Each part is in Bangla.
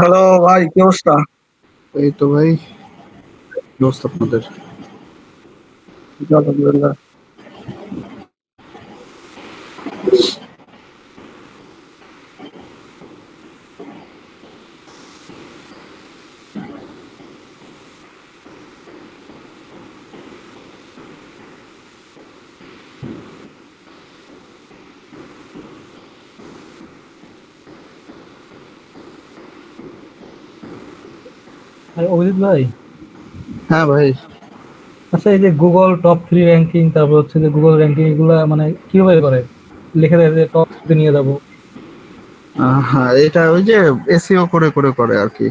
হ্যালো ভাই, কি অবস্থা? এই তো ভাই, কি অবস্থা আপনাদের? জি, আলহামদুলিল্লাহ। আর অভিজিৎ ভাই, হ্যাঁ ভাই। আচ্ছা এই যে গুগল টপ 3 র্যাঙ্কিং, তারপর হচ্ছে যে গুগল র্যাঙ্কিং, এগুলা মানে কিভাবে করে লিখে দেয় যে টপ 3 নিয়ে যাবো? হ্যাঁ, এটা ওই যে এসইও করে করে করে আর কি।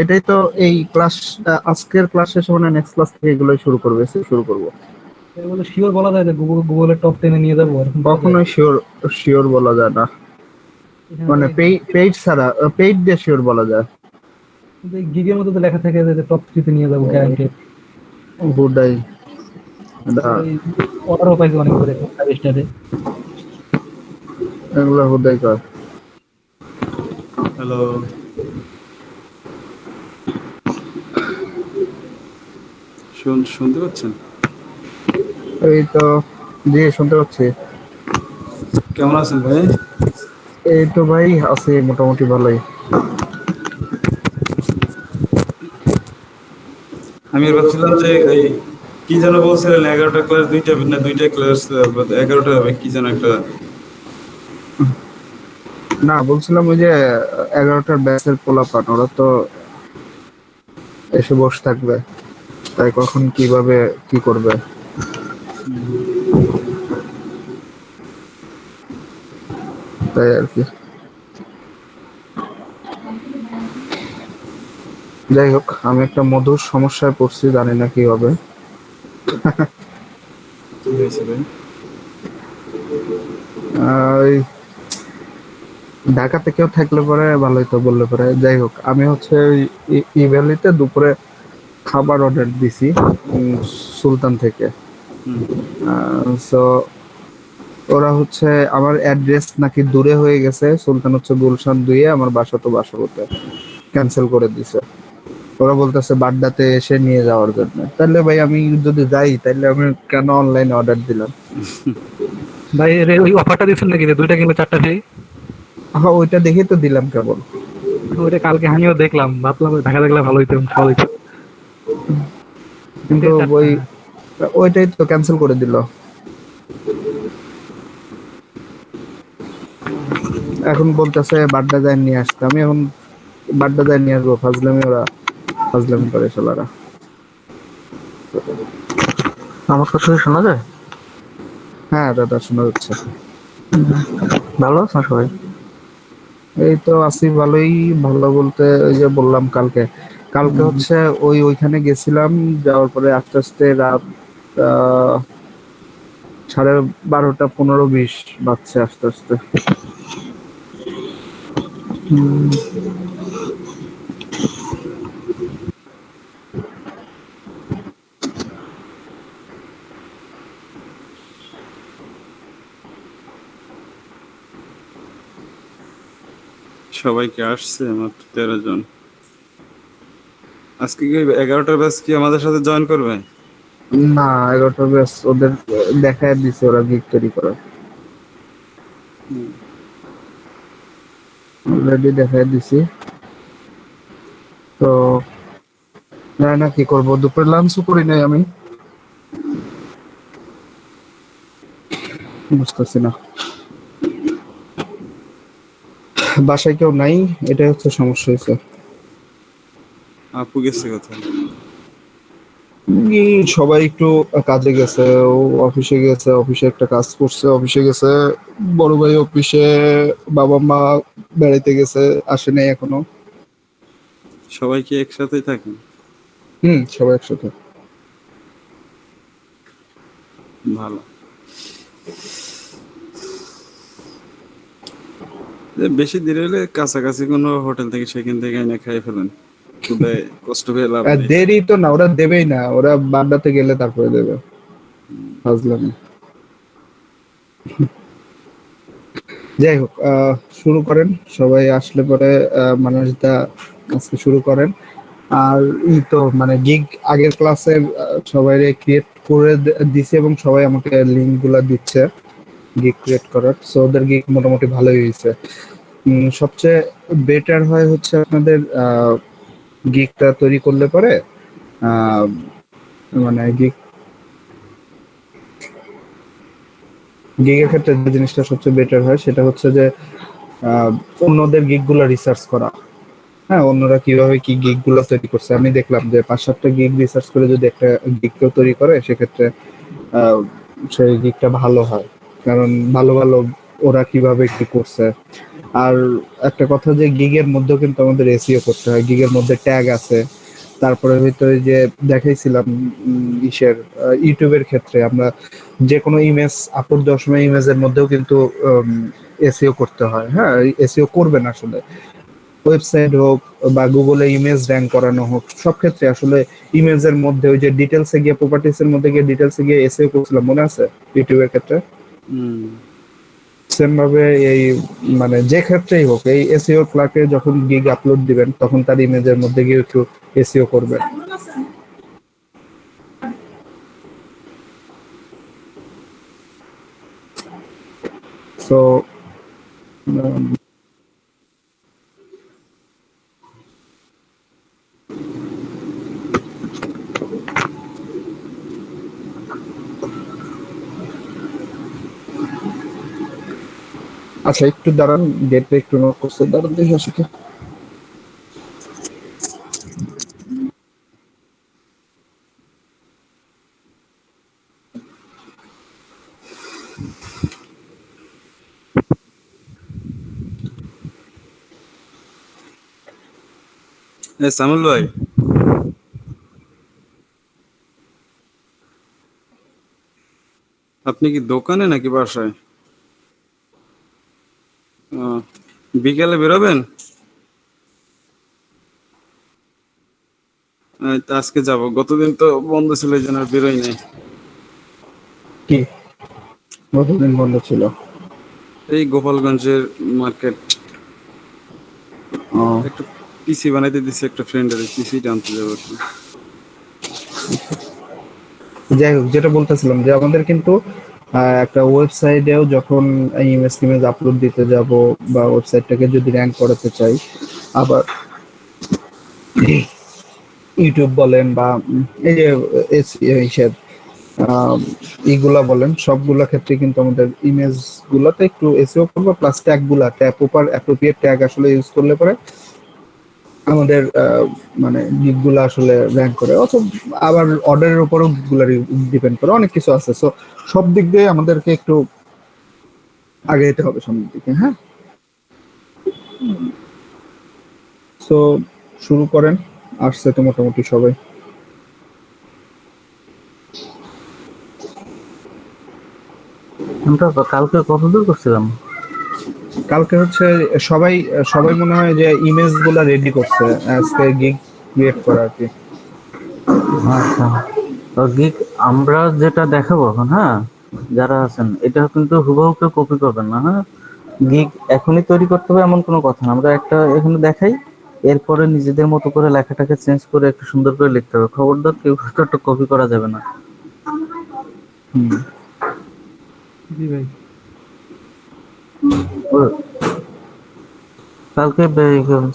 এটাই তো। এই ক্লাস, আজকের ক্লাস শেষে মানে নেক্সট ক্লাস থেকে এগুলোই শুরু করবে, এসইও শুরু করবো। এগুলো শিওর বলা যায় যে গুগলের টপ 10-এ নিয়ে যাবো, এরকম বলা যায়? কখনোই শিওর শিওর বলা যায় না। এখানে তো মানে পেইড ছাড়া, পেইড দিয়ে শিওর বলা যায়। কিন্তু এই গিগের মধ্যে তো লেখা থাকে যে টপ 3-তে নিয়ে যাবো গ্যারান্টি। হুদাই এটা, তারপরে অর্ডারও পাইছি অনেক করে 5 স্টারে। এগুলো হুদাই কর। হ্যালো, শুনতে পাচ্ছেন? এই তো, জি শুনতে পাচ্ছি। কেমন আছেন ভাই? এই তো ভাই, আছি মোটামুটি ভালোই। আমি এর ভাবছিলাম যে এই কি যেন বলছিলেন, 11টা ক্লাস, দুইটা না দুইটা ক্লাস, 11টা হবে কি যেন একটা। না, বলছিলাম ওই যে 11টার ব্যাচের পোলাপান ওরা তো এসে বসে থাকবে, তাই কখন কিভাবে কি করবে তাই আর কি। যাই হোক, আমি একটা মধুর সমস্যায় পড়ছি, জানি না কি হবে। কি হয়েছে ভাই? ওই ঢাকাতে কেউ থাকলে পরে ভালোই তো বললে পরে। যাই হোক, আমি হচ্ছে ওই ইভ্যালিতে দুপুরে খাবার অর্ডার দিছি সুলতান থেকে। হুম। সো ওরা হচ্ছে আমার অ্যাড্রেস নাকি দূরে হয়ে গেছে, সুলতান হচ্ছে গুলশান 2, আমার বাসা তো বাসাবোতে, ক্যান্সেল করে দিছে। ওরা বলতেছে বাড্ডাতে এসে নিয়ে যাওয়ার জন্য। তাহলে ভাই আমি যদি যাই তাহলে আমি কেন অনলাইনে অর্ডার দিলাম? ভাই ওই অফারটা দিচ্ছেন নাকি যে 2টা কিনলে 4টা ফ্রি? হ্যাঁ, ওইটা দেখেই তো দিলাম কেবল। ওইটা কালকে আমিও দেখলাম, ভাবলাম ওই ঢাকা দেখলে ভালো হইতো, ভালো হইতো। কিন্তু 4টা। ওই ওইটাই তো ক্যান্সেল করে দিল। এখন বলতেছে বাড্ডা যায় নিয়ে আসতে। আমি এখন বাড্ডা যায় নিয়ে আসবো? ফাজলামি, ওরা ফাজলামি করে শালারা। আমার কথা কি শোনা যায়? হ্যাঁ দাদা, শোনা যাচ্ছে। ভালো আছেন সবাই? এই তো আছি ভালোই। ভালো বলতে ওই যে বললাম কালকে, কালকে হচ্ছে ওইখানে গেছিলাম। যাওয়ার পরে আস্তে আস্তে রাত 12:30, 15, 20 বাজছে আস্তে আস্তে। সবাইকে আসছে মাত্র 13 জন। আজকে কি 11টার ব্যাচ কি আমাদের সাথে জয়েন করবে? না, 11টা ব্যাস ওদের দেখায় দিছে, ওরা গিগ তৈরি করে অলরেডি দেখায় দিছি। তো জানি না কি করবো, দুপুরে লাঞ্চও করি নাই আমি, বুঝতেছি না। বাসায় কেউ নাই, এটাই হচ্ছে সমস্যা হয়েছে। আপু গেছে কোথায়? সবাই একটু কাজে গেছে। ও অফিসে গেছে, অফিসে একটা কাজ করছে, অফিসে গেছে। বড় ভাই অফিসে, বাবা মা বেড়াইতে গেছে, আসে নাই এখনো। সবাই কি একসাথেই থাকেন? সবাই একসাথে। ভালো। যে বেশি দেরি হলে কাছাকাছি কোনো হোটেল থেকে সেখান থেকে এনে খাই ফেলেন, খুদায় কষ্ট পেয়ে লাভ নেই। দেরি তো না, ওরা দেবেই না, ওরা বাড্ডাতে গেলে তারপরে দেবে। বুঝলাম। যাই হোক, শুরু করেন। সবাই আসলে পরে মানুষটা আজকে শুরু করেন। আর এই তো মানে গিগ আগের ক্লাসের সবাই ক্রিয়েট করে দিছে এবং সবাই আমাকে লিঙ্ক গুলা দিচ্ছে গিগ ক্রিয়েট করার, সো ওদের গিগ মোটামুটি ভালোই হয়েছে। সবচেয়ে বেটার হয় হচ্ছে আপনাদের গিগটা তৈরি করলে পরে আহ, মানে গিগের ক্ষেত্রে যে জিনিসটা সবচেয়ে বেটার হয় সেটা হচ্ছে যে অন্যদের গিগ গুলা রিসার্চ করা। হ্যাঁ, অন্যরা কিভাবে কি গিগ গুলো তৈরি করছে, আমি দেখলাম যে 5-7টা গিগ রিসার্চ করে যদি একটা গিগ কেউ তৈরি করে সেক্ষেত্রে আহ, সেই গিগটা ভালো হয়, কারণ ভালো ভালো ওরা কিভাবে কি করছে। আর একটা কথা যে গিগের মধ্যেও কিন্তু আমাদের এসইও করতে হয়, গিগের মধ্যে ট্যাগ আছে। তারপরে ভিতরে যে দেখাইছিলাম ইসের ইউটিউবের ক্ষেত্রে আমরা যে কোনো ইমেজ আপলোড দেওয়ার সময় ইমেজের মধ্যেও কিন্তু এসইও করতে হয়। হ্যাঁ, এসইও করবেন আসলে, ওয়েবসাইট হোক বা গুগলে ইমেজ র্যাঙ্ক করানো হোক, সব ক্ষেত্রে আসলে ইমেজের মধ্যে ওই যে ডিটেলসে গিয়ে প্রপার্টিস এর মধ্যে গিয়ে ডিটেলসে গিয়ে এসইও করছিলাম, মনে আছে ইউটিউবের ক্ষেত্রে? সেম ভাবে এই মানে যে ক্ষেত্রেই হোক এই এসইও ক্লার্কে যখন গিগ আপলোড দিবেন তখন তার ইমেজের মধ্যে গিয়ে একটু এসইও করবেন। সো আচ্ছা, একটু দাঁড়ান, গেটটা একটু নোট করতে দাঁড়ান, দেখি আসে কি। সামুল ভাই, আপনি কি দোকানে নাকি বাসায়? আহ, বিকেলে বেরোবেন? তো আজকে যাব, গতদিন তো বন্ধ ছিল এই জন্য আর বেরোই নাই। কি কতদিন বন্ধ ছিল? এই গোপালগঞ্জের মার্কেট ও, একটা পিসি বানাইতে দিছে একটা ফ্রেন্ডের, পিসিটা আনতে যাবো আর কি। যাই হোক, যেটা বলতেছিলাম যে আমাদের কিন্তু একটা ওয়েবসাইটেও যখন ইমেজ টিমেজ আপলোড দিতে যাব বা ওয়েবসাইটটাকে যদি র্যাঙ্ক করাতে চাই, আবার ইউটিউব বলেন বা এই যে ইসের এইগুলা বলেন, সবগুলা ক্ষেত্রে কিন্তু আমাদের ইমেজ গুলাতে একটু এসইও করবো, প্লাস ট্যাগ গুলা প্রপার অ্যাপ্রোপ্রিয়েট ট্যাগ আসলে ইউজ করলে পরে আমাদের মানে গিগগুলো আসলে র্যাঙ্ক করে। অথবা আবার অর্ডারের উপরও গিগগুলো ডিপেন্ড করে, অনেক কিছু আছে। সো সব দিক দিয়ে আমাদেরকে একটু আগে যেতে হবে সামনের দিকে। হ্যাঁ, সো শুরু করেন, আসছে তো মোটামুটি সবাই। আমরা কালকে কতদূর করছিলাম? কালকে হচ্ছে সবাই সবাই মনে হয় যে ইমেজ গুলা রেডি করছে আজকে গিগ ক্রিয়েট করা আর কি। আচ্ছা, তো গিগ আমরা যেটা দেখাবো এখন, হ্যাঁ, যারা আছেন এটা কিন্তু হুবহু কেউ কপি করবেন না, হ্যাঁ। গিগ এখনই তৈরি করতে হবে এমন কোনো কথা না, আমরা একটা এখানে দেখাই, এরপরে নিজেদের মতো করে লেখাটাকে চেঞ্জ করে একটু সুন্দর করে লিখতে হবে। খবরদার কেউ একটা কপি করা যাবে না। হুম। জি ভাই। কালকে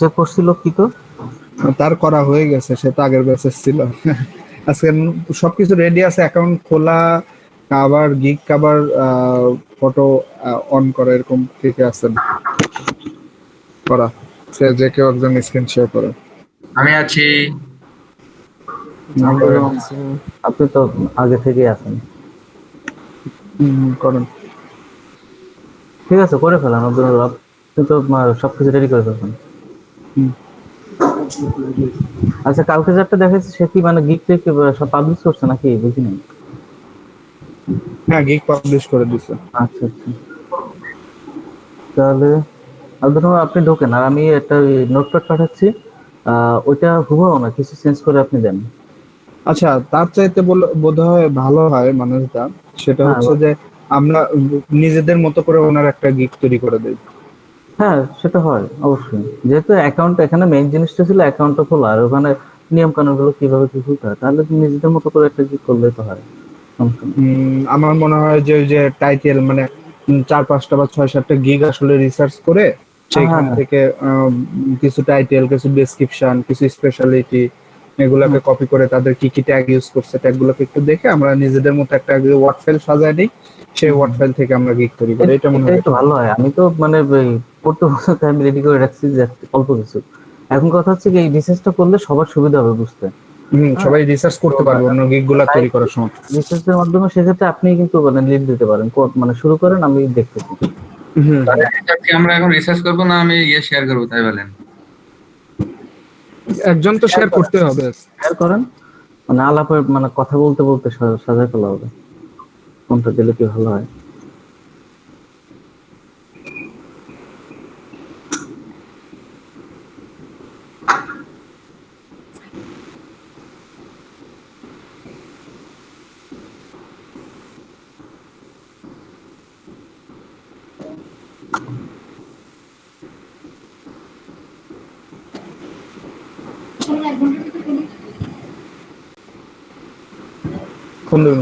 যে করছিল কি তো তার করা হয়ে গেছে, সে তো আগের ব্যাচের ছিল। আজকে সবকিছু রেডি আছে, অ্যাকাউন্ট খোলা, আবার গিগ আবার ফটো অন করা, এরকম ঠিক আছেন করা। সে যে কেউ একজন স্ক্রিন শেয়ার করে। আমি আছি। আপনি তো আগে থেকেই আছেন। করেন। ঠিক আছে, করে ফেলান। আপনি তো সবকিছু রেডি করে ফেলবেন। হুম। আচ্ছা, কালকে যেটা দেখেছি সে কি মানে গিগ থেকে সব পাবলিশ করছে নাকি, বুঝি নাই। হ্যাঁ, গিগ পাবলিশ করে দিছে। আচ্ছা আচ্ছা, তাহলে ধরুন আপনি ঢোকেন আর আমি একটা নোটপ্যাড পাঠাচ্ছি, ওইটা হুবহু না, কিছু চেঞ্জ করে আপনি দেন। আচ্ছা, তার চাইতে বোধহয় ভালো হয় মানুষটা, সেটা হ্যাঁ, হচ্ছে যে আমরা নিজেদের মতো করে ওনার একটা গিগ তৈরি করে দেই। হ্যাঁ, সেটা হয় অবশ্যই। যেহেতু অ্যাকাউন্ট এখানে মেইন জিনিসটা ছিল অ্যাকাউন্টটা খোলা, আর ওখানে নিয়ম কানুন গুলো কিভাবে কি খুলতে হয়, তাহলে তুমি নিজেদের মতো করে একটা কি করলেই তো হয়, সমস্যা নেই। আমার মনে হয় যে ওই যে টাইটেল মানে 4-5টা বা 6-7টা গিগ আসলে রিসার্চ করে সেইখান হ্যাঁ, থেকে কিছু টাইটেল, কিছু ডেসক্রিপশন, কিছু স্পেশালিটি এগুলাকে হুম, কপি করে তাদের কি কি ট্যাগ ইউজ করছে ট্যাগগুলোকে একটু দেখে আমরা নিজেদের মতো একটা ওয়ার্ড ফাইল সাজায় দিই। সেই হুম, ওয়ার্ড হুম। ফাইল থেকে আমরা গিগ তৈরি করি, এটা মনে হয় এটাই তো better ভালো হবে। হয়। আমি তো মানে ওই পড়তে বসতে আমি রেডি করে রাখছি যে অল্প কিছু। এখন কথা হচ্ছে কি, এই রিসার্চটা করলে সবার সুবিধা হবে বুঝতে। হ্যাঁ, সবাই রিসার্চ তো করতে পারবে অন্য গিগ গুলা তৈরি করার সময়। রিসার্চের মাধ্যমে সেক্ষেত্রে আপনি কিন্তু মানে লিড দিতে পারেন, মানে শুরু করেন, আমি দেখতেছি। হুম তাহলে হুম। এটা কি আমরা এখন রিসার্চ করবো না আমি শেয়ার করবো তাই বলেন? একজন তো শেয়ার শেয়ার করেন, করতে হবে। শেয়ার করেন, মানে আলাপে মানে কথা বলতে বলতে সাজায় ফেলা হবে কোনটা দিলে কি ভালো হয়। কোন দিন?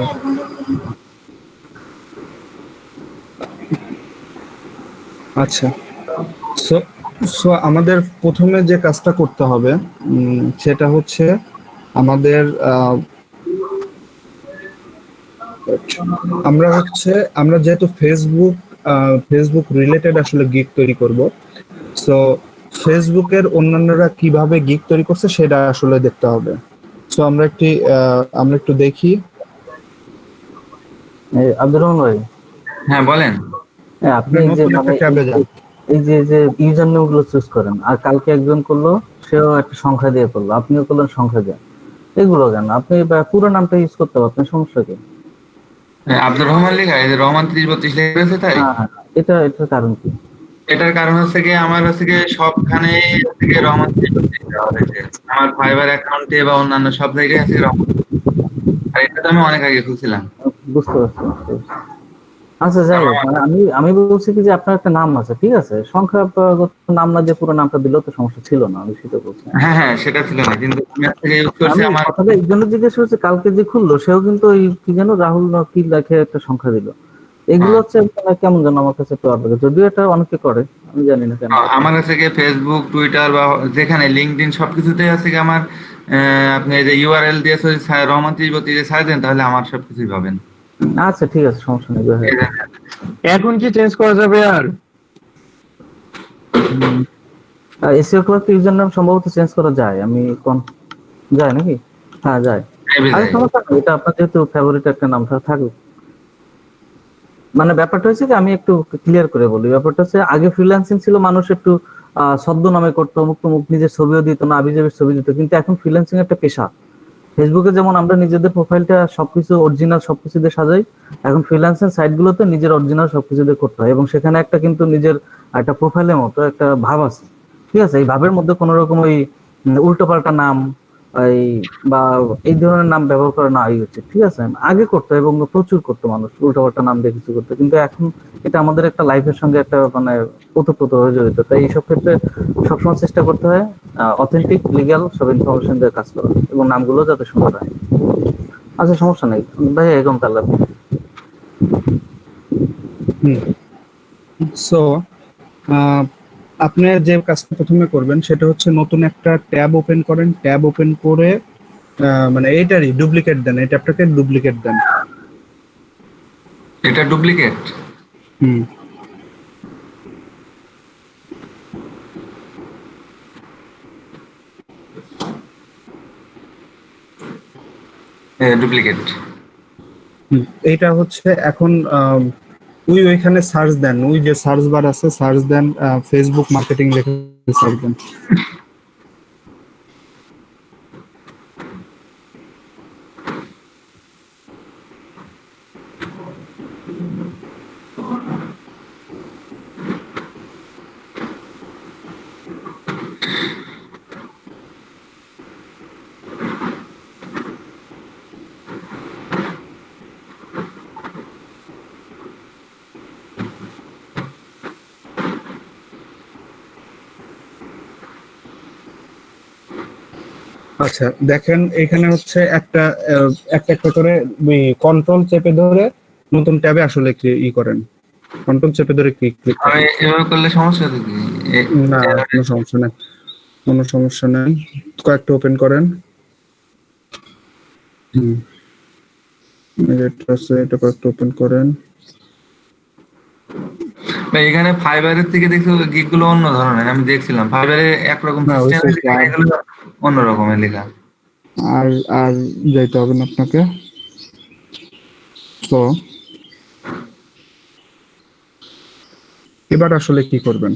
আচ্ছা, সো সো আমাদের প্রথমে যে কাজটা করতে হবে সেটা হচ্ছে আমাদের আমরা যেহেতু ফেসবুক রিলেটেড আসলে গিগ তৈরি করব, সো ফেসবুকের অন্যান্যরা কিভাবে গিগ তৈরি করছে সেটা আসলে দেখতে হবে। সো আমরা একটু দেখি। এই আব্দুর রহমান ভাই, হ্যাঁ বলেন। হ্যাঁ, আপনি আপনার এই যে নতুন একটা মানে ট্যাবে যান। এই যে ইউজার নেম গুলো চুজ করেন, আর কালকে একজন করলো, সেও একটা সংখ্যা দিয়ে করলো, আপনিও করলেন সংখ্যা দিয়ে, এগুলো কেন? আপনি পুরো নামটা ইউজ করতে পারবেন, সমস্যা কি? আব্দুর রহমান লেখা, এই যে রহমান 3032 লেখা রয়েছে তাই? হ্যাঁ, হ্যাঁ, এটার কারণ কি? এটার কারণ হচ্ছে গিয়ে আমার হচ্ছে গিয়ে সবখানে হচ্ছে গিয়ে রহমান 3032 দেওয়া হয়েছে। আমার ফাইবার অ্যাকাউন্টে বা অন্যান্য সব জায়গায় আছে রহমান। আর এটা তো আমি অনেক আগে খুলছিলাম। বুঝতে পারছি, বুঝতে পারছি। আচ্ছা, যাই হোক, আমার- মানে আমি বলছি কি যে আপনার একটা নাম আছে, ঠিক আছে, সংখ্যাগত নাম না দিয়ে পুরো নামটা দিলেও তো সমস্যা ছিল না, আমি সেটা বলছি। হ্যাঁ হ্যাঁ সেটা ছিল না, কিন্তু আমি হচ্ছে গিয়ে ইউজ করছি আমি আমার। কথাটা এই জন্য জিজ্ঞেস করছি, কালকে যে খুললো সেও কিন্তু ওই কি যেন রাহুল না কি লেখে একটা সংখ্যা দিল। এগুলো হ্যাঁ, হচ্ছে মানে কেমন যেন আমার কাছে একটু অড লাগে, যদিও এটা অনেকে করে, আমি জানি না কেন করে। আমার হচ্ছে গিয়ে ফেসবুক, টুইটার বা যেখানে লিঙ্কডইন সবকিছুতেই হচ্ছে গিয়ে আমার আপনি এই যে ইউআরএল দিয়ে যদি রহমান 3032 সার্চ দেন তাহলে আমার সবকিছুই পাবেন। আচ্ছা, ঠিক আছে, সমস্যা নেই, go ahead। এই যে এখন কি চেঞ্জ করা যাবে আর? এসিও ক্লার্ক ইউজার নাম সম্ভবত চেঞ্জ করা যায়, আমি কোন যায় নাকি? হ্যাঁ, যায়। ভেবে আরে যাই। সমস্যা নেই, এটা আপনার যেহেতু ফেভারিট একটা নাম থাকুক। মানে ব্যাপারটা হচ্ছে কি, আমি একটু ক্লিয়ার করে বলি, ব্যাপারটা হচ্ছে আগে ফ্রিল্যান্সিং ছিল, মানুষ একটু ছদ্মনামে করতো, অমুক তমুক, নিজের ছবিও দিত না, আবিজাবির ছবি দিত, কিন্তু এখন ফ্রিল্যান্সিং একটা পেশা। ফেসবুকে যেমন আমরা নিজেদের প্রোফাইলটা সবকিছু অরিজিনাল সবকিছু দিয়ে সাজাই, এখন ফ্রিল্যান্সিং সাইট গুলোতে নিজের অরিজিনাল সবকিছু দিয়ে করতে হয়, এবং সেখানে একটা কিন্তু নিজের একটা প্রোফাইলের মতো একটা ভাব আছে, ঠিক আছে? এই ভাবের মধ্যে কোনো রকম ওই উল্টোপাল্টা নাম এই বা এই ধরনের নাম ব্যবহার করা না উচিত, ঠিক আছে? আগে করতো এবং প্রচুর করতো মানুষ উল্টোপাল্টা নাম দিয়ে কিছু করতো, কিন্তু এখন এটা আমাদের একটা লাইফের সঙ্গে একটা মানে ওতপ্রোত হয়ে জড়িত, তাই এইসব ক্ষেত্রে সবসময় চেষ্টা করতে হয় অথেন্টিক লিগ্যাল সব ইনফরমেশন দিয়ে কাজ করা, এবং নামগুলো যাতে সুন্দর হয়। আচ্ছা, সমস্যা নেই ভাই, এরকম তাহলে সো আপনি যে কাজটা প্রথমে করবেন সেটা হচ্ছে নতুন একটা ট্যাব ওপেন করেন। ট্যাব ওপেন করে মানে এইটারই ডুপ্লিকেট দেন, এই ট্যাবটাকে ডুপ্লিকেট দেন। এটা ডুপ্লিকেট? হুম। ডুপ্লিকেট। এইটা হচ্ছে এখন ওইখানে সার্চ দেন, ওই যে সার্চ বার আছে, সার্চ দেন ফেসবুক মার্কেটিং লিখে সার্চ দেন। আচ্ছা দেখেন এখানে হচ্ছে একটা একটা করে কন্ট্রোল চেপে ধরে নতুন ট্যাবে আসলে ই করেন, কন্ট্রোল চেপে ধরে ক্লিক ক্লিক আমি করেন। এভাবে করলে সমস্যা তো কি? না কোনো সমস্যা নেই, কোনো সমস্যা নেই। কয়েকটা ওপেন করেন। হুম, এটা আছে, এটা কয়েকটা ওপেন করেন। ভাই এখানে ফাইবারের থেকে দেখছি গিগ গুলো অন্য ধরনের, আমি দেখছিলাম ফাইবারে একরকম না ওই সিস্টেম, এগুলো অন্য রকমের লেখা। আর আর যাইতে হবে না আপনাকে। তো এবার আসলে কি করবেন,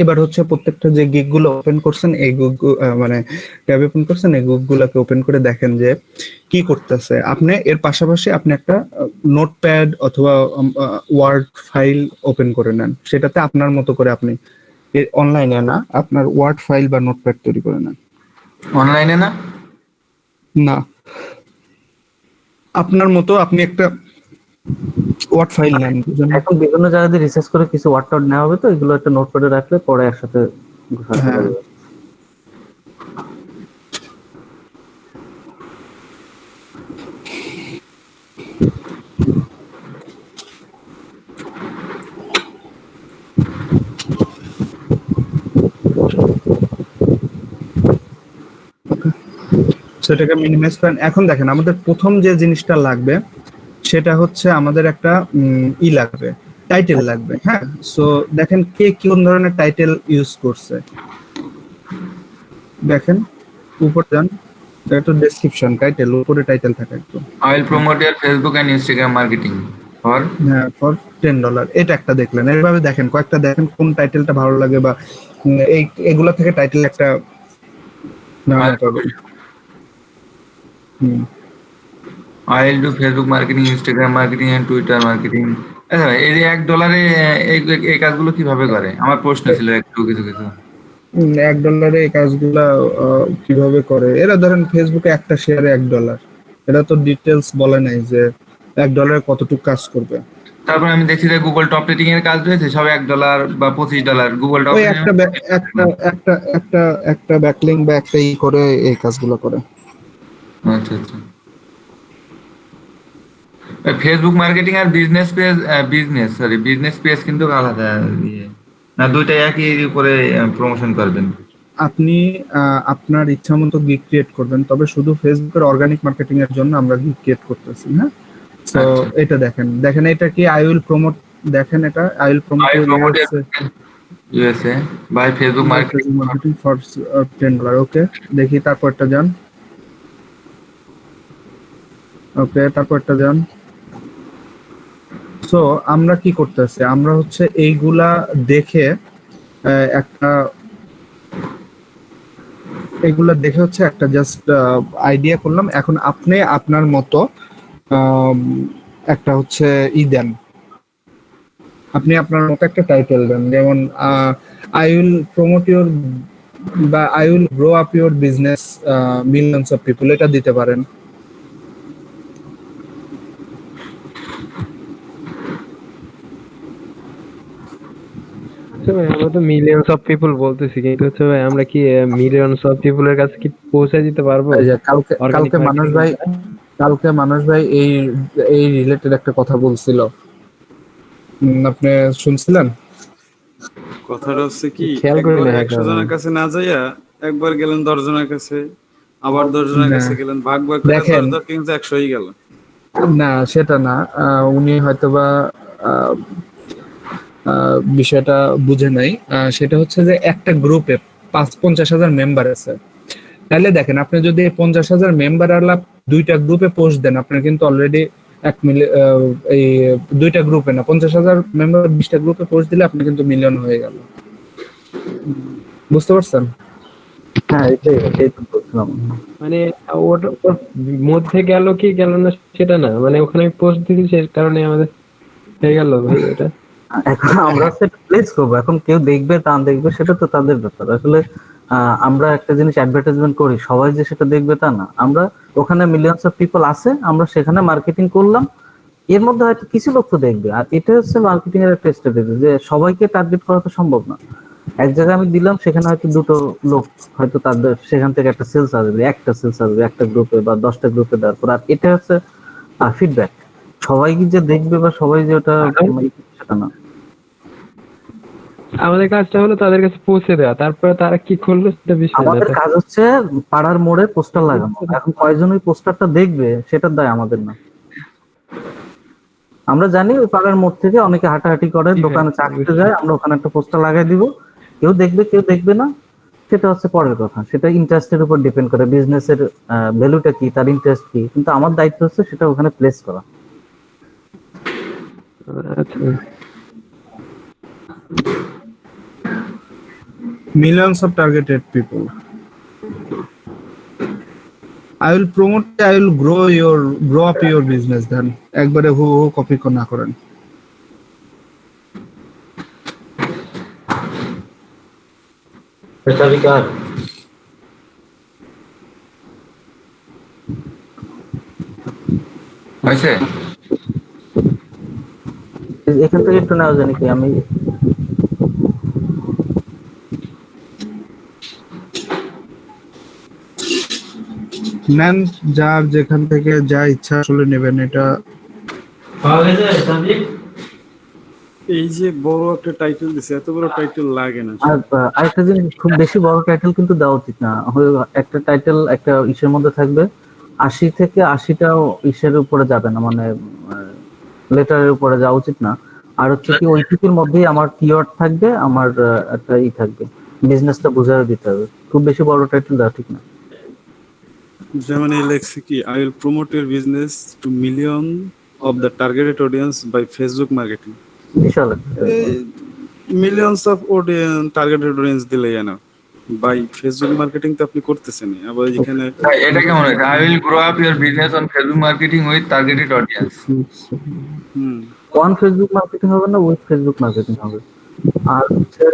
এবার হচ্ছে প্রত্যেকটা যে গিগ গুলো ওপেন করছেন এই মানে ট্যাব ওপেন করছেন এই গিগ গুলাকে ওপেন করে দেখেন যে কি করতেছে। আপনি এর পাশাপাশি আপনি একটা নোটপ্যাড অথবা ওয়ার্ড ফাইল ওপেন করে নেন, সেটাতে আপনার মতো করে আপনি অনলাইনে না আপনার ওয়ার্ড ফাইল বা নোটপ্যাড তৈরি করে নেন। অনলাইনে না? না, আপনার মতো আপনি একটা ওয়ার্ড ফাইল নেন, বুঝলেন? এখন বিভিন্ন জায়গা দিয়ে রিসার্চ করে কিছু ওয়ার্ড টার্ড নেওয়া হবে, তো এগুলো একটা নোটপ্যাডে রাখলে পরে একসাথে গোছাতে হ্যাঁ। পারবে। সেটাকে মিনিমাইজ করেন। এখন দেখেন আমাদের প্রথম যে জিনিসটা লাগবে সেটা হচ্ছে আমাদের একটা লাগবে, টাইটেল লাগবে। হ্যাঁ, সো দেখেন কে কোন ধরনের টাইটেল ইউজ করছে। দেখেন উপরে যান, একটা ডেসক্রিপশন, টাইটেল উপরে টাইটেল থাকে একদম। I will promote your Facebook and Instagram marketing for হ্যাঁ, ফর $10, এটা একটা দেখলেন। এইভাবে দেখেন কয়েকটা, দেখেন কোন টাইটেলটা ভালো লাগে বা এই এগুলা থেকে টাইটেল একটা ধারণা পাবেন। হুম, I will do Facebook marketing, Instagram marketing and Twitter marketing. আচ্ছা ভাই, এই যে $1 এই এই কাজগুলো কিভাবে করে? আমার প্রশ্ন ছিল একটু কিছু কিছু। $1 এই কাজগুলা কিভাবে করে, এরা ধরেন ফেসবুকে একটা শেয়ারে $1, এটা তো ডিটেলস বলে নাই যে $1 কতটুকু কাজ করবে। তারপর আমি দেখছি যে গুগল টপ রেটিং এর কাজ রয়েছে সব $1 বা $25 গুগল টপ ওই একটা ব্যাকলিং বা একটা করে এই কাজগুলো করে। আচ্ছা আচ্ছা। ফেসবুক মার্কেটিং আর বিজনেস পেজ কিন্তু আলাদা ইয়ে, না দুইটা একই উপরে প্রমোশন করবেন? আপনি আপনার ইচ্ছা মতো গিগ ক্রিয়েট করবেন, তবে শুধু ফেসবুকের অর্গানিক মার্কেটিং এর জন্য আমরা গিগ ক্রিয়েট করতেছি। হ্যাঁ, তো আচ্ছা। এটা দেখেন এটা কি আই উইল প্রমোট, দেখেন এটা I will promote USA by Facebook marketing. Marketing for $10। Okay, দেখি তারপরটা যান। ওকে, তারপরটা যান। সো আমরা কি করতেছি, আমরা হচ্ছে এইগুলা দেখে একটা এগুলা দেখে হচ্ছে একটা জাস্ট আইডিয়া করলাম। এখন আপনি আপনার মতো একটা হচ্ছে দেন, আপনি আপনার মতো একটা টাইটেল দেন, যেমন আই উইল প্রমোট ইউর বা I will grow up your business millions of people, এটা দিতে পারেন। আচ্ছা ভাই, আমরা তো মিলিয়নস অফ পিপল বলতেছি, কিন্তু হচ্ছে ভাই আমরা কি মিলিয়নস অফ পিপলের কাছে কি পৌঁছে দিতে পারবো? এই যে কালকে Organic মানুষ ভাই এই এই রিলেটেড একটা কথা বলছিল, আপনি শুনছিলেন? কথাটা হচ্ছে কি, খেয়াল করি একবার না, 100 জনের কাছে না যাইয়া একবার গেলেন 10 জনের কাছে, আবার 10 জনের না। কাছে গেলেন, ভাগ ভাগ করে দেখেন। 10 কিন্তু 100ই গেল। না সেটা না, উনি হয়তোবা আহ, বিষয়টা বুঝে নাই। সেটা হচ্ছে যে একটা গ্রুপে 50,000 মেম্বার আছে, তাহলে দেখেন আপনি যদি 50,000 মেম্বার আলাপ দুইটা গ্রুপে পোস্ট দেন, আপনার কিন্তু অলরেডি 1 মিলিয়ন, এই দুইটা গ্রুপে না 50,000 মেম্বার 20টা গ্রুপে পোস্ট দিলে আপনি কিন্তু মিলিয়ন হয়ে গেল। বুঝতে পারছেন? হ্যাঁ, এটাই তো বলছিলাম। মানে ওর মধ্যে গেল কি গেল না সেটা না, মানে ওখানে পোস্ট দিয়েছি সে কারণে আমাদের হয়ে গেল ভাই এটা। এখন আমরা সেটা প্লেস করবো, এখন কেউ দেখবে তা দেখবে সেটা তো তাদের ব্যাপার। আসলে আমরা একটা জিনিস অ্যাডভার্টাইজমেন্ট করি, সবাই যে সেটা দেখবে তা না। আমরা ওখানে মিলিয়নস অফ পিপল আছে, আমরা সেখানে মার্কেটিং করলাম, এর মধ্যে হয়তো কিছু লোক তো দেখবে। আর এটা হচ্ছে মার্কেটিং এর একটা স্ট্র্যাটেজি, যে সবাইকে টার্গেট করা তো সম্ভব না। এক জায়গায় আমি দিলাম, সেখানে হয়তো দুটো লোক, হয়তো তাদের সেখান থেকে একটা সেলস আসবে, একটা গ্রুপে বা 10টা গ্রুপে দেওয়ার পর। আর এটা হচ্ছে ফিডব্যাক। সবাই কি যে দেখবে বা সবাই যে ওটা সেটা না। আমাদের কাজটা হলো তাদের কাছে পৌঁছে দেওয়া, তারপরে তারা কি করলো সেটা বিষয় না। আমাদের কাজ হচ্ছে পাড়ার মোড়ে পোস্টার লাগানো। এখন কয়জন ওই পোস্টারটা দেখবে সেটার দায় আমাদের না। আমরা জানি ওই পাড়ার মোড় থেকে অনেকে হাঁটাহাঁটি করে, দোকানে চা খেতে যায়, আমরা ওখানে একটা পোস্টার লাগাই দিব। কেউ দেখবে কেউ দেখবে না, সেটা হচ্ছে পরের কথা। সেটা ইন্টারেস্টের উপর ডিপেন্ড করে, বিজনেসের ভ্যালুটা কি, তার ইন্টারেস্ট কি। কিন্তু আমার দায়িত্ব হচ্ছে সেটা ওখানে প্লেস করা। আচ্ছা, Millions of targeted people. I will promote, I will grow up your business then. একবারে হু কপি না করেন। হয়েছে? এখান থেকে একটু নেওয়া জানি কি আমি নেন, যার যেখান থেকে যা ইচ্ছা আসলে নেবেন। এটা এই যে বড় একটা টাইটেল দিছে, এত বড় টাইটেল লাগে না। আর আরেকটা জিনিস, খুব বেশি বড় টাইটেল কিন্তু দেওয়া উচিত না। একটা টাইটেল একটা ইসের মধ্যে থাকবে, 80 থেকে 80টাও ইসের উপরে যাবে না, মানে লেটারের উপরে যাওয়া উচিত না। আর হচ্ছে কি ওইটুকুর মধ্যেই আমার কিওয়ার্ড থাকবে, আমার একটা থাকবে, বিজনেসটা বুঝায় দিতে হবে। খুব বেশি বড় টাইটেল দেওয়া ঠিক না। যেমন এই লেখছে কি, I will promote your business to million of the targeted audience by Facebook marketing. বিশাল millions of audience, targeted audience দিলে না, বাই ফেসবুক মার্কেটিং তো আপনি করতেছেন। আবার এখানে এটা কেমন হয়েছে? I will grow up your business on Facebook marketing with targeted audience. One Facebook marketing হবে না, উইথ ফেসবুক মার্কেটিং হবে। আর হচ্ছে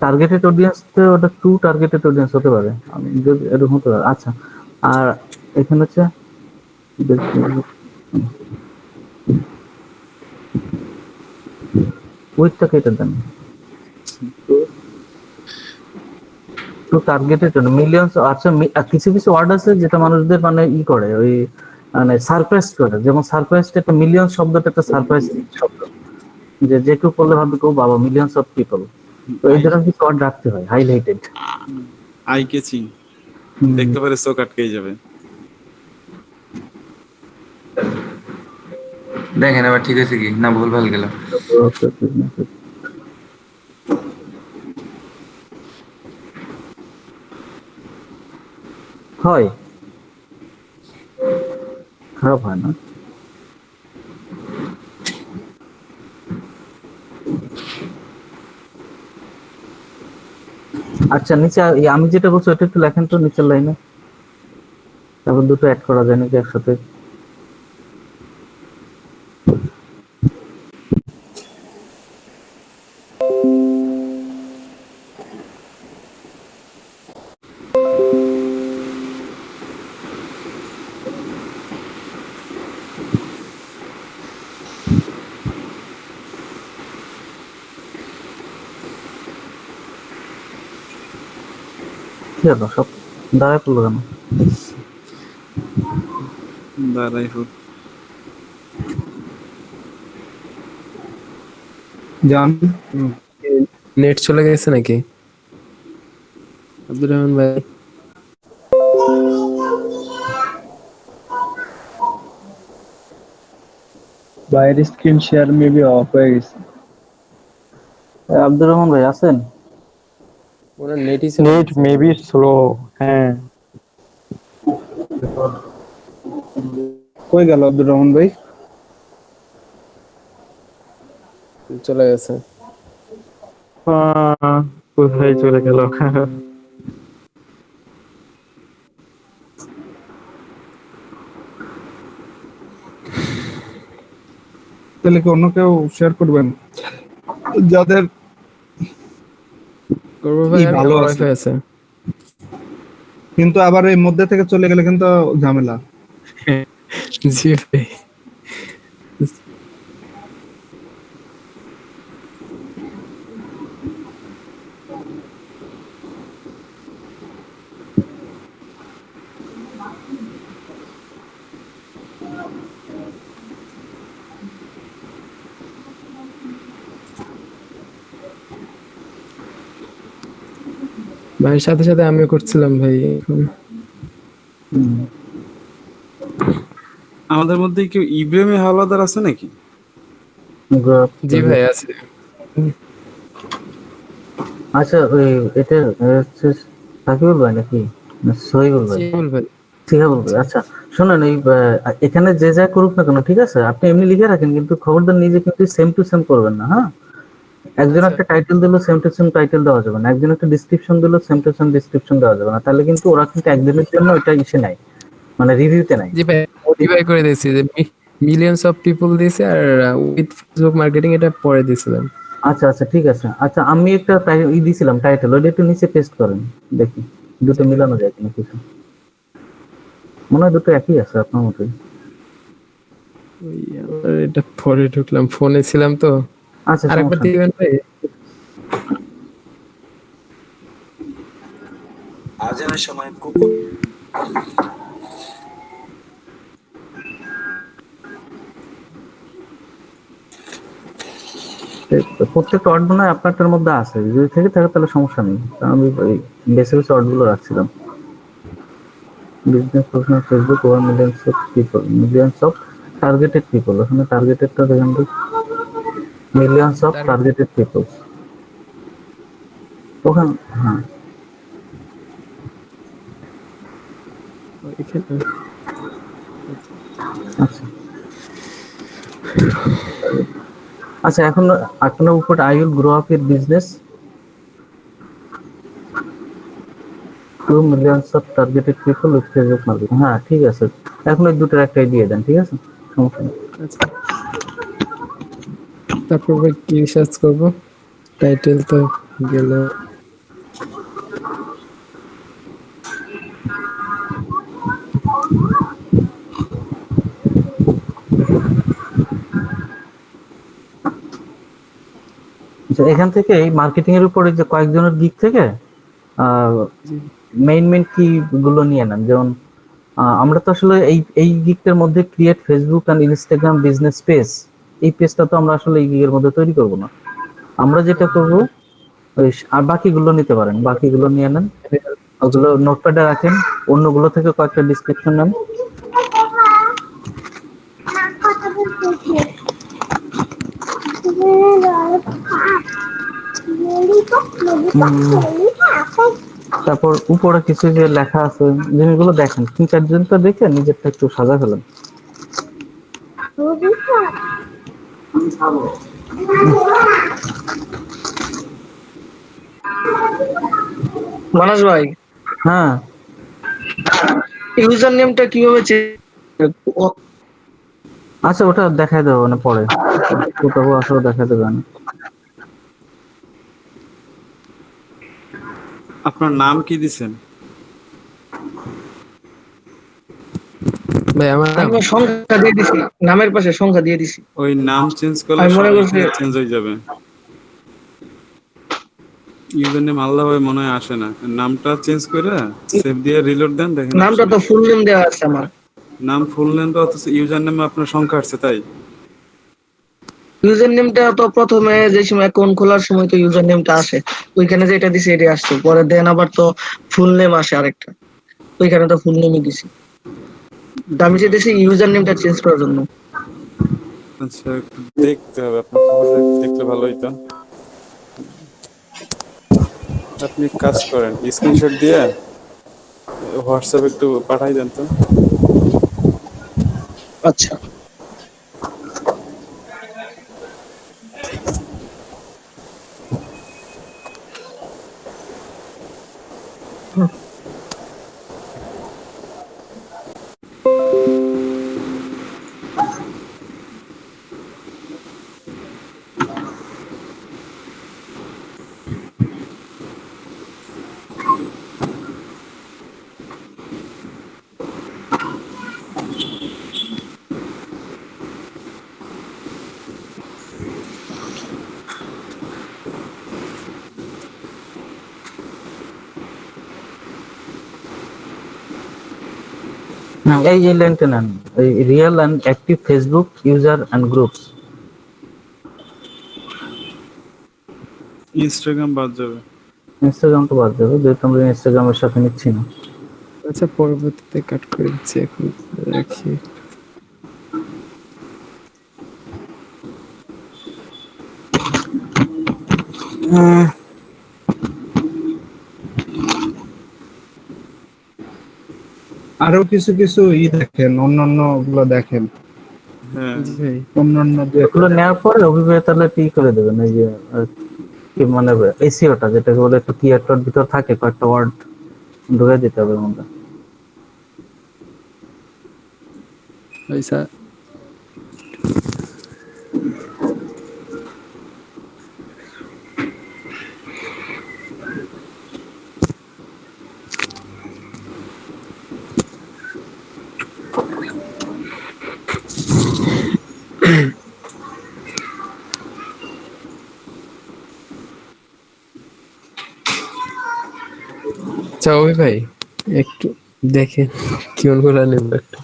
টার্গেটেড অডিয়েন্স, ওটা টু টার্গেটেড অডিয়েন্স হতে পারে, আমি যদি এরকম হতে পারে। আচ্ছা, আর এখানে হচ্ছে উইথটা কেটে দেন, টু টার্গেটেড মিলিয়ন্স। আচ্ছা, কিছু কিছু ওয়ার্ড আছে যেটা মানুষদের মানে করে, ওই মানে সারপ্রাইজ করে। যেমন সারপ্রাইজ একটা মিলিয়ন শব্দটা একটা সারপ্রাইজ শব্দ, যে যে কেউ পড়লে ভাববে কেউ বাবা মিলিয়ন্স অফ পিপল। তো এই ধরনের কি কোড রাখতে হয়, হাইলাইটেড, আই ক্যাচিং, দেখতে পারে চোখ আটকে যাবে। দেখেন এবার ঠিক আছে কি না, ভুল ভাল গেল। হয়, খারাপ হয় না। আচ্ছা, নিচে আমি যেটা বলছি ওটা একটু লেখেন তো, নিচের লাইনে। তারপর দুটো অ্যাড করা যায় নাকি একসাথে? কি হলো, সব দাঁড়ায় পড়লো কেন? দাঁড়াই হোক। জান, নেট চলে গেছে নাকি আব্দুর রহমান ভাই? বাইরের স্ক্রিন শেয়ার মেবি অফ হয়ে গেছে। আব্দুর রহমান ভাই আছেন? ওনার নেটই নেট মেবি স্লো। হ্যাঁ, কই গেল আব্দুর রহমান ভাই? চলে গেছে। কোথায় চলে গেল? তাহলে কি অন্য কেউ শেয়ার করবেন যাদের করবো ভাই, ভালো ভালো আছে। আছে। কিন্তু আবার এই মধ্যে থেকে চলে গেলে কিন্তু ঝামেলা। জি ভাই। ভাইয়ের সাথে সাথে আমিও করছিলাম ভাই এখন। হুম। আমাদের মধ্যে কেউ ইব্রাহিম হাওলাদার আছে নাকি? জি ভাই আছে। আচ্ছা, ওই এটা হচ্ছে সাকিবুল ভাই নাকি না সোহেবুল ভাই? শিমুল ভাই। শিহাবুল ভাই। আচ্ছা শোনেন, এই এখানে যে যা করুক না কেন, ঠিক আছে, আপনি এমনি লিখে রাখেন, কিন্তু খবরদার নিজে কিন্তু সেম টু সেম করবেন না, হ্যাঁ? একজন একটা টাইটেল দিল, সেম টু সেম টাইটেল দেওয়া যাবে না। একজন একটা ডিসক্রিপশন দিল, সেম টু সেম ডিসক্রিপশন দেওয়া যাবে না। তাহলে কিন্তু ওরা কিন্তু একদিনের জন্য ওইটা ইসে নাই, মানে রিভিউতে নাই। জি ভাই মডিফাই করে দিয়েছি যে মিলিয়নস অফ পিপল দিয়েছে আর উইথ ফেসবুক মার্কেটিং এটা পরে দিয়েছিলাম। আচ্ছা আচ্ছা, ঠিক আছে। আচ্ছা, আমি একটা দিছিলাম টাইটেল, ওইটা একটু নিচে পেস্ট করেন, দেখি দুটো মিলানো যায় কিনা কিছু। মনে হয় দুটো একই আছে আপনার মতোই। ওই আমার এটা পরে ঢুকলাম, ফোনে ছিলাম তো। আচ্ছা, আরেকবার সমস্যা নেই। দিবেন ভাই? আজানের সময় কুকুর প্রত্যেকটা ওয়ার্ড মনে হয় আপনারটার মধ্যে আছে, যদি থেকে থাকে তাহলে সমস্যা নেই, কারণ আমি ওই বেছে বেছে ওয়ার্ড গুলো রাখছিলাম। Business professional Facebook over millions of targeted people, ওখানে টার্গেটেডটা দেখেন তো, মিলিয়নস অফ টার্গেটেড পিপল ওখানে। হ্যাঁ, এখানে আচ্ছা আচ্ছা, এখন আপনার উপর I will grow up your business 2 millions of targeted people with Facebook marketing. হ্যাঁ ঠিক আছে, এখন ওই দুটোর একটাই দিয়ে দেন, ঠিক আছে, সমস্যা নেই। আচ্ছা, তারপর ভাই কি সার্চ করবো? টাইটেল তো গেল। আচ্ছা, এখান থেকে এই মার্কেটিং এর উপরে যে কয়েকজনের দিক থেকে মেইন মেইন কি গুলো নিয়ে নেন। যেমন আমরা তো আসলে এই গিগটার মধ্যে create Facebook and Instagram business page, এই পেজটা তো আমরা আসলে এই গিগের মধ্যে তৈরি করব না। আমরা যেটা করব, ওই আর বাকিগুলো নিতে পারেন, বাকিগুলো নিয়ে নেন, ওগুলো নোটপ্যাডে রাখেন, অন্যগুলো থেকে কয়েকটা ডিসক্রিপশন নেন। তারপর উপরে কিছু যে লেখা আছে জিনিসগুলো দেখেন, 3-4 জনটা দেখে নিজেরটা একটু সাজা ফেলেন। মানস ভাই, হ্যাঁ ইউজার নেমটা কিভাবে আচ্ছা, ওটা দেখাই দেবো মানে পরে, ওটাও আসলে দেখাই দেবে না। আপনার নাম কি দিছেন? ভাই আমার নাম আমি সংখ্যা দিয়ে দিছি, নামের পাশে সংখ্যা দিয়ে দিছি। ওই নাম চেঞ্জ করলে আমি মনে সব করছি চেঞ্জ হয়ে যাবে। ইউজার নেম আল্লাহ ভাই মনে হয় আসে না, নামটা চেঞ্জ করে সেভ দিয়ে রিলোড দেন, দেখেন নামটা তো ফুল নেম দেওয়া আছে আমার। নাম ফুল নেম তো, অথচ ইউজার নেমে আপনার সংখ্যা আসছে তাই। ইউজার নেমটা তো প্রথমে যে সময় অ্যাকাউন্ট খোলার সময় তো ইউজার নেমটা আসে, ওইখানে যেটা দিছি এটাই আসছে, পরে দেন আবার তো ফুল নেম আসে আরেকটা, ওইখানে তো ফুল নেমই দিছি। তো আমি চাইতেছি ইউজার নেমটা চেঞ্জ করার জন্য। আচ্ছা, একটু দেখতে হবে, আপনার খবর দেখলে ভালো হইতো। আপনি কাজ করেন, স্ক্রিনশট দিয়ে হোয়াটসঅ্যাপ একটু পাঠাই দেন তো। আচ্ছা, এই যে লাইনটা নেন, এই real and active Facebook user and groups. Instagram বাদ যাবে। ইনস্টাগ্রামটা বাদ দেবো, যেহেতু আমরা ইনস্টাগ্রামের সাথে নিচ্ছি না। আচ্ছা পরবর্তীতে কাট করে দিচ্ছি, এখন রাখি। আরো কিছু কিছু দেখেন, অন্যান্য গুলো দেখেন, হ্যাঁ, জি ভাই। অন্যান্য যে এগুলো নেওয়ার পরে অভিপ্রায় তাহলে কি করে দেবেন, এই যে কি মানে এসিওটা যেটাকে বলে, একটু কিওয়ার্ডটার ভিতর থাকে কয়েকটা ওয়ার্ড ঢুকে দিতে হবে আমাদের। পয়সা চাওবি ভাই, একটু দেখে কেমন করে নেব একটু।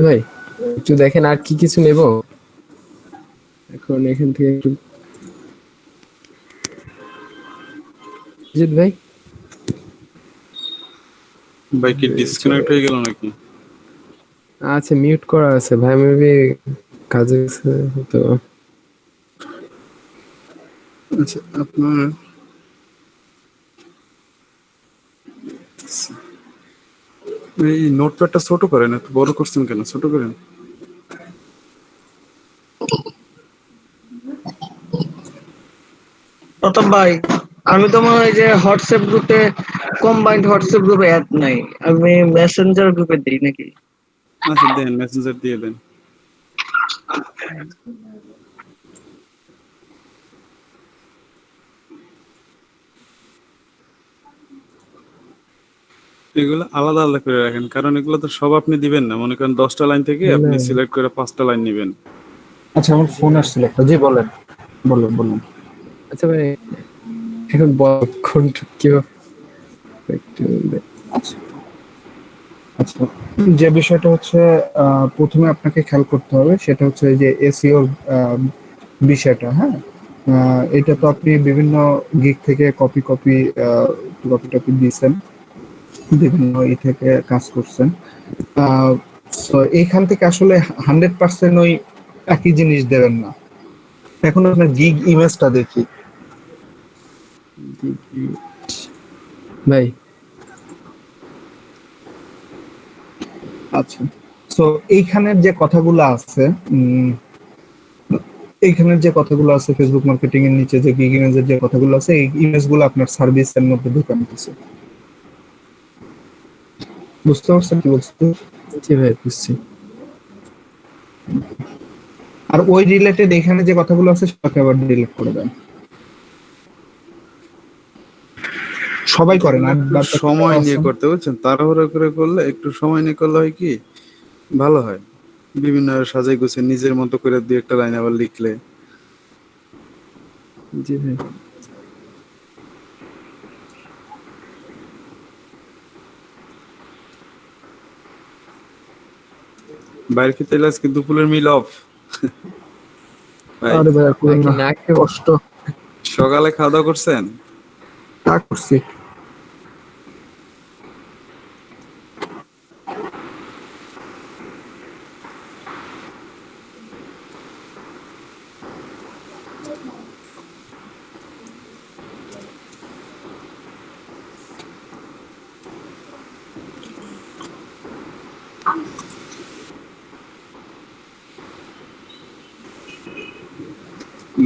ভাই একটু দেখেন আর কি কিছু নেব এখন এখান থেকে একটু। জিৎ ভাই ভাই কি ডিসকানেক্ট হয়ে গেল নাকি? আচ্ছা মিউট করা আছে ভাই, মেবি কাজে গেছে তো। আচ্ছা আপনার এই নোটপ্যাডটা ছোট করেন, এত বড় করছেন কেন? ছোট করেন। প্রতাপ ভাই, আমি তো মনে হয় যে হোয়াটসঅ্যাপ গ্রুপে, কম্বাইন্ড হোয়াটসঅ্যাপ গ্রুপে অ্যাড নাই, আমি মেসেঞ্জার গ্রুপে দিই নাকি? আচ্ছা দেন, মেসেঞ্জার দিয়ে দেন। এগুলো আলাদা আলাদা করে রাখেন, কারণ এগুলো তো সব আপনি দিবেন না। মনে করেন 10টা লাইন থেকে আপনি না। সিলেক্ট করে 5টা লাইন নেবেন। আচ্ছা আমার ফোন আসছিল একটা, জি বলেন, বলুন বলুন। আচ্ছা ভাই এখন কোনটা কি একটু আচ্ছা আচ্ছা, যে বিষয়টা হচ্ছে প্রথমে আপনাকে খেয়াল করতে হবে সেটা হচ্ছে এই যে এসইও বিষয়টা, হ্যাঁ। এটা তো আপনি বিভিন্ন গিগ থেকে কপি কপি টপি দিয়েছেন, বিভিন্ন থেকে কাজ করছেন। তো এইখান থেকে আসলে 100% ওই একই জিনিস দেবেন না। এখন আপনার গিগ ইমেজটা দেখি ভাই। আচ্ছা, তো এইখানের যে কথাগুলো আছে, এইখানের যে কথাগুলো আছে ফেসবুক মার্কেটিং এর নিচে যে গিগ ইমেজের যে কথাগুলো আছে, এই ইমেজগুলো আপনার সার্ভিসের মধ্যে ঢুকানো আছে। বুঝতে পারছেন কি বলছি? জি ভাই বুঝছি। আর ওই রিলেটেড এখানে যে কথাগুলো আছে সেটাকে আবার ডিলিট করে দেন। সবাই করে না, একটু সময় নিয়ে করতে, বুঝছেন? তাড়াহুড়ো করে করলে, একটু সময় নিয়ে করলে হয় কি ভালো হয়। বিভিন্ন সাজাই গুছিয়ে নিজের মতো করে 2-1টা লাইন আবার লিখলে। জি ভাই। বাইরে খেতে এলে আজকে দুপুরের মিল অফ। ভাই আরে ভাই করুন না, না খেয়ে কষ্ট। সকালে খাওয়া দাওয়া করছেন? তা করছি।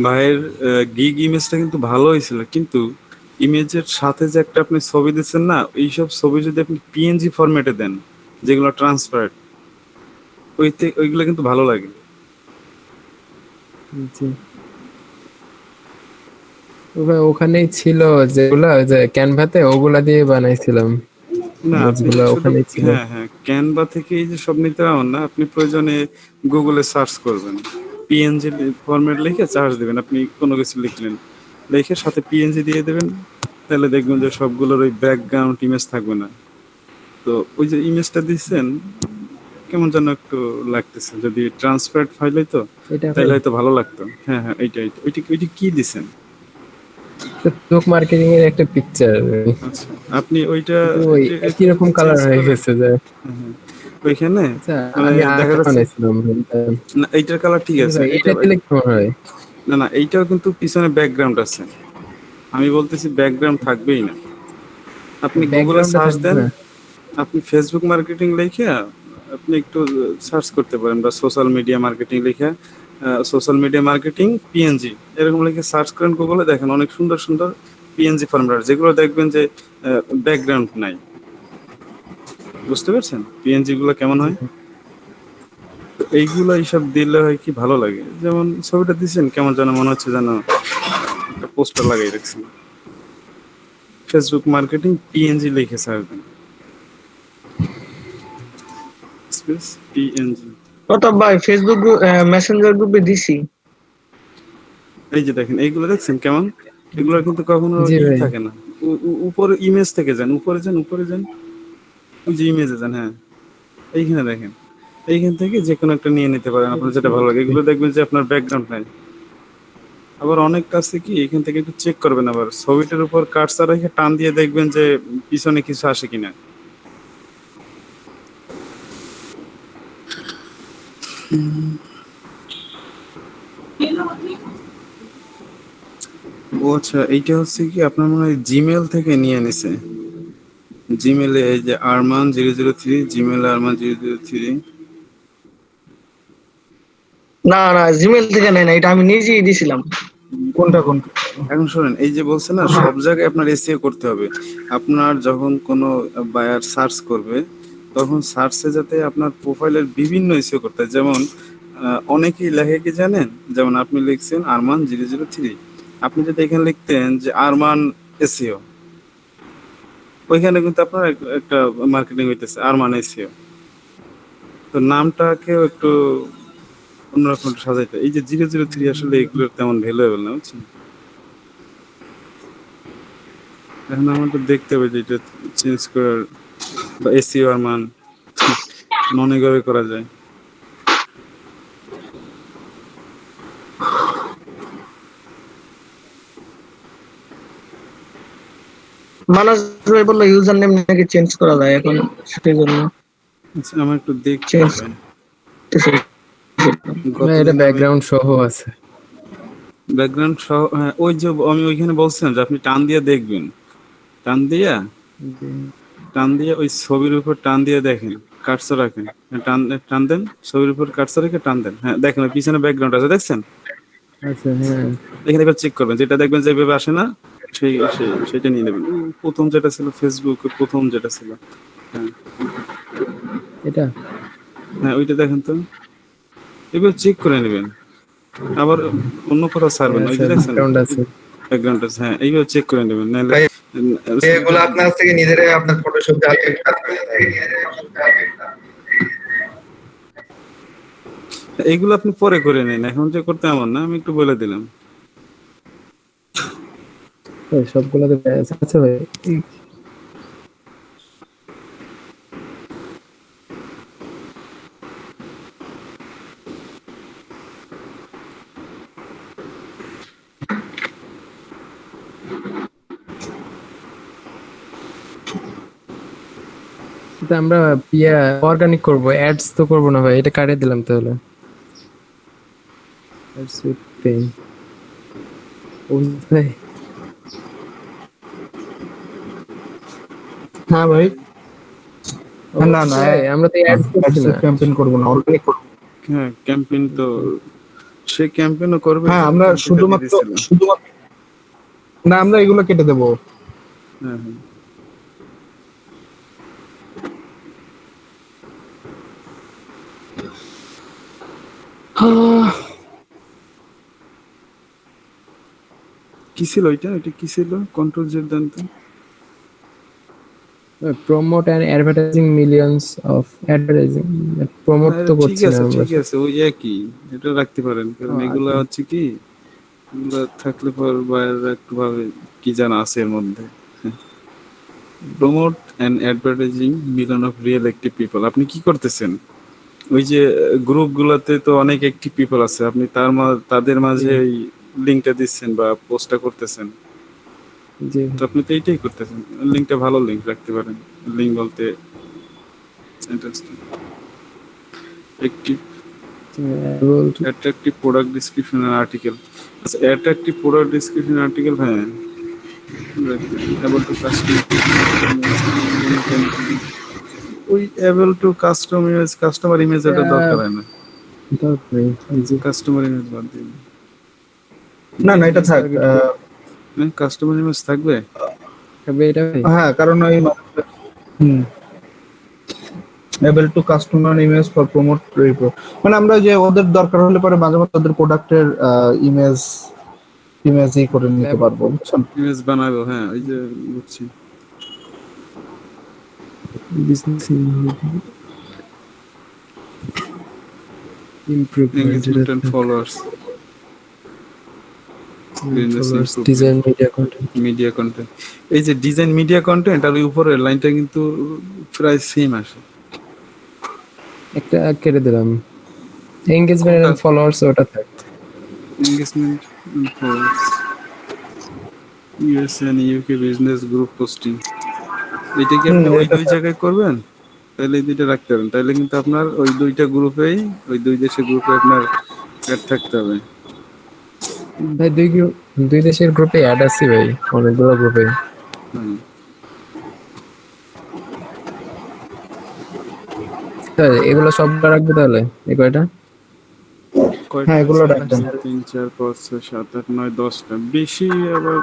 ভাইয়ের গিগ ইমেজটা কিন্তু ভালো হয়েছিল, কিন্তু ইমেজের সাথে যে একটা আপনি ছবি দিচ্ছেন না, এইসব ছবি যদি আপনি পিএনজি ফরম্যাটে দেন, যেগুলো ট্রান্সপারেন্ট, ওইগুলো কিন্তু ভালো লাগে। জি ভাই ওখানেই ছিল যেগুলা ওই যে ক্যানভাতে ওগুলা দিয়ে বানাইছিলাম, না আপনি ইমেজগুলো শুধু, ওখানেই ছিল। হ্যাঁ হ্যাঁ, ক্যানভা থেকে এই যে সব নিতে পারবেন না, আপনি প্রয়োজনে গুগলে সার্চ করবেন, পিএনজি ফরম্যাট লিখে সার্চ দিবেন, আপনি কোনো কিছু লিখলেন, লিখে সাথে পিএনজি দিয়ে দেবেন, তাহলে দেখবেন যে সবগুলোর ওই ব্যাকগ্রাউন্ড ইমেজ থাকবে না। তো ওই যে ইমেজটা দিচ্ছেন কেমন যেন একটু লাগতেছে, যদি ট্রান্সপারেন্ট ফাইল হইতো এটা ভাই তাহলে হয়তো ভালো লাগতো। হ্যাঁ হ্যাঁ, ওইটা কি দিছেন? স্টক মার্কেটিং এর একটা পিকচার, আচ্ছা, আপনি ওইটা ওই একই রকম কালার চেঞ্জ হয়ে করে, গেছে যে। হ্যাঁ, হ্যাঁ, ওইখানে আচ্ছা মানে আমি দেখা আরেকটা যাচ্ছে, বানাইছিলাম না এইটার কালার ঠিক আছে, ভাই, এটা এটা দিলে কেমন হয়? না না, এইটাও কিন্তু পিছনে ব্যাকগ্রাউন্ড আছে, আমি বলতেছি ব্যাকগ্রাউন্ড থাকবেই না। আপনি গুগলে ব্যাকগ্রাউন্ডটা সার্চ থাকবে দেন, না? আপনি ফেসবুক মার্কেটিং লিখে আপনি একটু সার্চ করতে পারেন, বা সোশ্যাল মিডিয়া মার্কেটিং লিখে, সোশ্যাল মিডিয়া মার্কেটিং পিএনজি এরকম লিখে সার্চ করেন গুগলে, দেখেন অনেক সুন্দর সুন্দর পিএনজি ফরম্যাট, যেগুলো দেখবেন যে ব্যাকগ্রাউন্ড নাই। বুঝতে পারছেন পিএনজি গুলো কেমন হয়? তো এইগুলো এইসব দিলে হয় কি ভালো লাগে, যেমন ছবিটা দিচ্ছেন কেমন যেন মনে হচ্ছে যেন একটা পোস্টার লাগাই রাখছেন। ফেসবুক মার্কেটিং পিএনজি লিখে সার্চ দেন, পিএনজি। প্রতাপ ভাই ফেসবুক মেসেঞ্জার গ্রুপে দিছি। এই যে দেখেন এইগুলো দেখছেন কেমন, এগুলো কিন্তু কখনো জি ভাই। থাকে না। উপরে ইমেজ থেকে যান, উপরে যান, উপরে যান, ওই যে ইমেজে যান, হ্যাঁ এইখানে দেখেন, এইখান থেকে যে কোনো একটা নিয়ে নিতে পারেন আপনার যেটা ভালো লাগে। এগুলো দেখবেন যে আপনার ব্যাকগ্রাউন্ড নাই। আবার অনেক কাছে কি এখান থেকে একটু চেক করবেন, আবার ছবিটার উপর কার্সার রেখে টান দিয়ে দেখবেন যে পিছনে কিছু আসে কিনা। ও আচ্ছা, এইটা হচ্ছে কি আপনার মনে হয় জিমেল থেকে নিয়ে নিছে। জিমেলে এই যে আরমান 003, জিমেল আরমান 003। না না, জিমেল থেকে নেই না, এটা আমি নিজেই দিছিলাম। কোনটা কোনটা? এখন শোনেন, এই যে বলছে না সব জায়গায় আপনার এসইও করতে হবে। আপনার যখন কোনো বায়ার সার্চ করবে তখন সার্চে যাতে আপনার প্রোফাইলের বিভিন্ন এসইও করতে হয়। যেমন অনেকেই লেখে কি জানেন, যেমন আপনি লিখছেন আরমান 003, আপনি যদি এখানে লিখতেন যে আরমান এসইও, ওইখানে কিন্তু আপনার একটা মার্কেটিং হইতেছে আরমান এসইও। তো নামটাকেও একটু অন্যরকম একটু সাজাইতে, এই যে 003 আসলে এগুলোর তেমন ভ্যালুয়েবল না, বুঝছেন? এখন আমাদের দেখতে হবে যে এটা চেঞ্জ করার, বা এসইও আর মান অনেকভাবে করা যায়। মানস ভাই বললো ইউজার নেম নাকি চেঞ্জ করা যায় এখন, সেই জন্য আচ্ছা, আমার একটু দেখতে চেঞ্জ হবে। ভাই, এটা গতদিন আমি ব্যাকগ্রাউন্ড সহ আছে। ব্যাকগ্রাউন্ড সহ, হ্যাঁ ওই যে আমি ওইখানে বলছিলাম যে আপনি টান দিয়ে দেখবেন, টান দিয়া, টান দিয়ে ওই ছবির উপর টান দিয়ে দেখেন, কাটসা রাখেন, টান টান দেন, ছবির উপর কাটসা রেখে টান দেন, হ্যাঁ দেখেন ওই পিছনে ব্যাকগ্রাউন্ড আছে, দেখছেন? আচ্ছা হ্যাঁ, এখানে একবার চেক করবেন, যেটা দেখবেন যে এভাবে আসে না, সেটা নিয়ে নেবেন। প্রথম যেটা ছিল ফেসবুকে, প্রথম যেটা ছিল, হ্যাঁ এটা হ্যাঁ ওইটা দেখেন তো, এবার চেক করে নেবেন। আবার অন্য কোথাও ছাড়বেন, ওই আচ্ছা যে দেখছেন ব্যাকগ্রাউন্ড আছে। ব্যাকগ্রাউন্ড আছে, হ্যাঁ এইভাবে চেক করে নেবেন, নাহলে ভাই, এগুলো আপনার কাছ থেকে নিজেরাই আপনার ফটোশপ এইগুলো আপনি পরে করে নিন, এখন যে করতে এমন না, আমি একটু বলে দিলাম। ভাই, সবগুলোতে আছে। আচ্ছা ভাই, এটা আমরা অর্গানিক করব, অ্যাডস তো করব না ভাই, এটা কাটিয়ে দিলাম তাহলে। Ads with pain. ও ভাই, হ্যাঁ ভাই। না না, ভাই, আমরা তো অ্যাডস করছি না। ক্যাম্পেইন করব না, অর্গানিক করব। হ্যাঁ ক্যাম্পেইন তো সে ক্যাম্পেইনও করবে। হ্যাঁ আমরা শুধুমাত্র না, আমরা এগুলো কেটে দেবো। হ্যাঁ হ্যাঁ, কি ছিল ওইটা কি ছিল? কন্ট্রোল জেড দেন তো। Promote and advertising millions of advertising, promote তো ঠিক করছি না আছে আমরা। ঠিক আছে, ওই একই, এটা রাখতে পারেন, কারণ এগুলা হচ্ছে কি, এগুলা থাকলে পর বাইরে একটু ভাবে কি জানা আছে এর মধ্যে। Promote and advertising million of real active people. আপনি কি করতেছেন? ওই যে গ্রুপগুলোতে তো অনেক অ্যাক্টিভ পিপল আছে, আপনি তাদের মাঝে এই লিংকটা দিচ্ছেন বা পোস্টটা করতেছেন, জি তো আপনি তো এইটাই করতেছেন। লিংকটা ভালো লিংক রাখতে পারেন। লিংক বলতে active attractive product description and article. আচ্ছা, অ্যাট্রাকটিভ প্রোডাক্ট ডিসক্রিপশন আর্টিকেল, হ্যাঁ, able to custom, ওই able to custom image, customer image এটা দরকার হয় না, কাস্টমার ইমেজ বাদ দিন। না না, এটা থাক। কাস্টমার ইমেজ থাকবে। তবে এটা ভাই হ্যাঁ, কারণ ওই able to customer image for promote মানে আমরা যে ওদের দরকার হলে পরে মাঝে মাঝে ওদের প্রোডাক্টের ইমেজই করে নিতে পারবো, বুঝছেন? ইমেজ বানাবো, হ্যাঁ, ওই যে বুঝছি। Business engagement and followers, design media content. Media content. এই যে ডিজাইন মিডিয়া কন্টেন্ট আর ওই উপরের লাইনটা কিন্তু প্রায় সেম আসে। একটা কেটে দিলাম, এনগেজমেন্ট এন্ড ফলোয়ার্স ওটা থাক। Engagement and followers, US and UK business group posting, এটা কি আপনি ওই দুই জায়গায় করবেন? তাহলে এই দুইটা রাখতে পারেন, তাহলে কিন্তু আপনার ওই দুইটা গ্রুপেই, ওই দুই দেশের গ্রুপে আপনার অ্যাড থাকতে হবে। ভাই দুই দেশের গ্রুপে অ্যাড আছে ভাই, অনেকগুলো গ্রুপে। হুম। তাহলে এগুলো সব রাখবে তাহলে এই কয়টা? কয়টা? হ্যাঁ, এগুলো রাখবেন। 3 4 5 6 7 8 9 10টা, বেশি আবার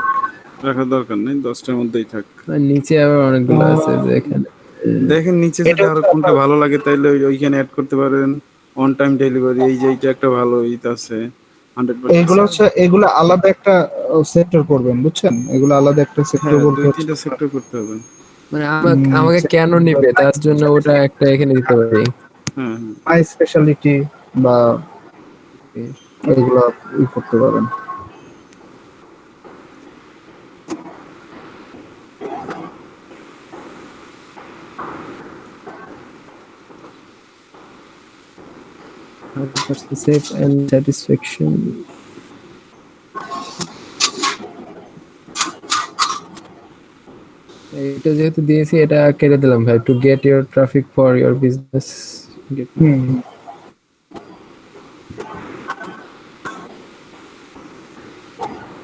রাখার দরকার নেই, 10টার মধ্যেই থাক। আর নিচে আবার অনেকগুলো আছে যে এখানে। দেখেন নিচে যদি আরো কোনটা ভালো লাগে তাইলে ওইখানে অ্যাড করতে পারেন। অন টাইম ডেলিভারি, এই যে এইটা একটা ভালো আছে 100%। এগুলো আলাদা একটা সেক্টর করবেন, বুঝছেন? এগুলো আলাদা একটা সেক্টর হ্যাঁ, বলতে 2-3টা সেক্টর করতে হবে। মানে আমাকে কেন নিবে তার জন্য ওটা একটা এখানে দিতে পারি। হ্যাঁ হ্যাঁ, মাই স্পেশালিটি বা এগুলো করতে পারেন। সেফ এন্ড স্যাটিসফ্যাকশন, এটা যেহেতু দিয়েছি এটা কেটে দিলাম ভাই। To get your traffic for your business,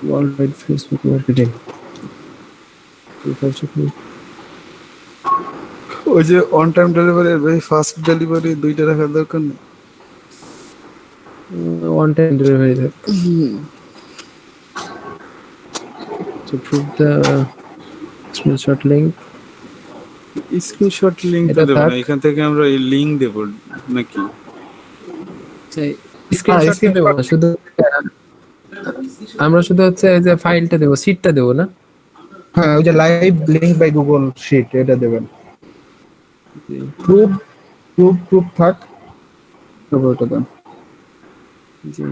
world wide Facebook marketing. ওই যে on time delivery are very fast delivery দুইটা রাখার দরকার নেই। ওয়ান টাইম ডেলিভারি থাক। To prove the screenshot link, screenshot link এটা দেব থাক। না, এখান থেকে আমরা এই লিংক দেব নাকি? স্ক্রিনশট দেব না, শুধু আমরা শুধু হচ্ছে এই যে ফাইলটা দেব, শীটটা দেব না। হ্যাঁ, ওই যে live link by Google sheet এটা দেবেন। প্রুফ থাক, তারপর ওটা দেন। জি,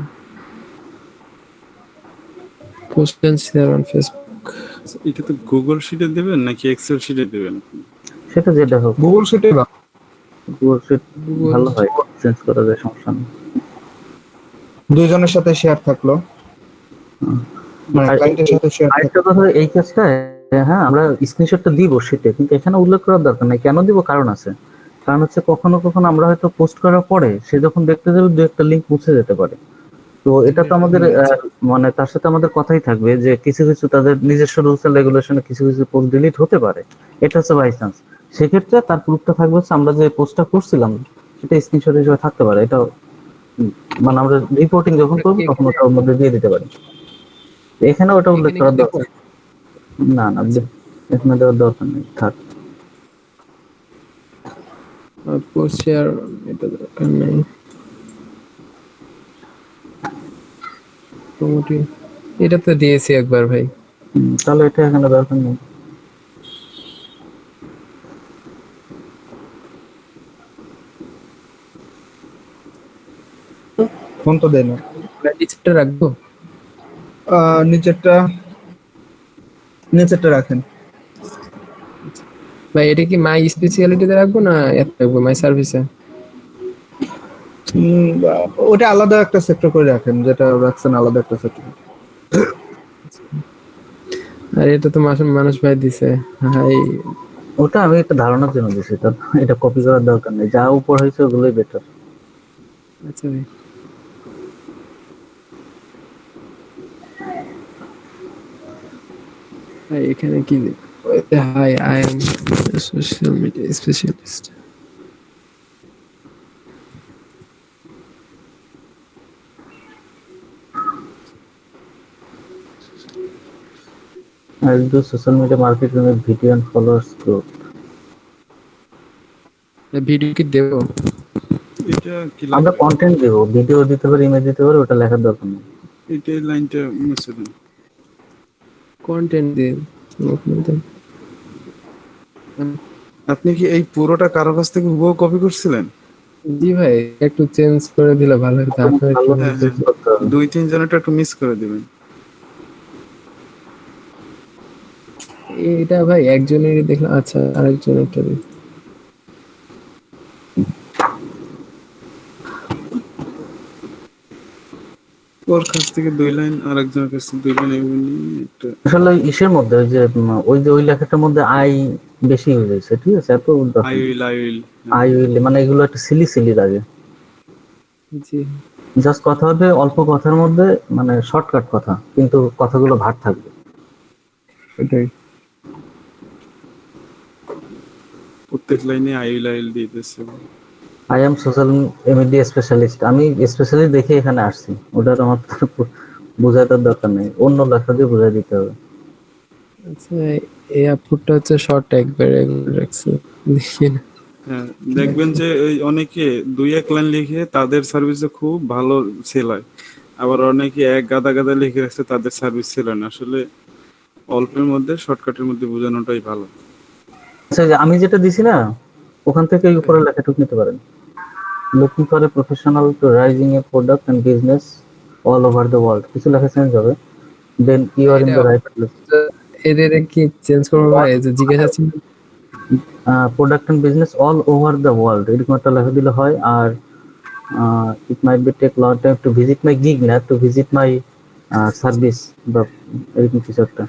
post and share on Facebook. এটা তো গুগল শিটে দেবেন নাকি এক্সেল শিটে দেবেন? সেটা যেটা হোক, গুগল শিটে বা গুগল শিট ভালো হয়, চেঞ্জ করা যায়, সমস্যা নেই। দুইজনের সাথে শেয়ার থাকলো, মানে আর ক্লায়েন্টের সাথে শেয়ার থাকলো। আরেকটা কথা, এই কাজটা, হ্যাঁ, আমরা স্ক্রিনশটটা দিব সেটা, কিন্তু এখানে উল্লেখ করার দরকার নেই। কেন দিব? কারণ আছে। কারণ হচ্ছে কখনো কখনো আমরা হয়তো পোস্ট করার পরে সে যখন দেখতে যাবে দু একটা লিঙ্ক মুছে যেতে পারে। তো এটা তো আমাদের মানে তার সাথে আমাদের কথাই থাকবে যে কিছু কিছু তাদের নিজস্ব রুলস এন্ড রেগুলেশনে কিছু কিছু পোস্ট ডিলিট হতে পারে। এটা হচ্ছে বাই চান্স। সেক্ষেত্রে তার প্রুফটা থাকবে হচ্ছে আমরা যে পোস্টটা করছিলাম সেটা স্ক্রিনশট হিসেবে থাকতে পারে। এটা মানে আমরা রিপোর্টিং যখন করবো তখন ওটা ওর মধ্যে দিয়ে দিতে পারি। এখানে ওটা উল্লেখ করার দরকার না, না এখানে দেওয়ার দরকার নেই, থাক। পোস্ট শেয়ার এটা দরকার নেই। প্রমোটিং এটা তো দিয়েছি একবার ভাই। তাহলে এটা এখানে দরকার নেই। ফোন তো দেয় না। নিচেরটা রাখবো নিচেরটা নিচেরটা রাখেন। ভাই, এটা কি মাই স্পেশালিটিতে রাখবো না এত রাখবো মাই সার্ভিসে? ওটা আলাদা একটা সেক্টর করে রাখেন, যেটা রাখছেন আলাদা একটা সেক্টর। আর এটা তো মানুষ ভাই দিছে। হাই, ওটা আমি একটা ধারণার জন্য দিচ্ছি, এটা কপি করার দরকার নেই, যা উপর হয়েছে ওগুলোই বেটার। আচ্ছা ভাই। ভাই এখানে কি hi, I am social media specialist. I do social media marketing with video and followers growth. Video কি দেবো? এটা কি আমরা লাগবে? কন্টেন্ট দেবো, ভিডিও দিতে পারি, ইমেজ দিতে পারি, ওটা লেখার দরকার নেই। এটা এই লাইনটা মুছে দেন। কন্টেন্ট দিয়ে আপনি কি এই পুরোটা কারো কাছ থেকে হুবহু কপি করছিলেন? জি ভাই, একটু চেঞ্জ করে দিলে ভালো হতো। আপনার কি ভালো মনে হয়? চেঞ্জ করতে হবে। 2-3 জনেরটা একটু মিস করে দিবেন। এটা ভাই একজনেরই দেখলাম। আচ্ছা, আরেকজনেরটা দিই। ওর কাছ থেকে 2 লাইন আর একজনের কাছ থেকে 2 লাইন এভাবে নিয়ে একটা আসলে ওই ইসের মধ্যে ওই যে ওই লেখাটার মধ্যে আই বেশি ইউজ হয়েছে, ঠিক আছে, এত আই উইল আই উইল মানে এগুলো একটা সিলি সিলি লাগে। জি, জাস্ট কথা হবে অল্প কথার মধ্যে, মানে শর্টকাট কথা, কিন্তু কথাগুলো ভার থাকবে। ওটাই। প্রত্যেক লাইনে আই উইল দিয়ে দিতেছে। I am social media specialist, আমি স্পেশালি দেখে এখানে আসছি, ওটা আমার বোঝাতে দরকার নেই, অন্য লেখা দিয়ে বোঝাই দিতে হবে। আচ্ছা, এই আপলোডটা হচ্ছে শর্ট একবারে রাখছি, দেখি না। হ্যাঁ, দেখবেন যে ওই অনেকে 2-1 লাইন লিখে তাদের সার্ভিসে খুব ভালো সেল হয়, আবার অনেকে এক গাদা গাদা লিখে রাখছে তাদের সার্ভিস সেল হয় না। আসলে অল্পের মধ্যে শর্টকাটের মধ্যে বোঝানোটাই ভালো। আচ্ছা, যে আমি যেটা দিছি না, ওখান থেকে এই উপরে লেখাটুকু নিতে পারেন। Looking for a professional to rising a product and business all over the world, কিছু লেখা চেঞ্জ হবে, then you are in the right place. এদের কি চেঞ্জ করবো ভাই? এই যে জিজ্ঞাসা ছিল product and business all over the world, এরকম একটা লেখা দিলে হয়। আর it might be take long time to visit my gig, না টু ভিজিট মাই সার্ভিস, বা এরকম কিছু একটা।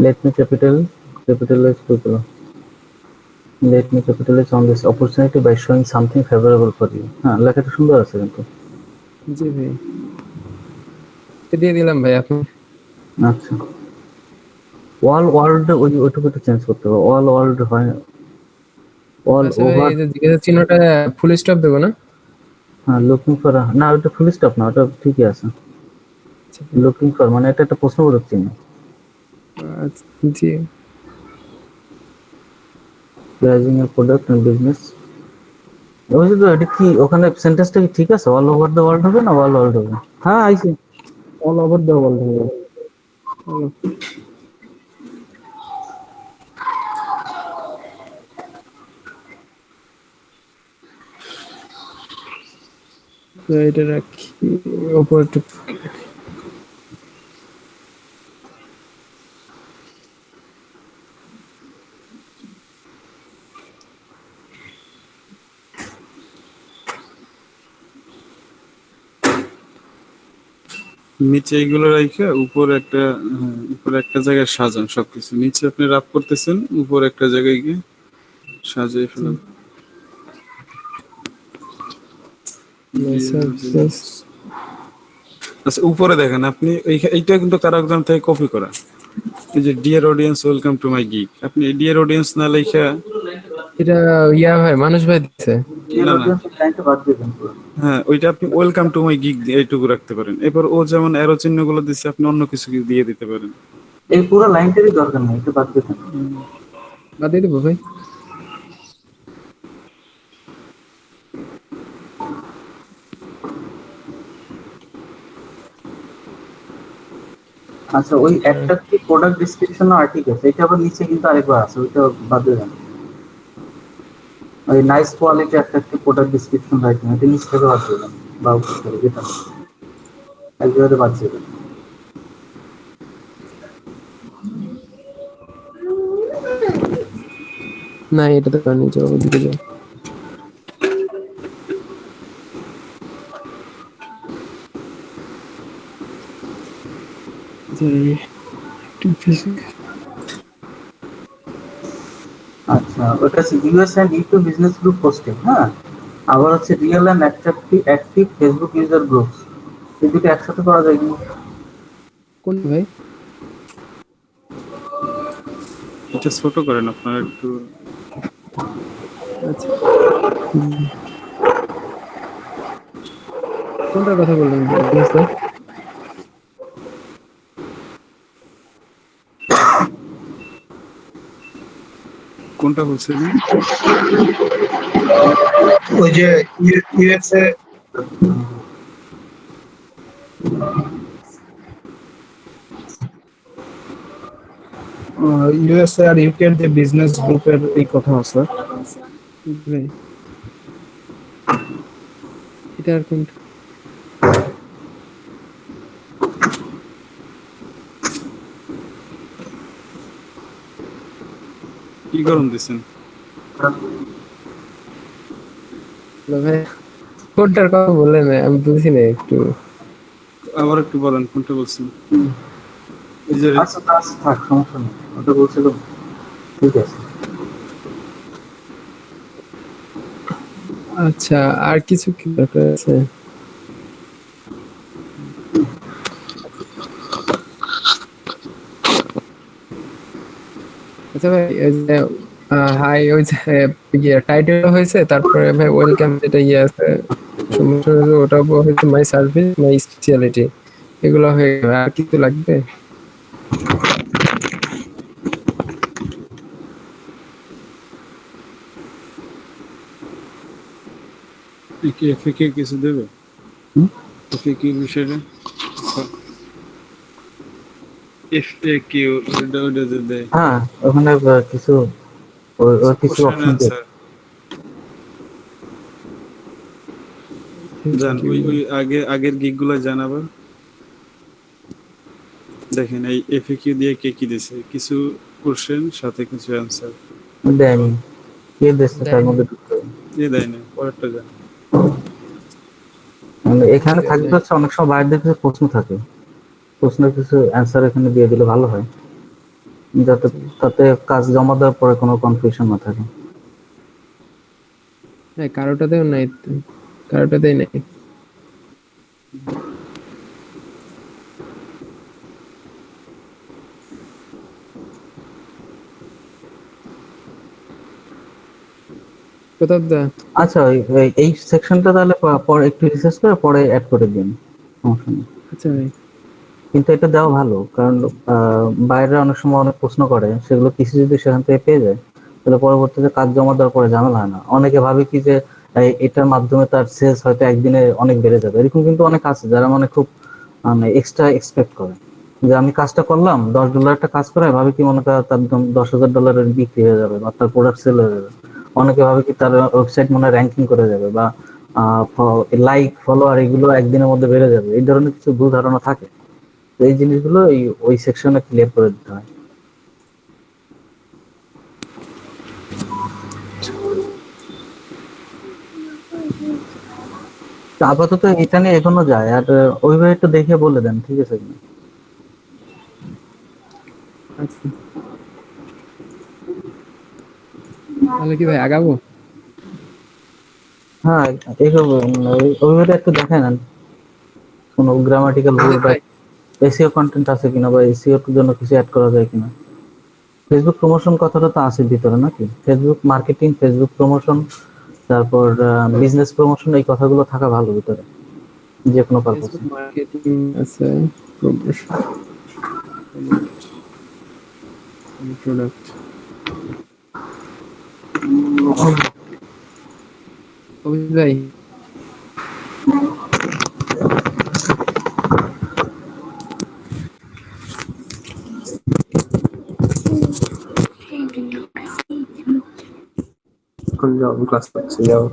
Let me capitalize people. Let me capitalize on this opportunity by showing something favorable for you. হ্যাঁ, লেখাটা সুন্দর আছে কিন্তু। জি ভাই, এটা দিয়ে দিলাম ভাই আপনি। আচ্ছা, অল ওয়ার্ল্ড ওইটুকু একটু চেঞ্জ করতে হবে, অল ওয়ার্ল্ড হয় অল আচ্ছা ভাই, ওভার। এই যে জিজ্ঞাসা চিহ্নটা ফুল স্টপ দেবো না? হ্যাঁ, লুকিং ফর, না ওটা ফুল স্টপ না, ওটা ঠিকই আছে। লুকিং ফর মানে এটা একটা প্রশ্নবোধক চিহ্ন। আচ্ছা, জি। Rising a product and business, ওই যে এটা কি ওখানে সেন্টেন্সটা কি ঠিক আছে? অল ওভার দ্য ওয়ার্ল্ড হবে না অল ওয়ার্ল্ড হবে? হ্যাঁ, আইছি, অল ওভার দ্য ওয়ার্ল্ড হবে। তো এটা রাখি ওপর একটু। নিচে এইগুলো রাইখা উপরে একটা, হ্যাঁ, উপরে একটা জায়গায় সাজান সবকিছু। নিচে আপনি রাপ করতেছেন, উপরে একটা জায়গায় গিয়ে সাজিয়ে ফেলেন। আচ্ছা, উপরে দেখেন আপনি, এইটা কিন্তু কারো একজন থেকে কপি করা। এই যে dear audience welcome to my gig, আপনি ডিয়ার অডিয়েন্স না লেখা, এটা ইয়া ভাই, মানুষ ভাই দিচ্ছে। না না, হ্যাঁ, ওইটা আপনি ওয়েলকাম টু মাই গিগ এইটুকু রাখতে পারেন। এরপর ও যেমন অ্যারো চিহ্নগুলো দিচ্ছে, আপনি অন্য কিছু দিয়ে দিতে পারেন। এই পুরো লাইনটারই দরকার নেই, একটু বাদ দিতে। বাদ দিয়ে দেবো ভাই। আচ্ছা, ওই একটা কি প্রোডাক্ট ডিসক্রিপশন আর্টিকেল, এটা আবার নিচে কিন্তু আরেকবার আছে, ওইটা বাদ দিয়ে দেন। ওই নাইস কোয়ালিটি একটা কি প্রোডাক্ট ডিসক্রিপশন রাইটিং, এটা নিচ থেকে বাদ দিয়ে দেন, বা উপর থেকে, যেটা একবারে বাদ দিয়ে দেন। না এটা তো করেনি, চলো ওদিকে যাও। আচ্ছা, ওটা হচ্ছে US and YouTube business group posting, হ্যাঁ। আবার হচ্ছে real and active Facebook user groups, এই দুটো একসাথে করা যায় কি? কোন ভাই? এটা ছোট করেন আপনারা একটু। আচ্ছা কোনটার কথা বললেন স্যার? কোনটা বলছেন? ওই যে ইউএসএ ইউএসএ আর ইউকে এর যে বিজনেস গ্রুপের এই কথা আছে। ভাই এটা আর কোনটা? কি গরম দিছেন? ভাই কোনটার কথা বললেন আমি বুঝছি না একটু। আবার একটু বলেন কোনটা বলছেন? এই যে আচ্ছা থাক, সমস্যা নেই, ওটা বলছিল, ঠিক আছে। আচ্ছা আর কিছু কি দরকার আছে? আচ্ছা ভাই ওই যে হাই ওই যে টাইটেল হয়েছে, তারপরে ভাই ওয়েলকাম যেটা ইয়ে আছে সমস্যা হয়েছে, ওটা হয়েছে মাই সার্ভিস মাই স্পেশালিটি, এগুলো হয়ে গেল। আর কিছু লাগবে? কি এফএকে কিছু দেবে? এফএকে বিষয়টা এফএকে ওটা দেয়। হ্যাঁ, ওখানে কিছু ওর কিছু অপশন দেয়। জান ওই আগের গিগ গুলো জানাবার দেখেন, এই এফএকিউ দিয়ে কে কি দিছে, কিছু কোশ্চেন সাথে কিছু অ্যান্সার দেয়নি, কে দিচ্ছে তার মধ্যে ঢুকতে হবে। দেয় না, পরেরটা জান। মানে এখানে থাকবে হচ্ছে অনেক সময় বাইরে থেকে প্রশ্ন থাকে, প্রশ্নের কিছু অ্যান্সার এখানে দিয়ে দিলে ভালো হয়, যাতে তাতে কাজ জমা দেওয়ার পরে কোনো কনফিউশন না থাকে। হ্যাঁ কারোটাতেও নাই, কারোটাতেই নাই। প্রতাপ দা আচ্ছা, এই সেকশনটা তাহলে পরে একটু রিসার্চ করে পরে অ্যাড করে দিন, সমস্যা নেই। আচ্ছা ভাই কিন্তু এটা দেওয়া ভালো, কারণ বাইরে অনেক সময় অনেক প্রশ্ন করে, সেগুলো কিছু যদি সেখান থেকে পেয়ে যায় তাহলে পরবর্তীতে কাজ জমা দেওয়ার পরে ঝামেলা হয় না। অনেকে ভাবে কি যে এটার মাধ্যমে তার সেলস হয়তো একদিনে অনেক বেড়ে যাবে, এরকম কিন্তু অনেক আছে যারা মানে খুব মানে এক্সট্রা এক্সপেক্ট করে যে আমি কাজটা করলাম, $10 একটা কাজ করে ভাবে কি মনে করে তার $10,000 বিক্রি হয়ে যাবে বা তার প্রোডাক্ট সেল হয়ে যাবে। অনেকে ভাবে কি তার ওয়েবসাইট মনে র্যাঙ্কিং করে যাবে বা লাইক ফলোয়ার এগুলো একদিনের মধ্যে বেড়ে যাবে, এই ধরনের কিছু ভুল ধারণা থাকে। তো এই জিনিসগুলো ওই সেকশনে ক্লিয়ার করে দিতে হয়। তো আপাতত এটা নিয়ে এখনো যায়, আর ওইভাবে একটু দেখে বলে দেন, ঠিক আছে কিনা? আচ্ছা তাহলে কি ভাই আগাবো? হ্যাঁ, এইভাবে ওইভাবে একটু দেখে নেন কোনো গ্রামাটিক্যাল ভুল বা এসইও কন্টেন্ট আছে কিনা বা এসইও এর জন্য কিছু অ্যাড করা যায় কিনা। ফেসবুক প্রমোশন কথাটা তো আছে ভিতরে নাকি, ফেসবুক মার্কেটিং, ফেসবুক প্রমোশন, তারপর বিজনেস প্রমোশন, এই কথাগুলো থাকা ভালো ভিতরে যে কোনো পারপাসে। মার্কেটিং আছে, প্রমোশন, প্রোডাক্ট অভিজিৎ ভাই এখন যাও ক্লাস করছি যাও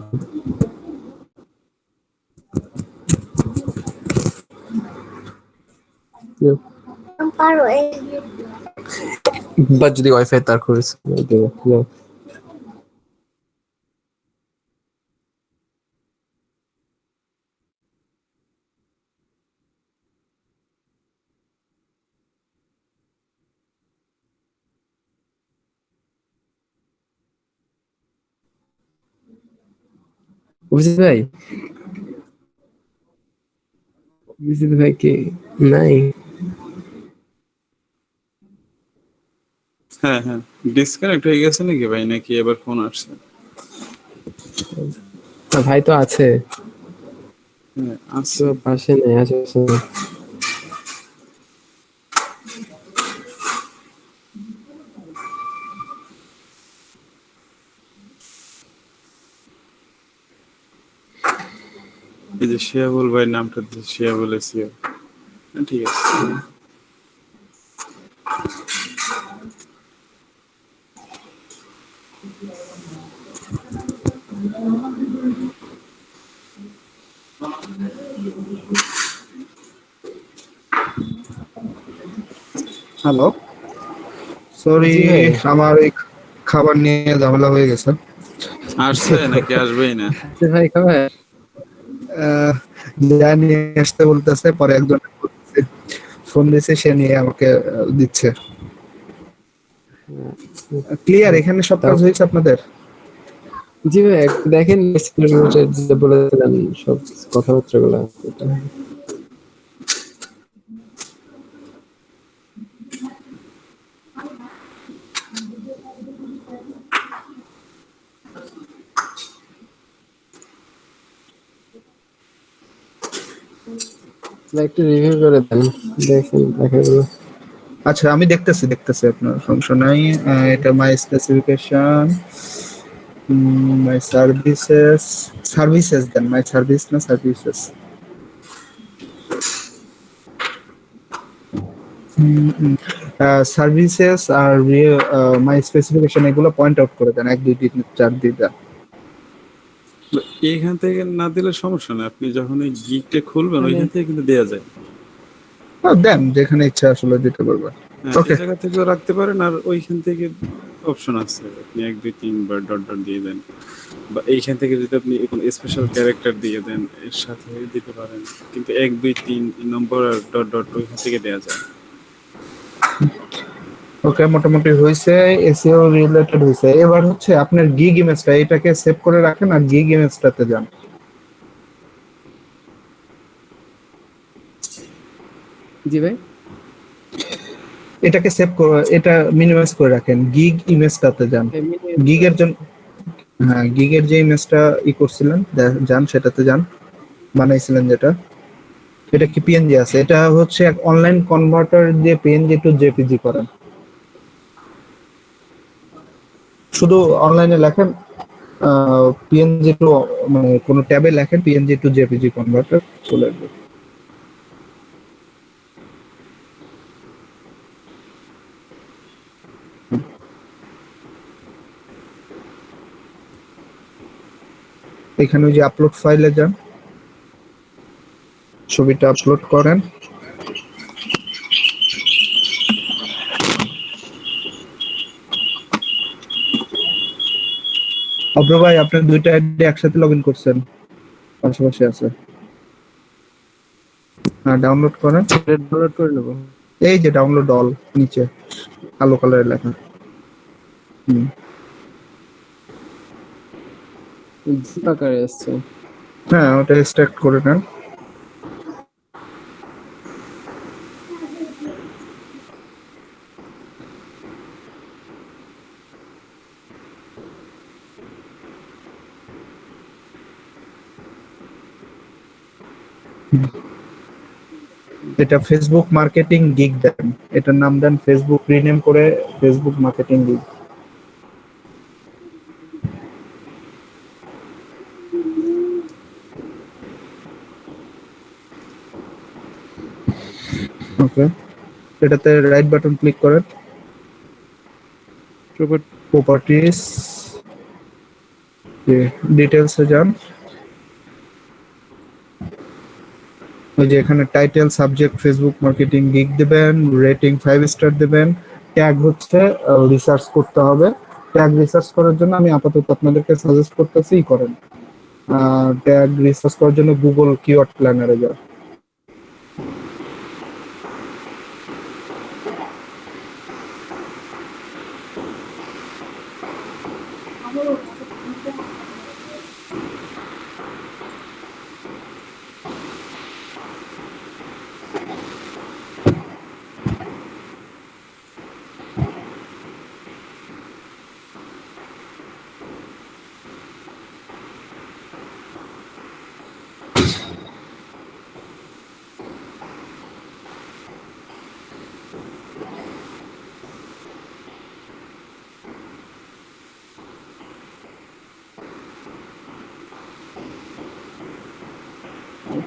যাও। বা যদি ওয়াইফাই তার করেছে যাও অভিজিৎ ভাই অভিজিৎ ভাই কি নাই হ্যাঁ হ্যাঁ, ডিসকানেক্ট হয়ে গেছে নাকি ভাই, নাকি এবার ফোন আসছে? না, ভাই তো আছে হ্যাঁ তো আছে। পাশে নেই আশেপাশে নেই। এই যে শিয়াবুল ভাই নামটা দিয়েছে, শিয়াবুল এসিও। হ্যাঁ, ঠিক আছে। হ্যালো, সরি, জি ভাই আমার এই খাবার নিয়ে ঝামেলা হয়ে গেছে। আসছে নাকি আসবেই না? অভিজিৎ ভাই খাবার আহ, যা নিয়ে আসতে বলতেছে, পরে একজন ফোন দিয়েছে, সে নিয়ে আমাকে দিচ্ছে। ক্লিয়ার? এখানে সব কাজ হয়েছে আপনাদের? জি ভাই একটু দেখেন যে বলেছিলেন সব কথাবার্তা গুলা একটু রিভিউ করে দেন দেখেন দেখাগুলো আচ্ছা, আমি দেখতেছি, আপনার সমস্যা নাই। এটা মাই স্পেসিফিকেশন, মাই সার্ভিসেস দেন, মাই সার্ভিস না সার্ভিসেস। সার্ভিসেস আর মাই স্পেসিফিকেশন এগুলো পয়েন্ট আউট করে দেন, 1 2 3 4 দিয়ে দেন। এইখান থেকে না দিলে সমস্যা নেই, আপনি যখন এই গিগটা খুলবেন ওইখান থেকে কিন্তু দেয়া যায়। দেন, যেখানে ইচ্ছা আসলে দিতে পারবেন। হ্যাঁ, ওকে, এই জায়গা থেকেও রাখতে পারেন, আর ওইখান থেকে অপশন আছে, আপনি 1 2 3 বার ডট ডট দিয়ে দেন, বা এইখান থেকে যদি আপনি কোনো স্পেশাল ক্যারেক্টার দিয়ে দেন এর সাথে দিতে পারেন, কিন্তু 1 2 3 নম্বর আর ডট ডট ওইখান থেকে দেয়া যায়। ওকে, মোটামুটি হয়েছে, এসইও রিলেটেড হয়েছে। এবার হচ্ছে আপনার গিগ ইমেজটা, এটাকে সেভ করে রাখেন আর গিগ ইমেজটাতে যান। জি ভাই এটাকে সেভ করে, এটা মিনিমাইজ করে রাখেন, গিগ ইমেজটাতে যান। গিগের জন্য, হ্যাঁ, গিগের যে ইমেজটা করছিলেন, যান সেটাতে যান, বানাইছিলেন যেটা। এটা কি পিএনজি আছে? এটা হচ্ছে এক অনলাইন কনভার্টার দিয়ে পিএনজি টু জেপিজি করেন। শুধু অনলাইনে লেখেন পিএনজি টু, মানে কোনো ট্যাবে লেখেন পিএনজি টু জেপিজি কনভার্টার, চলে আসবে। এখানে ওই যে আপলোড ফাইলে যান, ছবিটা আপলোড করেন। অব্র ভাই, আপনার দুইটা আইডি একসাথে লগ ইন করছেন, পাশাপাশি আছে। হ্যাঁ, ডাউনলোড করেন। ডাউনলোড করে নেবো এই যে ডাউনলোড অল, নিচে কালো কালারের লেখা। জিপ আকারে আসছে হ্যাঁ, ওটা এক্সট্রাক্ট করে নেন। এটা ফেসবুক মার্কেটিং গিগ দেন, এটার নাম দেন ফেসবুক, রিনেম করে ফেসবুক মার্কেটিং গিগ। ওকে, এটাতে রাইট বাটন ক্লিক করেন, প্রপার্টিজ, ডিটেলসে যান। ওই যে এখানে title, subject Facebook marketing gig দেবেন, রেটিং 5 স্টার দেবেন। ট্যাগ হচ্ছে রিসার্চ করতে হবে। ট্যাগ রিসার্চ করার জন্য আমি আপাতত আপনাদেরকে সাজেস্ট করতেছি করেন। ট্যাগ রিসার্চ করার জন্য গুগল কিওয়ার্ড প্ল্যানারে যান।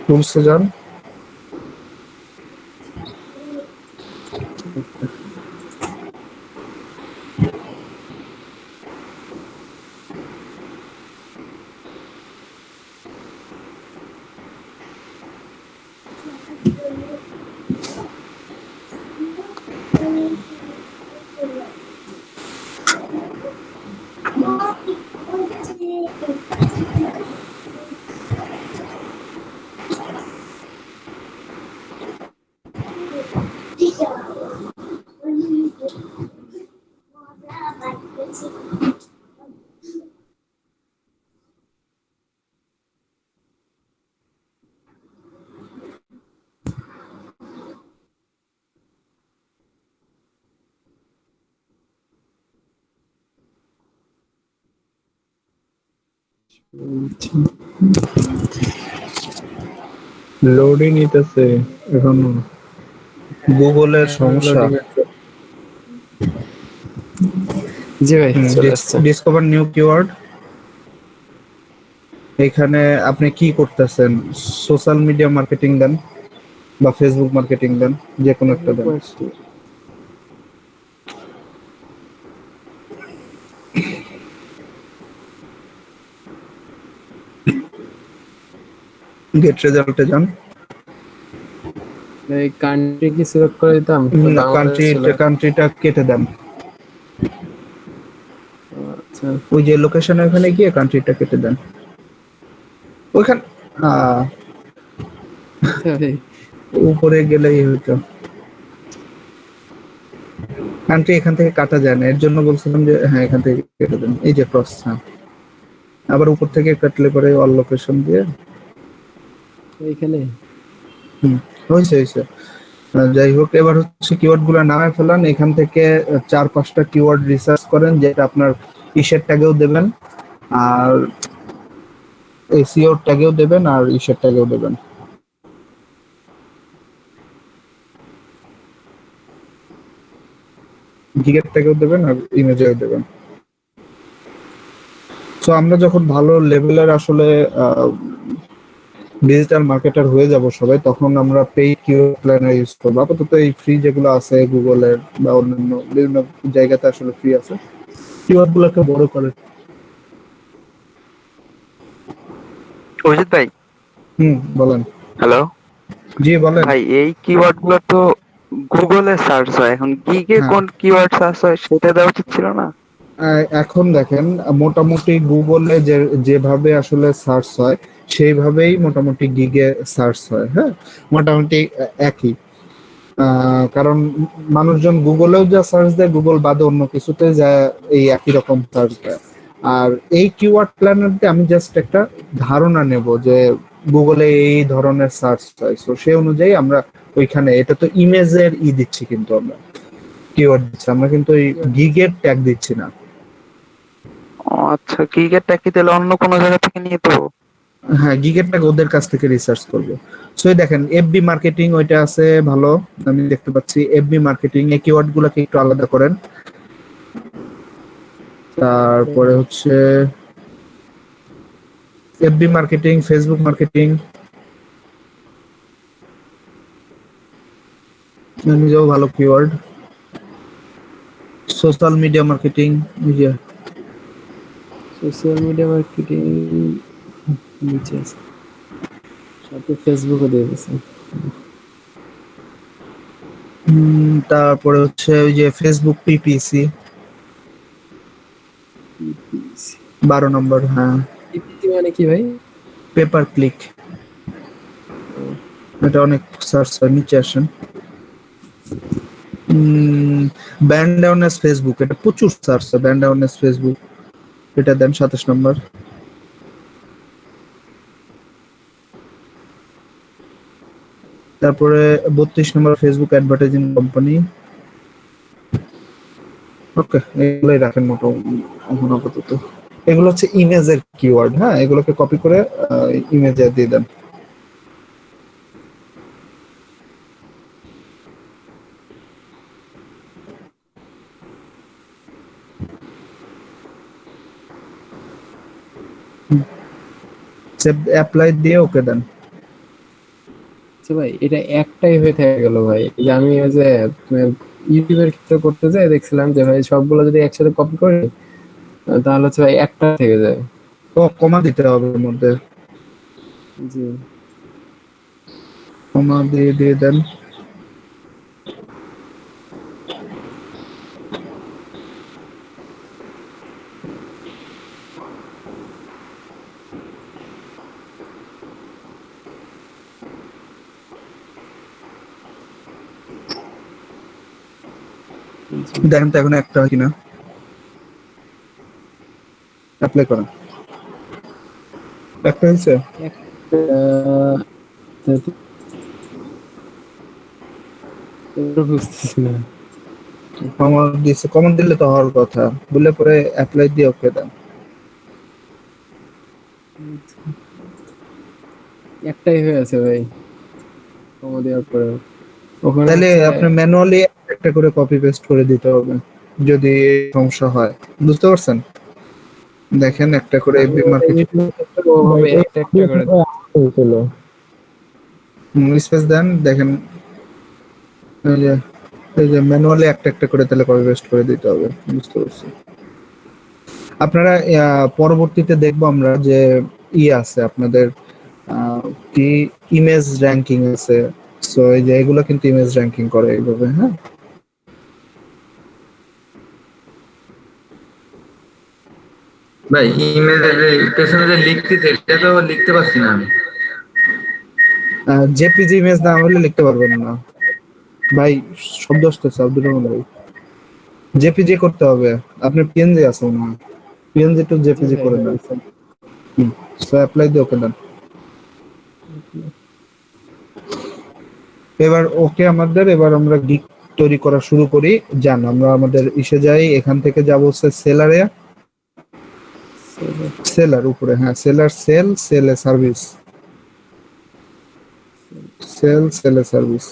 টুলসে যান। লোডই নিতেছে এখনো, গুগলের সমস্যা। জি ভাই, চলে আসছে। Discover new keyword. এখানে আপনি কি করতেছেন? সোশ্যাল মিডিয়া মার্কেটিং দেন বা ফেসবুক মার্কেটিং দেন, যে কোনো একটা দেন। গেট রেজাল্টে যান। এই কান্ট্রি কি সিলেক্ট করে দিতাম? কান্ট্রিটা কেটে দেন। আচ্ছা, ওই যে লোকেশনের ওখানে গিয়ে কান্ট্রিটা কেটে দেন। ওইখানে আচ্ছা ভাই। উপরে গেলেই হইতো। কান্ট্রি এখান থেকে কাটা যায় না, এর জন্য বলছিলাম যে হ্যাঁ এখান থেকে কেটে দেন। এই যে ক্রস, হ্যাঁ আবার উপর থেকে কাটলে পরে অল লোকেশন দিয়ে। এইখানে হয়েছে হয়েছে। যাই হোক, এবার হচ্ছে কিওয়ার্ড গুলো নামে ফেলান। এখান থেকে 4-5টা কিওয়ার্ড রিসার্চ করেন, যেটা আপনার ইসের ট্যাগেও দেবেন আর এসইও ট্যাগেও দেবেন আর ইসের ট্যাগেও দেবেন। গিগের ট্যাগেও দেবেন আর ইমেজেও দেবেন। সো আমরা যখন ভালো লেভেলের আসলে ডিজিটাল মার্কেটার হয়ে যাব সবাই, তখন আমরা পেইড কিওয়ার্ড প্ল্যানার ইউজ করবো। আপাতত এই ফ্রি যেগুলো আছে গুগলের বা অন্যান্য বিভিন্ন জায়গাতে আসলে ফ্রি আছে, কিওয়ার্ড গুলোকে বড় করে। অজিত ভাই, বলেন। হ্যালো জি বলেন। ভাই, এই কিওয়ার্ড গুলো তো গুগলে সার্চ হয়, এখন গিগে কোন কিওয়ার্ড সার্চ হয় সেটা দেওয়া উচিত ছিল না? এখন দেখেন, মোটামুটি গুগলে যেভাবে আসলে সার্চ হয় সেইভাবেই মোটামুটি গিগে সার্চ হয়। হ্যাঁ, মোটামুটি একই। কারণ মানুষজন গুগলেও যা সার্চ দেয়, গুগল বাদে অন্য কিছুতে যা এই একই রকম সার্চ দেয়। আর এই কিওয়ার্ড প্ল্যানার দিয়ে আমি জাস্ট একটা ধারণা নেব যে গুগলে এই ধরনের সার্চ হয়, সো সেই অনুযায়ী আমরা ওইখানে, এটা তো ইমেজের দিচ্ছি, কিন্তু আমরা কিওয়ার্ড দিচ্ছি, আমরা কিন্তু ওই গিগের ট্যাগ দিচ্ছি না। আচ্ছা, গিগেরটা কি তাহলে অন্য কোনো জায়গা থেকে নিয়ে দেবো? হ্যাঁ, গিগেরটা ওদের কাছ থেকে রিসার্চ করবো। সো দেখেন, এফবি মার্কেটিং ওইটা আছে ভালো, আমি দেখতে পাচ্ছি। এফবি মার্কেটিং এই কিওয়ার্ড গুলোকে একটু আলাদা করেন। তারপরে হচ্ছে এফবি মার্কেটিং, ফেসবুক মার্কেটিং, নিজেও ভালো keyword, social media marketing, media social media marketing নিচে আছে, সাথে ফেসবুকও দিয়ে দিয়েছে। তারপরে হচ্ছে ওই যে ফেসবুক পিপিসি 12 নম্বর, হ্যাঁ। পিপিসি মানে কি ভাই? পেপার ক্লিক, এটা অনেক সার্চ হয়, নিচে আসেন। ব্র্যান্ড অ্যাওয়ারনেস ফেসবুক, এটা প্রচুর সার্চ হয়, ব্র্যান্ড অ্যাওয়ারনেস ফেসবুক, এটা দেন 27 নম্বর। তারপরে 32 নম্বর ফেসবুক অ্যাডভার্টাইজিং কোম্পানি। ওকে, এগুলোই রাখেন মোটামুটি এখন আপাতত। এগুলো হচ্ছে ইমেজের কিওয়ার্ড, হ্যাঁ, এগুলোকে কপি করে ইমেজে দিয়ে দেন। সেভ অ্যাপ্লাই দিয়ে ওকে দেন। আচ্ছা ভাই, এটা একটাই হয়ে থেকে গেল ভাই। এই যে আমি ওই যে ইউটিউবের ক্ষেত্রে করতে যাই দেখছিলাম যে ভাই সবগুলো যদি একসাথে কপি করি তাহলে হচ্ছে ভাই একটা থেকে যায়। ও, কমা দিতে হবে এর মধ্যে, জি কমা দিয়ে দিয়ে দেন। দেখেন তো এখন একটা হয় কিনা, অ্যাপ্লাই করেন। একটা হয়েছে, বুঝতেছি না। কমা দিয়েছে, কমন দিলে তো হওয়ার কথা, বলে পরে অ্যাপ্লাই দিয়ে ওকে দেন। একটাই হয়ে আছে ভাই কমা দেওয়ার পরে। ওখানে তাহলে হচ্ছে আপনার ম্যানুয়ালি একটা করে কপি পেস্ট করে দিতে হবে যদি সমস্যা হয়, বুঝতে পারছেন? দেখেন একটা করে এফবি মার্কেটিং ওভাবে একটা একটা করে হয়েছিল। স্পেস দেন, দেখেন এই যে ম্যানুয়ালি একটা একটা করে তাহলে কপি পেস্ট করে দিতে হবে, বুঝতে পারছি। আপনারা পরবর্তীতে দেখবো আমরা যে আছে আপনাদের কি ইমেজ র্যাঙ্কিং আছে, সো এই যে এগুলো কিন্তু ইমেজ র্যাঙ্কিং করে এইভাবে, হ্যাঁ। ভাই ইমেজের পেছনে যে লিখতেছে এটা তো লিখতে পারছি না আমি। জেপিজি ইমেজ না হলে লিখতে পারবেন না ভাই, শব্দ আসতেছে আব্দুর রহমান ভাই। জেপিজি করতে হবে, আপনার পিএনজি আছে না, পিএনজি টু জেপিজি করে দেন, সো অ্যাপ্লাই দিয়ে ওকে দেন। এবার ওকে আমাদের, এবার আমরা গিগ তৈরি করা শুরু করি। যান আমরা আমাদের ইসে যাই, এখান থেকে যাব হচ্ছে সেলারে, সেলার উপরে, হ্যাঁ সেলার, সেল, সেলে সার্ভিস, সেল, সেলে সার্ভিস।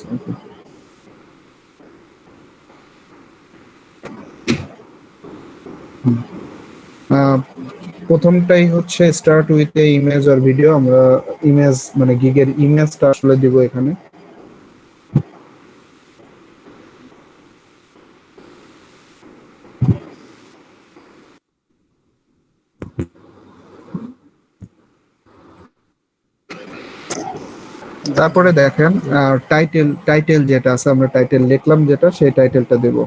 প্রথমটাই হচ্ছে start with a image or video. আমরা ইমেজ মানে গিগের ইমেজটা আসলে দিব এখানে। তারপরে দেখেন টাইটেল, টাইটেল যেটা আছে আমরা টাইটেল লিখলাম যেটা, সেই টাইটেলটা দেব।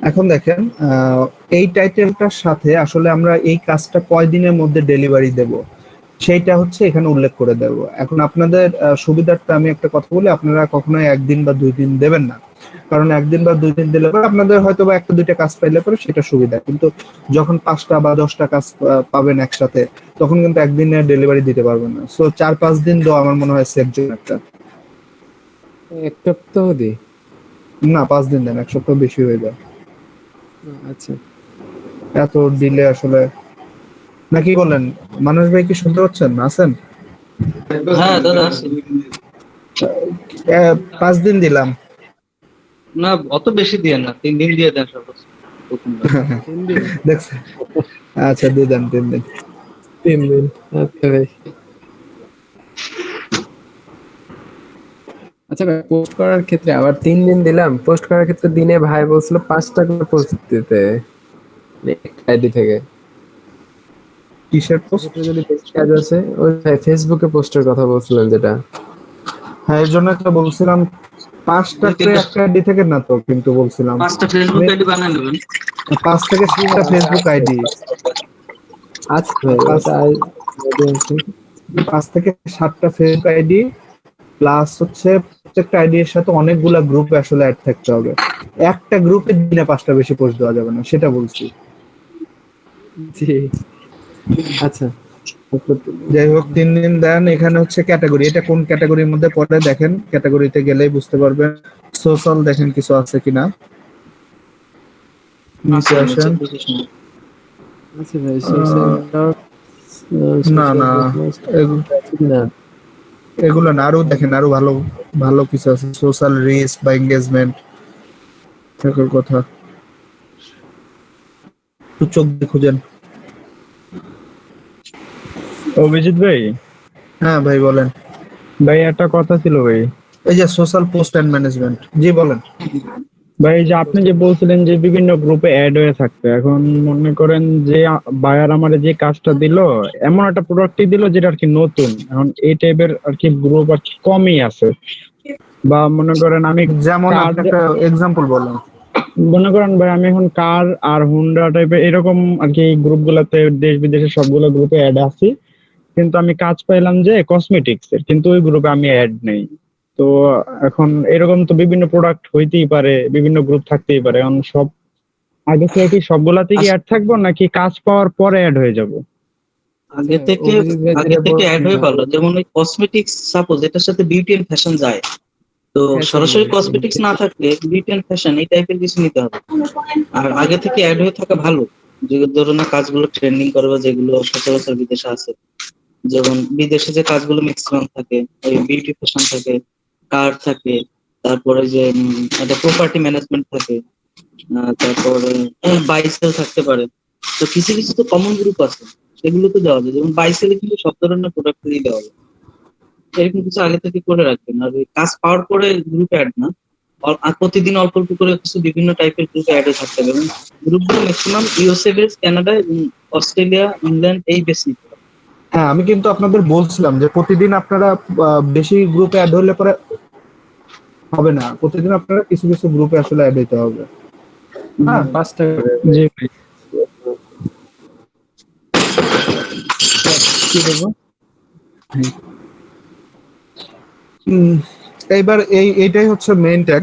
এখন দেখেন এই টাইটেলটার সাথে আসলে আমরা এই কাজটা কয়দিনের মধ্যে ডেলিভারি দেব সেইটা হচ্ছে এখানে উল্লেখ করে দেব। এখন আপনাদের সুবিধার্থে আমি একটা কথা বলি, আপনারা কখনোই একদিন বা 2 দিন দেবেন না, কারণ একদিন বা 2 দিন দিলে পরে আপনাদের হয়তো বা 1-2টা কাজ পাইলে পরে সেটা সুবিধা, কিন্তু যখন 5টা বা 10টা কাজ পাবেন একসাথে তখন কিন্তু একদিনে ডেলিভারি দিতে পারবেন না। সো 4-5 দিন দেওয়া আমার মনে হয় সেফ জোন একটা। এক সপ্তাহ দিই। না 5 দিন দেন, 1 সপ্তাহ বেশি হয়ে যায়। আচ্ছা, এত দিলে আসলে না কি বলেন? মানুষ ভাই কি শুনতে পাচ্ছেন? আছেন? হ্যাঁ দাদা আছি। 5 দিন দিলাম। না অত বেশি দিয়ে না, 3 দিন দিয়ে দেন সর্বোচ্চ প্রথমবার। 3 দিন? দেখছেন? আচ্ছা দিয়ে দেন 3 দিন। 3 দিন, আচ্ছা ভাই। আচ্ছা ভাই, পোস্ট করার ক্ষেত্রে আবার 3 দিন দিলাম, পোস্ট করার ক্ষেত্রে দিনে ভাই বলছিল 5টা করে পোস্ট দিতে আইডি থেকে। কিসের পোস্ট? সেক্ষেত্রে যদি বেশি কাজ আছে, ওই ভাই ফেসবুকে পোস্টের কথা বলছিলেন যেটা। হ্যাঁ এর জন্য তো বলছিলাম 5টা করে একটা আইডি থেকে না তো, কিন্তু বলছিলাম 5টা ফেসবুক আইডি বানায় নেবেন। 5 থেকে 7টা ফেসবুক আইডি। আচ্ছা ভাই, ওটা idea আছে। 5 থেকে 7টা ফেসবুক আইডি প্লাস হচ্ছে প্রত্যেকটা আইডি এর সাথে অনেকগুলা গ্রুপে আসলে অ্যাড থাকতে হবে। একটা গ্রুপে দিনে 5টা বেশি পোস্ট দেওয়া যাবে না, সেটা বলছি। জি, আচ্ছা। যাই হোক 3 দিন দেন। এখানে হচ্ছে ক্যাটাগরি, এটা কোন ক্যাটাগরির মধ্যে পড়ে দেখেন, ক্যাটাগরিতে গেলেই বুঝতে পারবেন। সোশ্যাল দেখেন কিছু আছে কিনা, নিচে আসেন। আচ্ছা ভাই, social না না না, এগুলো না, আরো দেখেন, আরো ভালো ভালো কিছু আছে। সোশ্যাল রিস্ক বা এঙ্গেজমেন্ট থাকার কথা, একটু চোখ দিয়ে খুঁজেন। অভিজিৎ ভাই, হ্যাঁ ভাই বলেন। ভাই একটা কথা ছিল ভাই। এই যে সোশ্যাল পোস্ট এন্ড ম্যানেজমেন্ট, জি বলেন। ভাই যে আপনি যে বলছিলেন যে বিভিন্ন গ্রুপে অ্যাড হয়ে থাকতে, এখন মনে করেন যে বায়ার আমার যে কাজটা দিল, এমন একটা প্রোডাক্টই দিল যেটা আর কি নতুন, এখন এই টাইপের আর কি গ্রুপ আর কি কমই আছে। বা মনে করেন আমি যেমন কার, আপনি একটা এক্সাম্পল বলেন। মনে করেন ভাই আমি এখন কার আর হুন্ডা টাইপের এরকম আর কি গ্রুপ গুলাতে দেশ বিদেশের সবগুলো গ্রুপে অ্যাড আছি, কিন্তু আমি কাজ পাইলাম যে কসমেটিক্স এর, কিন্তু ওই গ্রুপে আমি অ্যাড নেই। তো এখন এরকম তো বিভিন্ন প্রোডাক্ট হইতেই পারে, বিভিন্ন গ্রুপ থাকতেই পারে, এখন সব আগে থেকে কি সবগুলাতেই কি অ্যাড থাকবো নাকি কাজ পাওয়ার পরে অ্যাড হয়ে যাব? আগে থেকে অভিজিৎ ভাই আগে যেটা থেকে অ্যাড হয়ে বলছিলেন, ভালো। যেমন ওই কসমেটিক্স, সাপোজ এটার সাথে বিউটি এন্ড ফ্যাশন যায়, তো Fashion সরাসরি যায়, কসমেটিক্স না থাকলে বিউটি এন্ড ফ্যাশন এই টাইপের কিছু নিতে হবে। আর আগে থেকে অ্যাড হয়ে থাকা ভালো, যে ধরনের কাজগুলো ট্রেন্ডিং করবে, যেগুলো সচরাচর বিদেশে আছে। যেমন বিদেশে যে কাজগুলো ম্যাক্সিমাম থাকে, ওই বিউটি ফ্যাশন থাকে, কার থাকে, তারপরে যে একটা প্রপার্টি ম্যানেজমেন্ট থাকে, তারপরে বাইসেল থাকতে পারে। তো কিছু কিছু তো কমন গ্রুপ আছে, সেগুলো তো দেওয়া যায়। যেমন বাইসেলে কিন্তু সব ধরনের প্রোডাক্টই দেওয়া যায়। এরকম কিছু আগে থেকে করে রাখবেন। আর ওই কাজ পাওয়ার পরে গ্রুপে অ্যাড না, আর প্রতিদিন অল্প অল্প করে কিছু বিভিন্ন টাইপের গ্রুপে অ্যাড হয়ে থাকতে হবে। এবং গ্রুপগুলো maximum USA base, Canada, Australia, England এই বেস নিতে হবে। হ্যাঁ আমি কিন্তু আপনাদের বলছিলাম যে প্রতিদিন আপনারা বেশি গ্রুপে অ্যাড হলে পরে হবে না, প্রতিদিন আপনারা কিছু কিছু গ্রুপে আসলে অ্যাড হতে হবে। হ্যাঁ 5টা করে। জি ভাই। কি বলবো? এইবার এইটাই হচ্ছে মেইন ট্যাগ।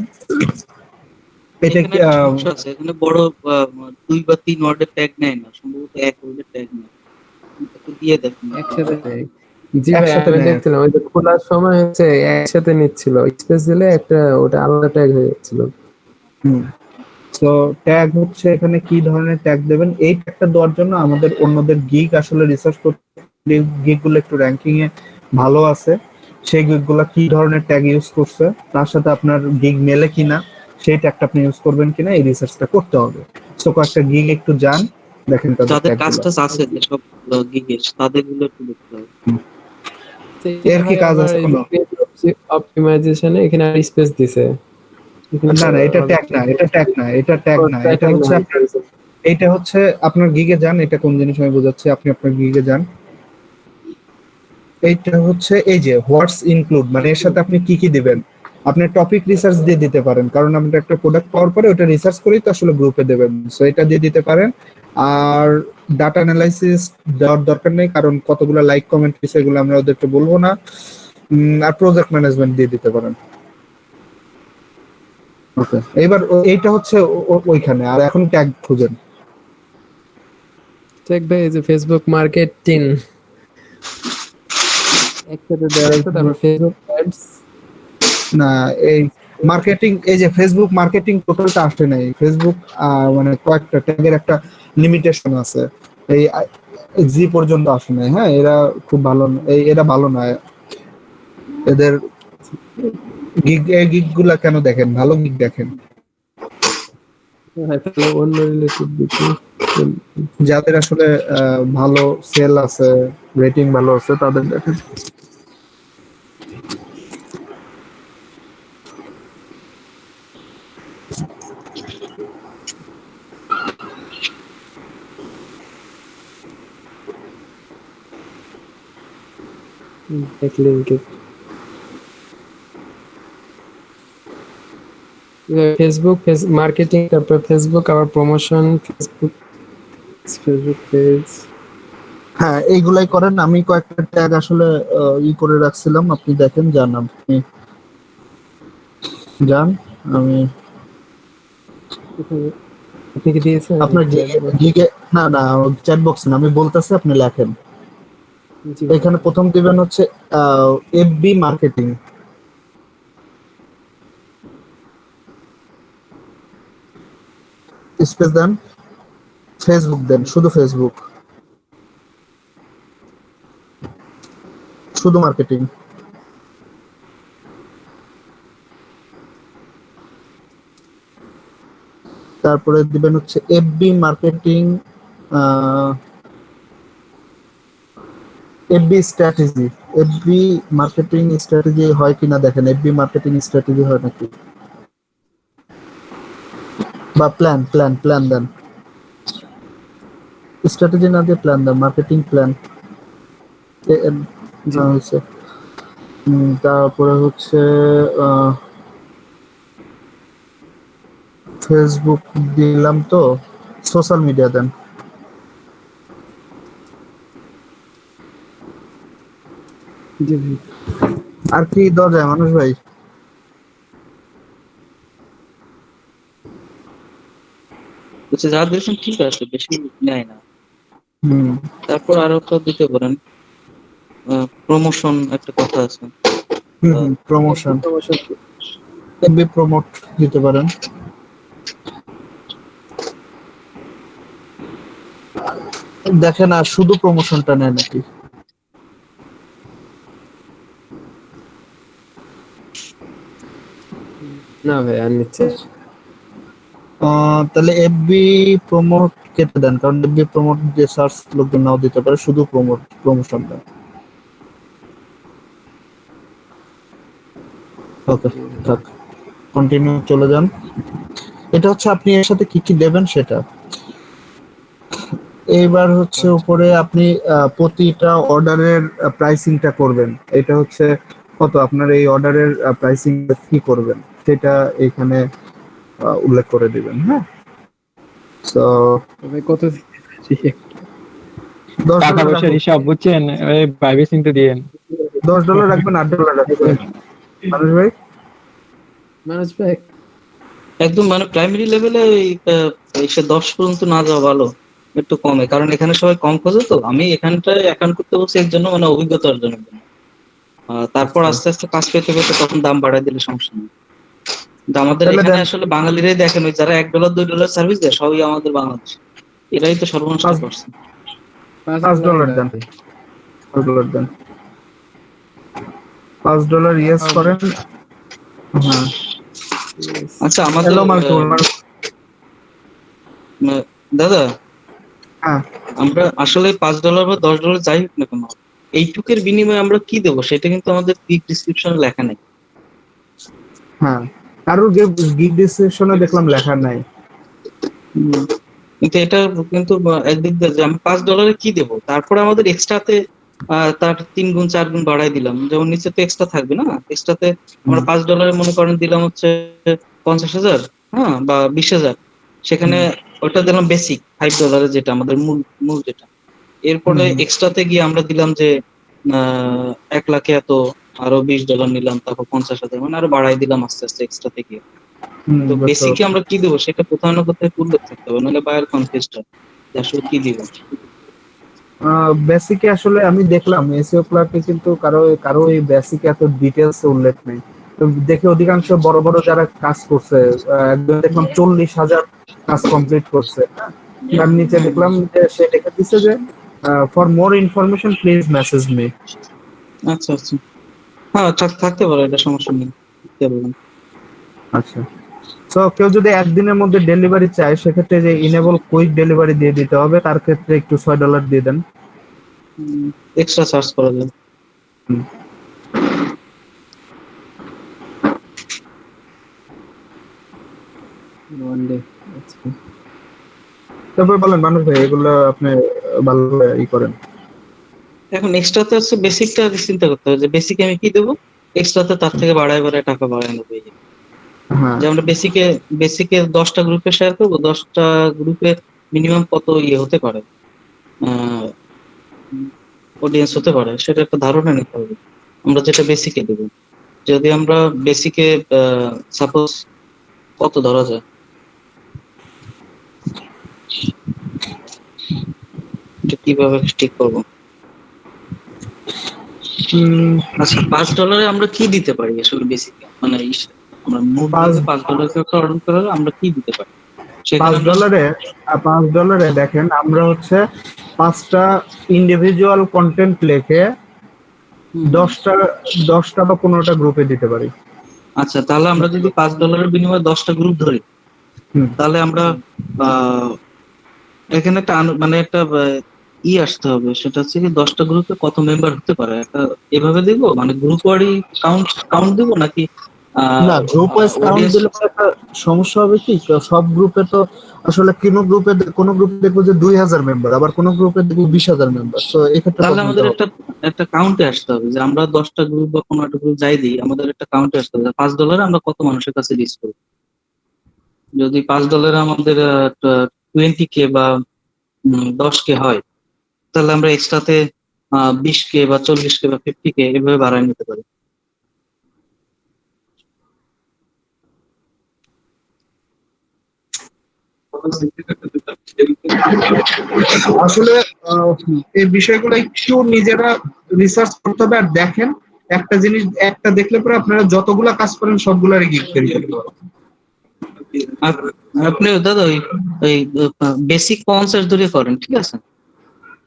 এটা এখানে কি একটা সমস্যা আছে, এখানে বড় 2 বা 3 ওয়ার্ডের ট্যাগ নেয় না, সম্ভবত 1 ওয়ার্ডের ট্যাগ নেয়। একটু দিয়ে দেখুন। একসাথে নেই। জি ভাই, একসাথে আমি নেয়। দেখছিলাম ওই যে খোলার সময় হচ্ছে একসাথে নিচ্ছিল, স্পেস দিলে একটা ওটা আলাদা ট্যাগ হয়ে যাচ্ছিল। তো ট্যাগ হচ্ছে এখানে কি ধরনের ট্যাগ দেবেন, এই ট্যাগটা দেওয়ার জন্য আমাদের অন্যদের গিগ আসলে রিসার্চ করতে, গিগ গুলো একটু র্যাঙ্কিং এ ভালো আছে, সেই গিগ গুলা কি ধরনের ট্যাগ ইউজ করছে, তার সাথে আপনার গিগ মেলে কিনা, সেই ট্যাগটা আপনি ইউজ করবেন কিনা, এই রিসার্চটা করতে হবে। সো কয়েকটা গিগ একটু যান, দেখেন তাদের যাদের ট্যাগ কাজ গুলো। টাজ আছে যেসব গিগে, তাদের গুলো একটু দেখতে হবে। এর কি কাজ আছে কোনো? অপটিমাইজেশনে এখানে আর স্পেস দিছে। না না এটা ট্যাগ না, এটা ট্যাগ না, এটা ট্যাগ না, এটা হচ্ছে এইটা হচ্ছে আপনার গিগে যান, এটা কোন জিনিস আমি বোঝাচ্ছি, আপনি আপনার গিগে যান। এইটা হচ্ছে এই যে হোয়াটস ইনক্লুড, মানে এর সাথে আপনি কি কি দিবেন। আপনি টপিক রিসার্চ দিয়ে দিতে পারেন, কারণ আমরা একটা প্রোডাক্ট পাওয়ার পরে ওটা রিসার্চ করেই তো আসলে গ্রুপে দেবেন, সো এটা দিয়ে দিতে পারেন। আর ডাটা অ্যানালাইসিস দেওয়ার দরকার নেই, কারণ কতগুলো লাইক কমেন্ট হয়েছে এগুলো আমরা ওদেরকে বলবো না। আর প্রজেক্ট ম্যানেজমেন্ট দিয়ে দিতে পারেন। ওকে, এইবার এইটা হচ্ছে ওইখানে। আর এখন ট্যাগ খুঁজেন। ট্যাগ ভাই, এই যে ফেসবুক মার্কেটিং একসাথে দেওয়া আছে, তারপর ফেসবুক অ্যাডস। না এই মার্কেটিং, এই যে ফেসবুক মার্কেটিং টোটালটা আসে নাই। ফেসবুক মানে কয়েকটা ট্যাগের একটা লিমিটেশন আছে। এই জি পর্যন্ত আসে নাই। হ্যাঁ, এরা খুব ভালো এরা ভালো নয়। এদের গিগ গুলা কেন দেখেন, ভালো গিগ দেখেন হ্যাঁ, তাহলে অন্য রিলেটেড দেখি। যাদের আসলে ভালো সেল আছে, রেটিং ভালো আছে তাদের দেখেন। লিঙ্কে ফেসবুক মার্কেটিং, তারপর ফেসবুক আবার প্রমোশন, ফেসবুক পেজ। হ্যাঁ, এইগুলাই করেন। আমি কয়েকটা ট্যাগ আসলে করে রাখছিলাম, আপনি দেখেন, যান আপনি যান। আমি আপনি কি দিয়েছেন? আপনার গিগে না না চ্যাট বক্স না, আমি বলতেছি আপনি লেখেন। জি। এখানে প্রথম দিবেন হচ্ছে এফবি মার্কেটিং, স্পেস দেন, ফেসবুক দেন, শুধু ফেসবুক, শুধু মার্কেটিং। তারপরে দিবেন হচ্ছে FB marketing, FB strategy. FB marketing strategy হয় কিনা দেখেন, এফবি মার্কেটিং স্ট্র্যাটেজি হয় নাকি, বা প্ল্যান দেন, স্ট্র্যাটেজি না দিয়ে প্ল্যান দেন, মার্কেটিং প্ল্যান হয়েছে। তারপরে হচ্ছে ফেসবুক দিলাম, তো সোশ্যাল মিডিয়া দেন। জি ভাই। আর কি দেওয়া যায় মানুষ ভাই? হচ্ছে যা দিয়েছেন ঠিক আছে, বেশি নেয় না। হুম, তারপর আরো একটা দিতে পারেন, প্রমোশন একটা কথা আছে। প্রমোশন, প্রমোশন এফবি প্রমোট দিতে পারেন। দেখেন আর শুধু প্রমোশনটা নেয় নাকি। না ভাই, আর নিচ্ছে। তাহলে এফবি প্রমোট কেটে দেন, কারণ এফবি প্রমোট যে সার্চ লোকজন নাও দিতে পারে, শুধু প্রমোশনটা। ওকে, থাক, কন্টিনিউ চলে যান। এটা হচ্ছে আপনি এর সাথে কি কি দেবেন সেটা। এইবার হচ্ছে উপরে আপনি প্রতিটা অর্ডারের প্রাইসিংটা করবেন। এটা হচ্ছে কত, আপনার এই অর্ডারের প্রাইসিং কি করবেন সেটা এখানে উল্লেখ করে দিবেন। হ্যাঁ, তো ভাই কত টাকা পয়সার হিসাব বুঝছেন, ভাইবে চিনতে দিয়েন। $10 রাখবেন, $8 রাখবেন। মানুষ ভাই, মানুষ ভাই একদম মানে প্রাইমারি লেভেলে এসে 10 পর্যন্ত না যাওয়া ভালো, একটু কমে, কারণ এখানে সবাই কম খোঁজে। তো আমি এখানটায় অ্যাকাউন্ট করতে বলছি এর জন্য, মানে অভিজ্ঞতা অর্জনের জন্য। তারপর আস্তে আস্তে কাজ পেতে পেতে তখন দাম বাড়ায় দিলে সমস্যা নেই। কিন্তু আমাদের তাহলে এখানে দেন। আসলে বাঙালিরাই দেখেন, ওই যারা $1 $2 সার্ভিস দেয় সবই আমাদের বাংলাদেশ, এরাই তো সর্বনষ্ট করছে। $5 দেন, $5 দেন, $5 ইয়েস করেন। হ্যাঁ, আচ্ছা আমাদের হ্যালো মার্ক। দাদা, হ্যাঁ, আমরা আসলে $5 বা $10 যাই হোক না কেন, এইটুকের বিনিময়ে আমরা কি দেবো সেটা কিন্তু আমাদের ডিসক্রিপশনে লেখা নেই। হ্যাঁ, কারোর গিগ ডিসক্রিপশনে দেখলাম লেখা নাই। কিন্তু এটা কিন্তু একদিক দিয়ে যে আমি $5 কি দেবো, তারপরে আমাদের এক্সট্রাতে তার 3 গুণ 4 গুণ বাড়াই দিলাম, যেমন নিচে তো এক্সট্রা থাকবে না, এক্সট্রাতে আমরা $5 মনে করেন দিলাম হচ্ছে 50,000, হ্যাঁ, বা 20,000, সেখানে ওটা দিলাম বেসিক $5 যেটা আমাদের মূল যেটা। এরপরে এক্সট্রাতে গিয়ে আমরা দিলাম যে 1 লাখে এত, আরো $20 নিলাম, তারপর 50,000, মানে আরো বাড়াই দিলাম আস্তে আস্তে এক্সট্রা থেকে। তো বেসিকে আমরা কি দেবো সেটা কোথাও না কোথাও উল্লেখ থাকতে হবে, নাহলে বায়ার কনফিউজড হয় যে আসলে কি দিব। বেসিকে আসলে আমি দেখলাম এসইও ক্লার্কে কিন্তু কারো এই বেসিকে এত ডিটেলস উল্লেখ নেই। তো দেখে অধিকাংশ বড় বড় যারা কাজ করছে, একদম দেখলাম 40,000 কাজ কমপ্লিট করছে। তার নিচে দেখলাম যে সে লিখে দিচ্ছে যে for more information please message me. আচ্ছা আচ্ছা, হ্যাঁ থাকতে পারে, এটা সমস্যা নেই, কে বলবেন। আচ্ছা, তো কেউ যদি একদিনের মধ্যে ডেলিভারি চায় সেক্ষেত্রে যে ইনেবল কুইক ডেলিভারি দিয়ে দিতে হবে, তার ক্ষেত্রে একটু $6 দিয়ে দেন। এক্সট্রা চার্জ করা যায়। One day. আচ্ছা তারপর বলেন মানুষ ভাই, এগুলো আপনি ভালো করেন। এখন এক্সট্রাতে হচ্ছে বেসিকটা চিন্তা করতে হবে যে বেসিকে আমি কি দেবো, এক্সট্রাতে তার থেকে বাড়ায় বাড়ায় টাকা বাড়ায় নেবো। হ্যাঁ, যে আমরা বেসিকে 10টা গ্রুপে শেয়ার করবো, 10টা গ্রুপে মিনিমাম কত হতে পারে, অডিয়েন্স হতে পারে, সেটা একটা ধারণা নিতে হবে। আমরা যেটা বেসিকে দেবো, যদি আমরা বেসিকে সাপোজ কত ধরা যায়, এটা কিভাবে ঠিক করবো? আচ্ছা, $5 আমরা কি দিতে পারি আসলে বেসিকে, মানে আমরা মোট $5 অর্ডার করে আমরা কি দিতে পারি? $5 দেখেন, আমরা হচ্ছে 5টা ইন্ডিভিজুয়াল কন্টেন্ট লিখে 10টা বা 15টা গ্রুপে দিতে পারি। আচ্ছা, তাহলে আমরা যদি $5 বিনিময়ে 10টা গ্রুপ ধরি, তাহলে আমরা এখানে একটা মানে একটা আসতে হবে, সেটা হচ্ছে কি 10টা গ্রুপে কত মেম্বার হতে পারে, একটা এভাবে দিব, মানে গ্রুপ ওয়ারি কাউন্ট দিব নাকি? না, গ্রুপ ওয়াইজ কাউন্ট দিলে একটা সমস্যা হবে কি, সব গ্রুপে তো আসলে কোনো গ্রুপে দেখবো যে 2000 মেম্বার, আবার কোনো গ্রুপে দেখবো 20,000 মেম্বার। তো এক্ষেত্রে তাহলে আমাদের একটা কাউন্টে আসতে হবে যে আমরা 10টা গ্রুপ বা কোনো একটা গ্রুপ যাই দিই, আমাদের একটা কাউন্টে আসতে হবে $5 আমরা কত মানুষের কাছে রিচ করবো। যদি $5 আমাদের 20K বা 10K হয়, তাহলে আমরা এক্সট্রাতে 20K বা 40K বা 50K এভাবে বাড়ায় নিতে পারি। আসলে এই বিষয়গুলো একটু নিজেরা রিসার্চ করতে হবে। আর দেখেন, একটা জিনিস একটা দেখলে পরে আপনারা যতগুলা কাজ করেন সবগুলারই গিগ তৈরি করতে পারবেন। আপনি দাদা ওই বেসিক কনসেপ্ট ধরে করেন, ঠিক আছে,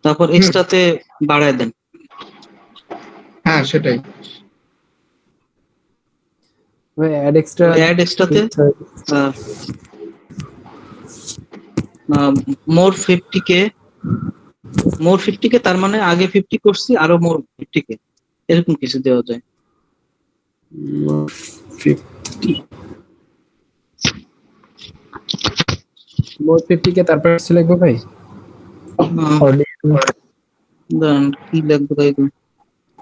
তারপর এক্সট্রাতে বাড়ায় দেন। হ্যাঁ, সেটাই। অ্যাড এক্সট্রাতে মোর 50K তার মানে আগে 50 করছি, আরো মোর 50K এরকম কিছু দেওয়া যায়। 50K তারপর কিছু লিখবো ভাই? দাঁড়ান, কি লিখবো তাই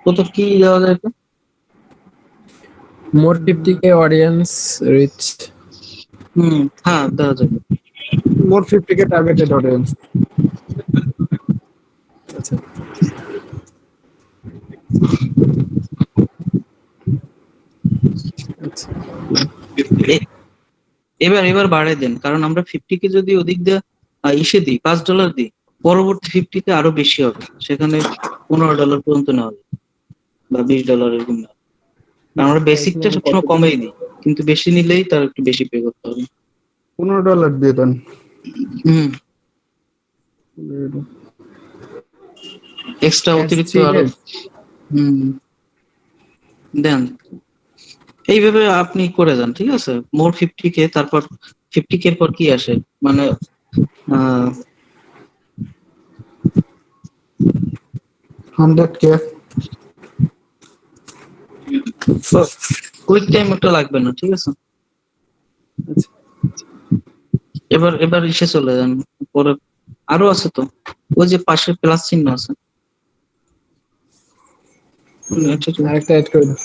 কত কি দেওয়া যায়? মোর 50K অডিয়েন্স রিচ। হ্যাঁ, দেওয়া যাবে। মোর 50K টার্গেটেড অডিয়েন্স। আচ্ছা, এবার বাড়াই দেন, কারণ আমরা 50K যদি ওদিক দিয়ে দিই, $5 দিই, পরবর্তী 50K আরো বেশি হবে, সেখানে $15 পর্যন্ত নেওয়া যাবে বা $20 এরকম নেওয়া। আমরা বেসিকটা সবসময় কমেই দিই, কিন্তু বেশি নিলেই তার একটু বেশি পে করতে হবে। $15 দিয়ে দেন। এক্সট্রা অতিরিক্ত আরো দেন। এইভাবে আপনি করে যান, ঠিক আছে। মোর 50K, তারপর 50K এর পর কি আসে, মানে $100K। কুইক টাইম একটা লাগবে না, ঠিক আছে। এবার ইসে চলে যান, পরে আরো আছে তো, ওই যে পাশে প্লাস চিহ্ন আছে, আরেকটা অ্যাড করে দাও।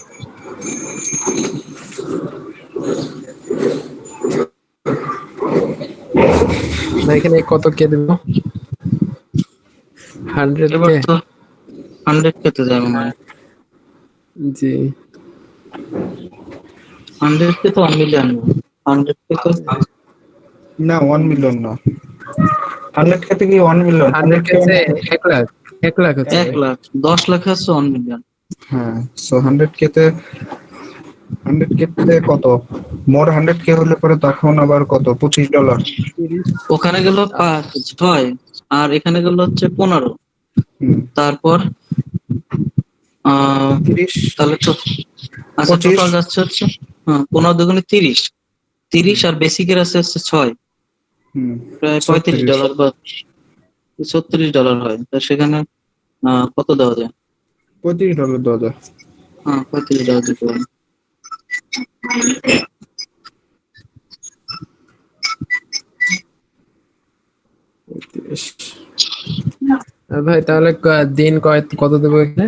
এখানে কত কে দেব? 100K। এবার তো 100K তে যাবে মনে হয়। জি, 100K তো 1 মিলিয়ন, 100K তো না, 1 মিলিয়ন না। 100K থেকে 1 মিলিয়ন। 100K হচ্ছে 1 লাখ। 1 লাখ হচ্ছে 1 লাখ, 10 লাখ হচ্ছে 1 মিলিয়ন। হ্যাঁ, সো 100K তে কত? মোর 100K হলে পরে তখন আবার কত? $25। ওখানে গেল 5 হয়, আর এখানে গেল হচ্ছে 15। হুম, তারপর 30, তাহলে তো আচ্ছা 25, টোটাল যাচ্ছে হচ্ছে 15 × 2 = 30, 30 আর বেসিকের আছে হচ্ছে 6, হুম, প্রায় 35 36। ডলার বা $36 হয়। তা সেখানে কত দেওয়া যায়? $35 দেওয়া যায়। হ্যাঁ, $35 দিতে পারি। ভাই তাহলে দিন কত দেবো এখানে?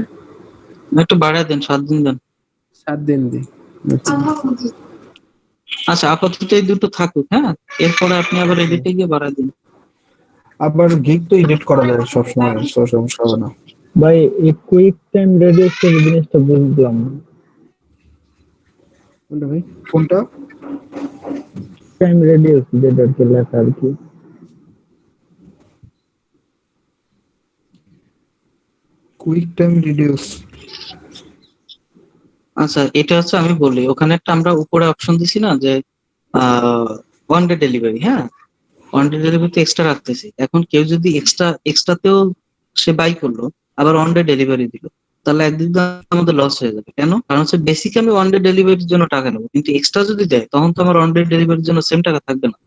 একটু বাড়ায় দেন, 7 দিন দেন। 7 দিন দিই। আচ্ছা আচ্ছা, আপাতত এই দুটো থাকুক, হ্যাঁ, এরপরে আপনি আবার এডিটে গিয়ে বাড়ায় দিন। আবার গিগ তো এডিট করা যায় সবসময়, তো সমস্যা হবে না। ভাই এই কুইক টাইম রেডিউস এর জিনিসটা বুঝলাম না। কোনটা ভাই? কোনটা? টাইম রেডিউস যেটা আর কি লেখা আর কি। Quick time reduce. আচ্ছা, এটা হচ্ছে আমি বলি, ওখানে একটা আমরা উপরে অপশন দিছি না যে ওয়ান ডে ডেলিভারি, হ্যাঁ, ওয়ান ডে ডেলিভারিতে এক্সট্রা রাখতেছি। এখন কেউ যদি এক্সট্রাতেও সে বাই করলো, আবার ওয়ান ডে ডেলিভারি দিল, তাহলে একদিক দিয়ে আমাদের লস হয়ে যাবে। কেন? কারণ হচ্ছে বেসিক আমি ওয়ান ডে ডেলিভারির জন্য টাকা নেবো, কিন্তু এক্সট্রা যদি দেয় তখন তো আমার ওয়ান ডে ডেলিভারির জন্য সেম টাকা থাকবে না,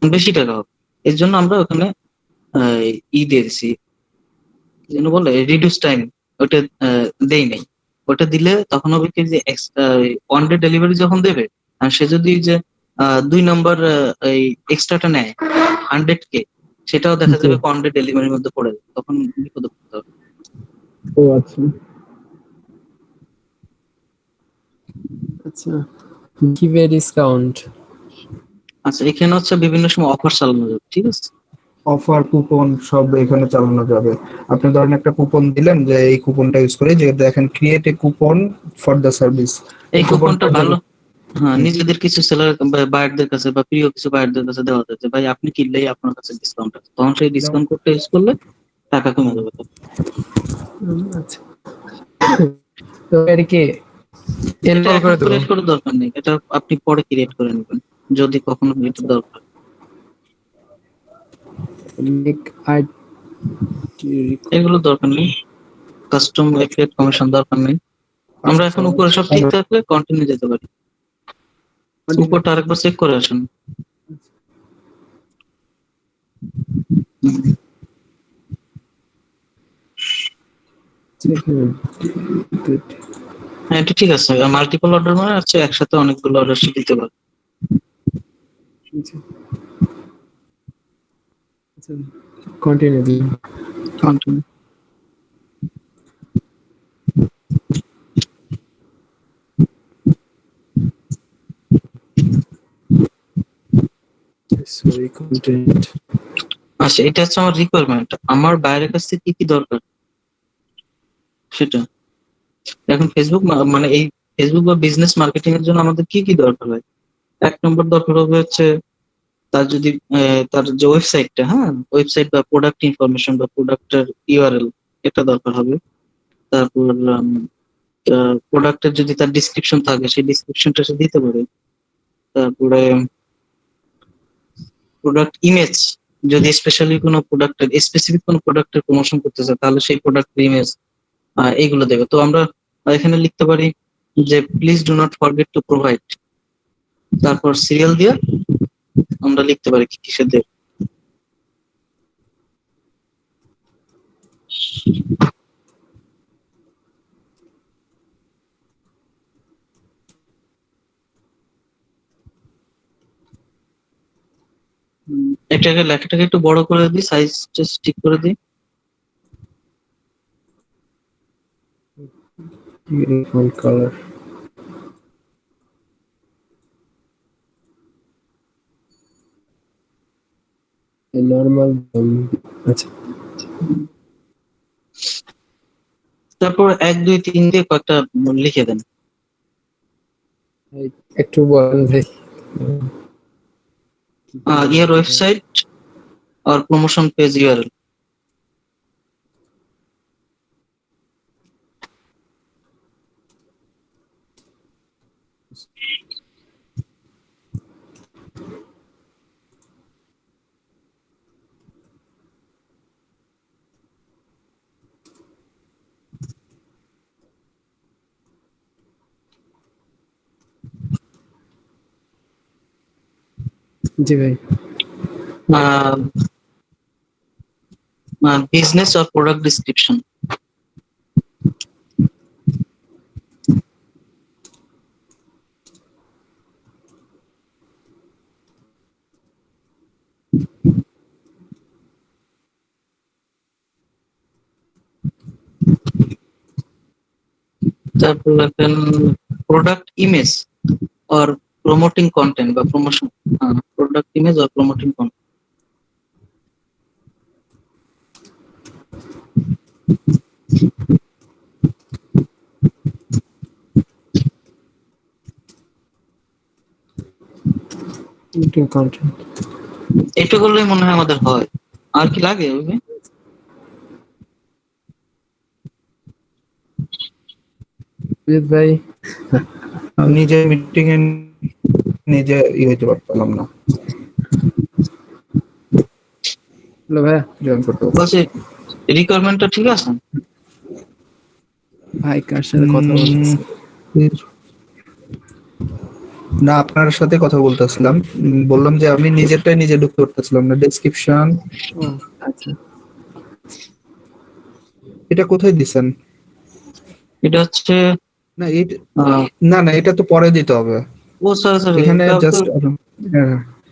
বেশি টাকা হবে। এর জন্য আমরা ওখানে ই দিয়ে দিছি, কি যেন বলে, রিডিউস টাইম, ওটা দেই নাই। ওটা দিলে তখন হবে কি যে ওয়ান ডে ডেলিভারি যখন দেবে, আর সে যদি যে 2 নম্বর এই এক্সট্রাটা নেয় 100K, সেটাও দেখা জি। যাবে ওয়ান ডে ডেলিভারির মধ্যে পড়ে যাবে, তখন বিপদে পড়তে হবে। ও আচ্ছা। আচ্ছা গিভে ডিসকাউন্ট। আচ্ছা, এখানে হচ্ছে বিভিন্ন সময় অফার চালানো যাবে, ঠিক আছে? অফার কুপন সব এখানে চালানো যাবে। আপনি ধরেন একটা কুপন দিলেন যে এই কুপনটা ইউজ করে, যে দেখেন create a coupon for the service, এই কুপনটা কুপনটা ভালো, হ্যাঁ, হুম, নিজেদের কিছু সেলার বায়ারদের কাছে বা প্রিয় কিছু বায়ারদের কাছে দেওয়া যায় যে ভাই আপনি কিনলেই আপনার কাছে ডিসকাউন্ট আছে, তখন সেই ডিসকাউন্ট কোডটা ইউজ করলে টাকা কমে যাবে। আচ্ছা তো এটা কি এটা এনরোল এখন করে দেবো? ক্রিয়েট করার দরকার নেই, এটা আপনি পরে ক্রিয়েট করে নেবেন যদি কখনো এটা দরকার। মেক আই এগুলো দরকার নেই, কাস্টম এফিলিয়েট কমিশন দরকার নেই। আমরা এখন উপরে সব ঠিক থাকলে কন্টিনিউ যেতে পারি। উপরটা আরেকবার চেক করে আসুন। হ্যাঁ, এটা ঠিক আছে। মাল্টিপল অর্ডার মানে হচ্ছে একসাথে অনেকগুলো অর্ডার সে দিতে পারে। কন্টিনিউ দিই। কন্টিনিউ। Sorry content. আচ্ছা, এটা হচ্ছে আমার রিকোয়ারমেন্ট, আমার বাইরের কাছ থেকে কি কি দরকার সেটা। এখন ফেসবুক মানে এই ফেসবুক বা বিজনেস মার্কেটিং এর জন্য আমাদের কি কি দরকার হয়? 1 নম্বর দরকার হবে হচ্ছে তার যদি তার যে ওয়েবসাইটটা, হ্যাঁ, ওয়েবসাইট বা প্রোডাক্ট ইনফরমেশন বা প্রোডাক্টের ইউআরএল, এটা দরকার হবে। তারপর প্রোডাক্টের যদি তার ডিসক্রিপশন থাকে, সেই ডিসক্রিপশনটা সে দিতে পারে। তারপরে প্রোডাক্ট ইমেজ, যদি স্পেশালি কোনো প্রোডাক্টের স্পেসিফিক কোনো প্রোডাক্টের প্রমোশন করতে চায় তাহলে সেই প্রোডাক্টের ইমেজ এইগুলো দেবে। তো আমরা এখানে লিখতে পারি যে please do not forget to provide, তারপর সিরিয়াল দিয়ে আমরা লিখতে পারি কি কিসের দেবে। এটাকে লেখাটাকে একটু বড় করে দিই, সাইজটা ঠিক করে দিই। Uniform colour normal. আচ্ছা তারপর 1 2 3 দিয়ে কয়েকটা লিখে দেন। একটু বলেন ভাই। ইয়ার ওয়েবসাইট আর প্রমোশন পেজ ইউআরএল। জি ভাই। Business or product description. তারপর লেখেন product image or promoting content বা promotion, product image or promoting content. Content এটা করলেই মনে হয় আমাদের হয়। আর কি লাগে ওই ভাই? নিজে মিটিং এ নিজে হইতে পারতাম না, হ্যালো ভাইয়া, জয়েন করতে পারতাম। বসে রিকোয়ারমেন্টটা ঠিক আছে? ভাই কার সাথে কথা বলতেছে? না, আপনার সাথে কথা বলতেছিলাম। বললাম যে আমি নিজেরটাই নিজে ঢুকতে পারতেছিলাম না। ডেসক্রিপশন, আচ্ছা, এটা কোথায় দিছেন? এটা হচ্ছে না না, এটা তো পরে দিতে হবে। ও সরি এখানে জাস্ট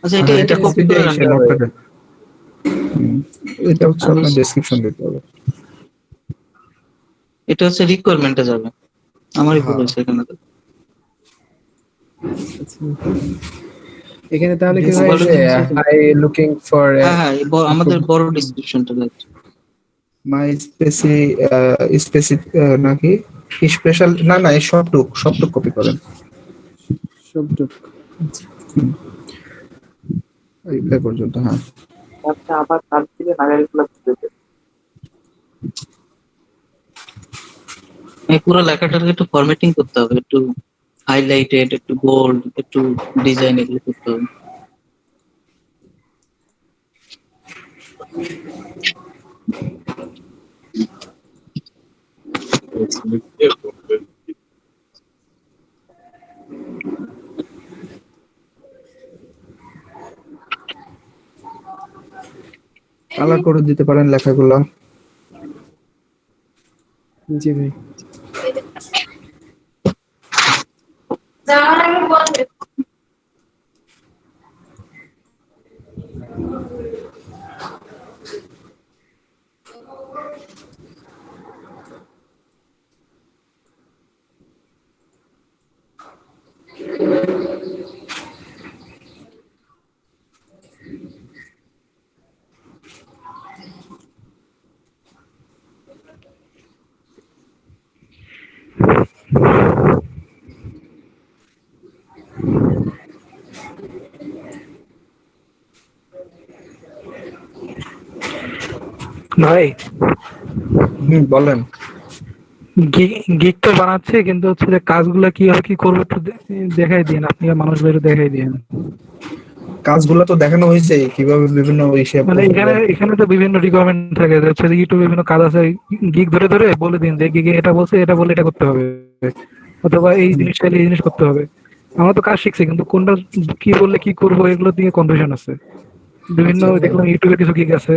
আচ্ছা, এটা কপি করে রাখতে হবে। এটা হচ্ছে আপনার ডেসক্রিপশন দিতে হবে। এটা হচ্ছে রিকোয়ারমেন্টে যাবে। আমারই ভুল হয়েছে এখানে। এখানে তাহলে কি হয় যে আই লুকিং ফর, হ্যাঁ আমাদের বড় ডেসক্রিপশনটা লাগবে। মাই স্পেসিফিক নাকি স্পেশাল, না এই সবটুক কপি করেন, সবটুক এই পর্যন্ত। হ্যাঁ, আচ্ছা, আবার কাল থেকে নাগারিগুলো দিতে এই পুরো লেখাটাকে একটু ফরম্যাটিং করতে হবে, একটু হাইলাইটেড, একটু বোল্ড, একটু ডিজাইন, এগুলো করতে হবে। কালার করে দিতে পারেন লেখাগুলো। জি ভাই। ভাই বলেন। গিগ তো বানাচ্ছে, কিন্তু হচ্ছে যে কাজগুলো কিভাবে কি করবো একটু দেখাই দিন, আপনি মানুষ ভাই দেখাই দিন। কাজগুলো তো দেখানো হয়েছে কিভাবে বিভিন্ন মানে এখানে তো বিভিন্ন রিকোয়ারমেন্ট থাকে, হচ্ছে ইউটিউবে বিভিন্ন কাজ আছে, গিগ ধরে ধরে বলে দিন যে গিগে এটা বলছে, এটা বলে এটা করতে হবে, অথবা এই জিনিস চাইলে এই জিনিস করতে হবে। আমরা তো কাজ শিখছি, কিন্তু কোনটা কি বললে কি করবো এগুলো দিয়ে কনফিউশন আছে। বিভিন্ন দেখলাম ইউটিউবে কিছু গিগ আছে,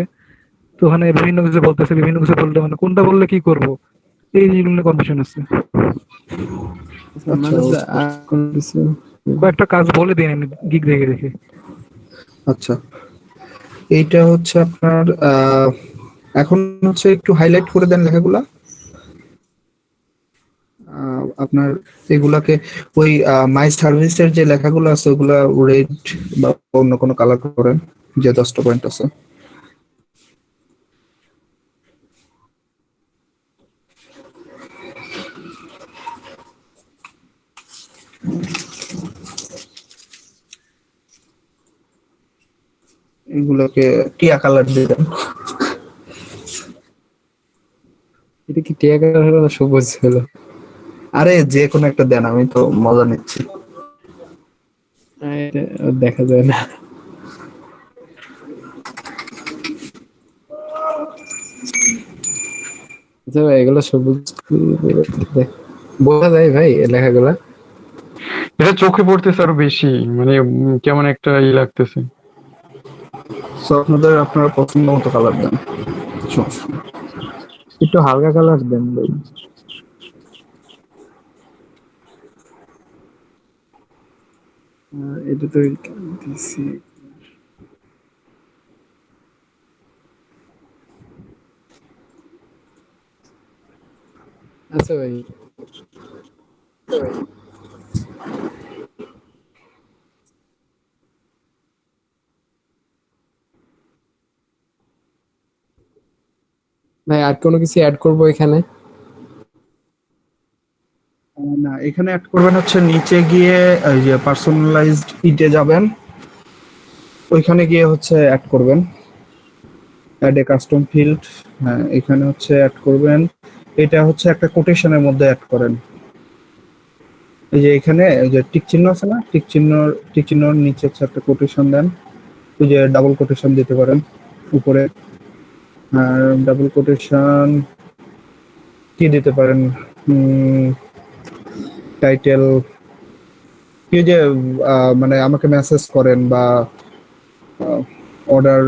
তো ওখানে বিভিন্ন কিছু বলতেছে, বিভিন্ন কিছু বলতে মানে কোনটা বললে কি করবো এই জিনিসগুলো কনফিউশন আছে। কয়েকটা কাজ বলে দিন আমি গিগ দেখে দেখে। আচ্ছা, এইটা হচ্ছে আপনার এখন হচ্ছে একটু হাইলাইট করে দেন লেখাগুলা। আপনার এগুলাকে ওই মাই সার্ভিসের যে লেখাগুলো আছে ওগুলা রেড বা অন্য কোনো কালার করেন, যে 10টা পয়েন্ট আছে। এগুলোকে টিয়া কালার দিয়ে দেন। এটা কি টিয়া কালার হলো না সবুজ হলো? আরে যে কোনো একটা দেন, আমি তো মজা নিচ্ছি। এটা দেখা যায় না। আচ্ছা ভাই, এগুলো সবুজ বোঝা যায় ভাই এই লেখাগুলা? এটা চোখে পড়তেছে আরো বেশি, মানে কেমন একটা লাগতেছে। সো আপনারা পছন্দ মতো কালার দেন, সমস্যা নেই। একটু হালকা কালার দেন ভাই। এটা তো দিছি। আচ্ছা ভাই, ভাই আর কোনো কিছু অ্যাড করবো এখানে? না, এখানে অ্যাড করবেন হচ্ছে নিচে গিয়ে এই যে পার্সোনালাইজড ইটে যাবেন, ওইখানে গিয়ে হচ্ছে অ্যাড করবেন অ্যাড এ কাস্টম ফিল্ড। হ্যাঁ, এখানে হচ্ছে অ্যাড করবেন, এটা হচ্ছে একটা কোটেশনের মধ্যে অ্যাড করেন। এই যে এখানে এই যে টিক চিহ্ন আছে না, টিক চিহ্নর নিচে হচ্ছে একটা কোটেশন দেন, ওই যে ডাবল কোটেশন দিতে পারেন উপরে। ডাবল কোটেশন কি দিতে পারেন, টাইটেল কি যে মানে আমাকে মেসেজ করেন বা অর্ডার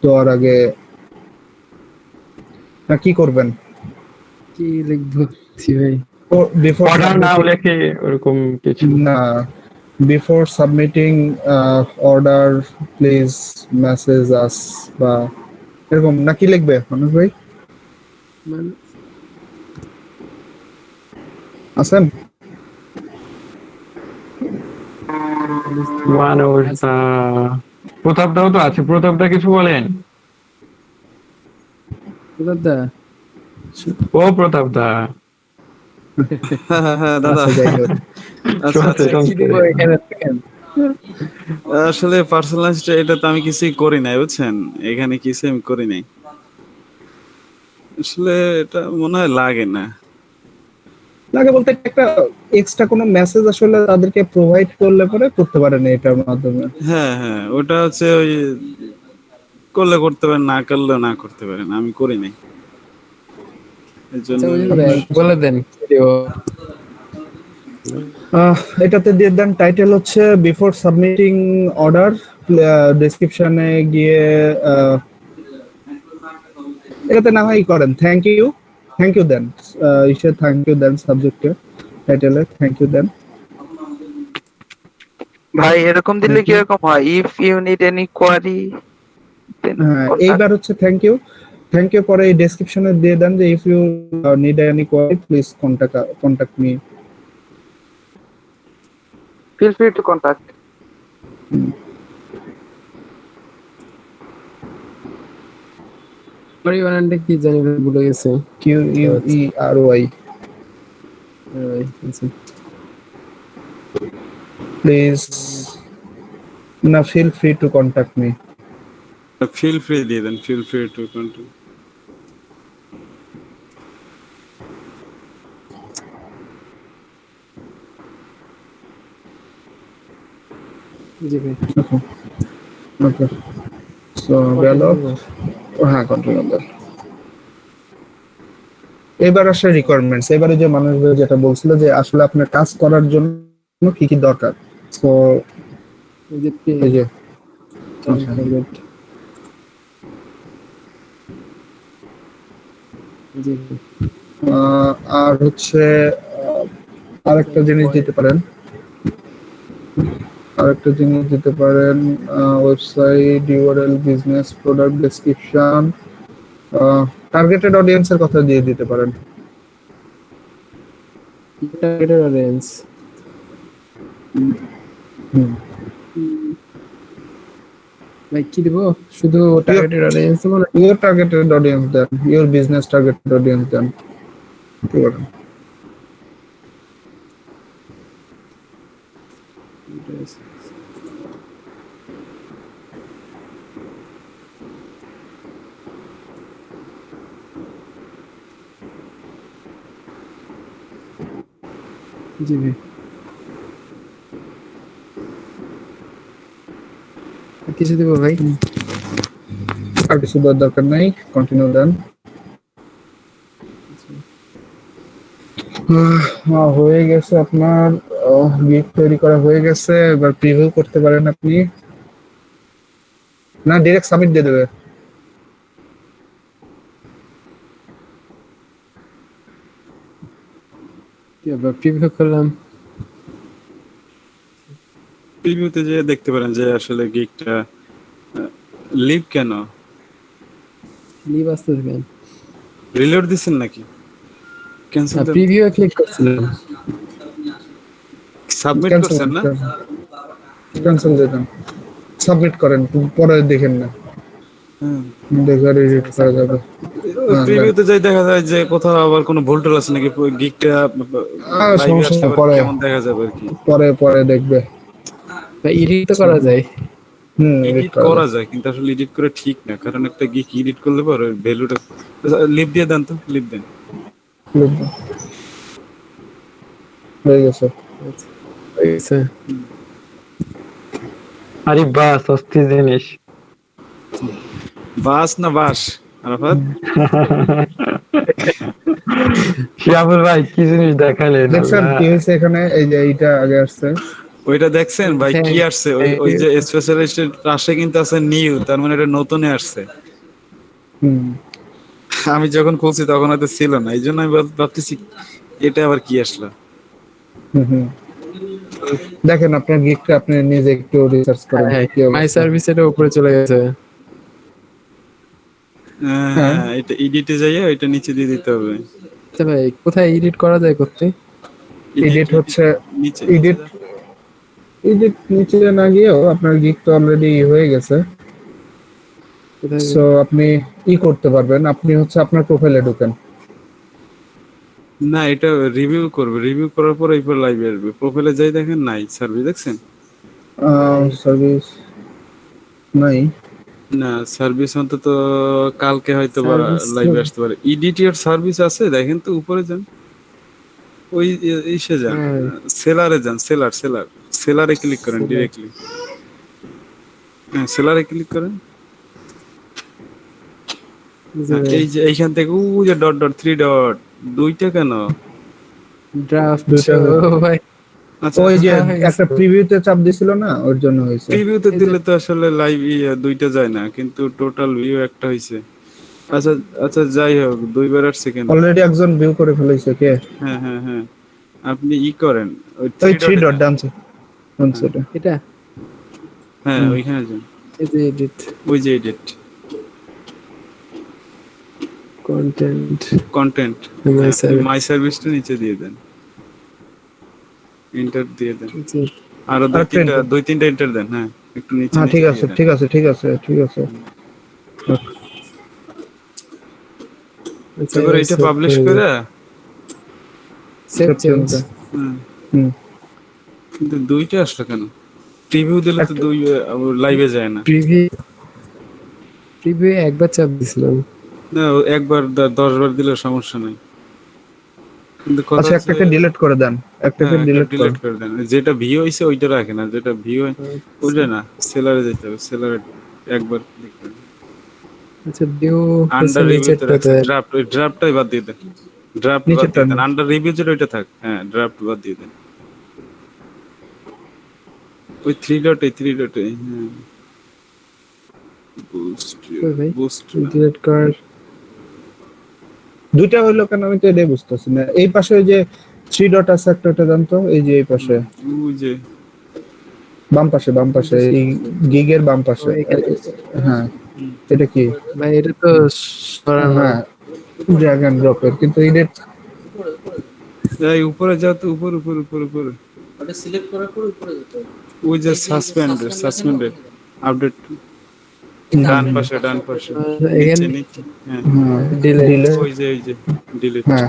দেওয়ার আগে না কি করবেন, কি লিখবো ভাই? বিফোর অর্ডার নাও লেখে ওরকম কিছু না, before submitting order please message us বা এরকম না কি লিখবে মানুষ ভাই? মানে আছেন? মানুষ প্রতাপ দাও তো আছে, প্রতাপ দা কিছু বলেন? দাদা ও প্রতাপ দা, হ্যাঁ দাদা। আচ্ছা, যাই হোক। আচ্ছা, আচ্ছা। কি দিব এখানে দেখেন? আসলে পার্সোনালাইজড এটা তো আমি কিছুই করি নাই, বুঝছেন, এখানে কিছু আমি করি নাই। আসলে এটা মনে হয় লাগে না। লাগে বলতে একটা এক্সট্রা কোনো মেসেজ আসলে তাদেরকে প্রোভাইড করলে পরে করতে পারেন এটার মাধ্যমে। হ্যাঁ হ্যাঁ, ওটা হচ্ছে ওই করলে করতে পারেন, না করলে না করতে পারেন, আমি করি নাই এর জন্য। বলে দেন কি দিব? এটাতে দিয়ে দেন টাইটেল হচ্ছে বিফোর সাবমিটিং অর্ডার, ডেসক্রিপশনে গিয়ে এটাতে না হয় করেন থ্যাংক ইউ দেন, ইসে থ্যাংক ইউ দেন, সাবজেক্টে টাইটেলে থ্যাংক ইউ দেন। ভাই এরকম দিলে কি রকম হয়? If you need any query, হ্যাঁ, এইবার হচ্ছে থ্যাংক ইউ পরে এই ডেসক্রিপশনে দিয়ে দেন যে if you need any query please contact me. Feel free to contact. পরিবারটা কি জানি ভুলে গেছে। QUERY আচ্ছা, প্লিজ না feel free to contact me. Feel free দিয়ে দেন, ফিল ফ্রি টু কন্টাক্ট। জি ভাই। ওকে, সো গেল। হ্যাঁ, কন্টিনিউ দেন। এবার আসে রিকোয়ারমেন্টস। এবারে যে মানুষগুলো যেটা বলছিল যে আসলে আপনার কাজ করার জন্য কি কি দরকার, সো এই যে জি আর হচ্ছে আরেকটা জিনিস দিতে পারেন, website URL, business, product description, targeted অডিয়েন্সের কথা দিয়ে দিতে পারেন। Targeted audience. ভাই কি দিব? শুধু টার্গেটেড অডিয়েন্স দেব না? ইউর টার্গেটেড অডিয়েন্স দেন, ইউর বিজনেস টার্গেটেড অডিয়েন্স দেন। ঠিক আছে, জি ভাই। আর কিছু দিব ভাই? আর কিছু দেওয়ার দরকার নাই, কন্টিনিউ দেন। হয়ে গেছে আপনার গিগ তৈরি করা হয়ে গেছে, এবার প্রিভিউ করতে পারেন আপনি। না ডাইরেক্ট সাবমিট দিয়ে দেবে। কি আবার প্রিভিউ করলাম। প্রিভিউতে যে দেখতে পারেন যে আসলে গিগটা লিভ কেন, লিভ আসতে কেন? রিলোড দিছেন নাকি, ক্যান্সেল দেন, প্রিভিউ ক্লিক করছিলাম। সাবমিট ক্যান্সেল করছেন না? ক্যান্সেল দিয়ে দেন, সাবমিট করেন, পরে দেখেন না, হ্যাঁ, দেখে এডিট করা যাবে। প্রিভিউতে যাই দেখা যায় যে কোথাও আবার কোনো ভুল টুল আছে নাকি, গিগটা লাইভে সমস্যা আসলে নেই, আবার পরে কেমন দেখা যাবে আর কি। পরে পরে দেখবে। এডিট তো করা যায়। এডিট এডিট করা যায় কিন্তু আসলে এডিট করে ঠিক না, কারণ একটা গিগ এডিট করলে পরে ভ্যালুটা লিভ দিয়ে দেন, তো লিভ দেন। হয়ে গেছে। হয়ে গেছে। আরে বাস অস্থির জিনিস। বাস না বাস আরাফাত? শিয়াবুল ভাই কি জিনিস দেখালেন। দেখছেন কি হয়েছে এখানে? এই যে এইটা আগে আসছে, ওইটা দেখছেন ভাই কি আসছে? ওই ওই যে স্পেশালিস্টের পাশে কিন্তু আছে নিউ, তার মানে এটা নতুনে আসছে। আমি যখন খুলছি তখন হয়তো ছিল না, এই জন্য আমি ভাবতেছি এটা আবার কি আসলো। দেখেন আপনার গিগটা আপনি নিজে একটু রিসার্চ করেন কি মাই অবস্থা। সার্ভিস এটা উপরে চলে গেছে। হ্যাঁ, এটা এডিটে যাইয়া এটা নিচে দিয়ে দিতে হবে। আচ্ছা ভাই, কোথায় এডিট করা যায় করতে? এডিট হচ্ছে নিচে এডিট এডিট নিচে না গিয়েও আপনার গিগ তো অলরেডি হয়ে গেছে, কোথায়? সো আপনি করতে পারবেন। আপনি হচ্ছে আপনার প্রোফাইলে ঢুকেন। না, এটা রিভিউ করবে, রিভিউ করার পর এরপর লাইভে আসবে। প্রোফাইলে যাই দেখেন নাই সার্ভিস, দেখছেন? সার্ভিস নাই না, সার্ভিস অন্তত কালকে হয়তো বা Service লাইভে তো- আসতে পারে। ইডিটির সার্ভিস আছে দেখেন তো, উপরে যান, ওই ইসে যান, হ্যাঁ। সেলারে যান, সেলারে ক্লিক করেন ডিরেক্টলি। হ্যাঁ, সেলারে ক্লিক করেন। এই যে এইখান থেকে ওই যে ডট ডট 3 ডট দুইটা কেন? ড্রাফট দুইটা ভাই। আচ্ছা, ওই যে একটা প্রিভিউতে চাপ দিছিল না, ওর জন্য হয়েছে। প্রিভিউতে দিলে তো আসলে লাইভ দুইটা যায় না, কিন্তু টোটাল ভিউ একটা হইছে। আচ্ছা আচ্ছা, যাই হোক, দুইবার আসছে কেন? অলরেডি একজন ভিউ করে ফেলেছে কে? হ্যাঁ হ্যাঁ হ্যাঁ, আপনি করেন ওই ওই 3 3 ডট ডান্স এটা। এটা হ্যাঁ, ওইখানে যান, এই যে এডিট ওই যে এডিট কন্টেন্ট, মাই সার্ভিসটা নিচে দিয়ে দেন, এন্টার দিয়ে দেন, আরো দুই তিনটা এন্টার দেন। হ্যাঁ, একটু নিচে হ্যাঁ, নিচে ঠিক দিয়ে আছে দেন। ঠিক আছে ঠিক আছে ঠিক আছে। এবার এটা পাবলিশ করে সেভ চেঞ্জ। কিন্তু দুইটা আসলো কেন? প্রিভিউ দিলে তো দুই লাইভে যায় না। প্রিভিউ একবার চাপ দিছিলাম। না, একবার 10 বার দিলে সমস্যা নাই, কিন্তু কথা আচ্ছা, একটাকে ডিলিট করে দেন, একটাকে ডিলিট করে দেন। যেটা ভিউ হইছে ওইটা রাখেন, না যেটা ভিউ ওইটা না, সেলারে যেতে হবে, সেলারে একবার দেখবেন। আচ্ছা, ভিউ আন্ডার রিভিউ তে ড্রাফট, ওই ড্রাফটটাই বাদ দিয়ে দেন, ড্রাফট বাদ দিয়ে দেন, আন্ডার রিভিউ যেটা ওইটা থাক। হ্যাঁ, ড্রাফট বাদ দিয়ে দেন, ওই 3 ডটে। হ্যাঁ, বুস্ট ডিলিট কর। দুইটা হইলো কেন আমি তো এটাই বুঝতেছি না। এই পাশে ওই যে 3 ডট আছে একটা, ওটা জান তো, এই যে এই পাশে ওই যে বাম পাশে এই গিগের বাম পাশে। হ্যাঁ, এটা কি ভাই? এটা তো সরানো। হ্যাঁ, ড্র্যাগ এন্ড ড্রপ এর, কিন্তু এডিট এই উপরে যাও তো, উপরে ওটা সিলেক্ট করার পর উপরে যেতে হবে। ওই যে সাসপেন্ডেড আপডেট ডান পাশে এখানে নিচে। হ্যাঁ, ডিলিট। ওই যে ডিলিট। হ্যাঁ,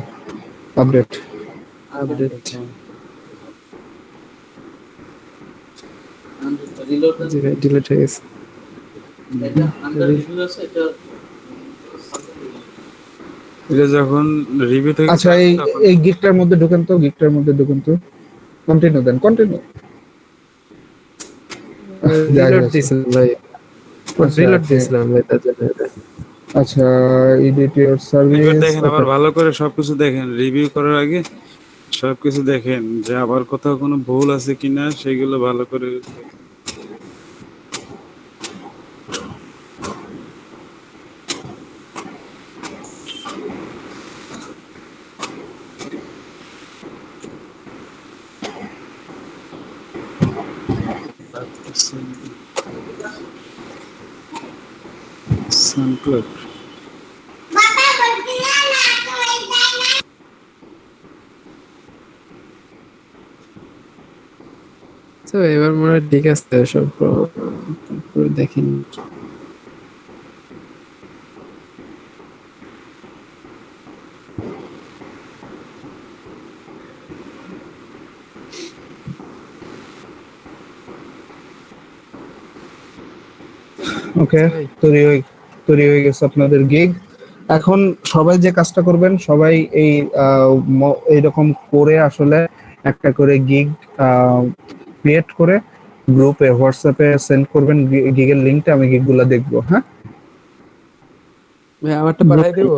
আপডেট রিলোড ডিলিট হয়ে গেছে। এটা আন্ডার রিভিউ আছে, এটা এটা যখন রিভিউ থেকে আচ্ছা, এই গিগটার মধ্যে ঢুকেন তো, কন্টিনিউ দেন, কন্টিনিউ। রিলোড দিছিলাম ভাই, রিলোড দিছিলাম ভাই, তার জন্য এটা। আচ্ছা, এডিট ইওর এবার সার্ভিস। দেখেন, আবার ভালো করে সবকিছু দেখেন, রিভিউ করার আগে সবকিছু দেখেন যে আবার কোথাও কোনো ভুল আছে কিনা, সেগুলো ভালো করে সানক্লোড তো এবার মনে হয় ঠিক আছে সব পুরো দেখিনি। ওকে, তৈরি হয়ে গেছে আপনাদের গিগ। এখন সবাই যে কাজটা করবেন, সবাই এই এইরকম করে আসলে একটা করে গিগ ক্রিয়েট করে গ্রুপে হোয়াটসঅ্যাপে সেন্ড করবেন গিগের লিংকটা, আমি গিগগুলো দেখবো। হ্যাঁ, ভাই আমারটা পাঠাই দেবো।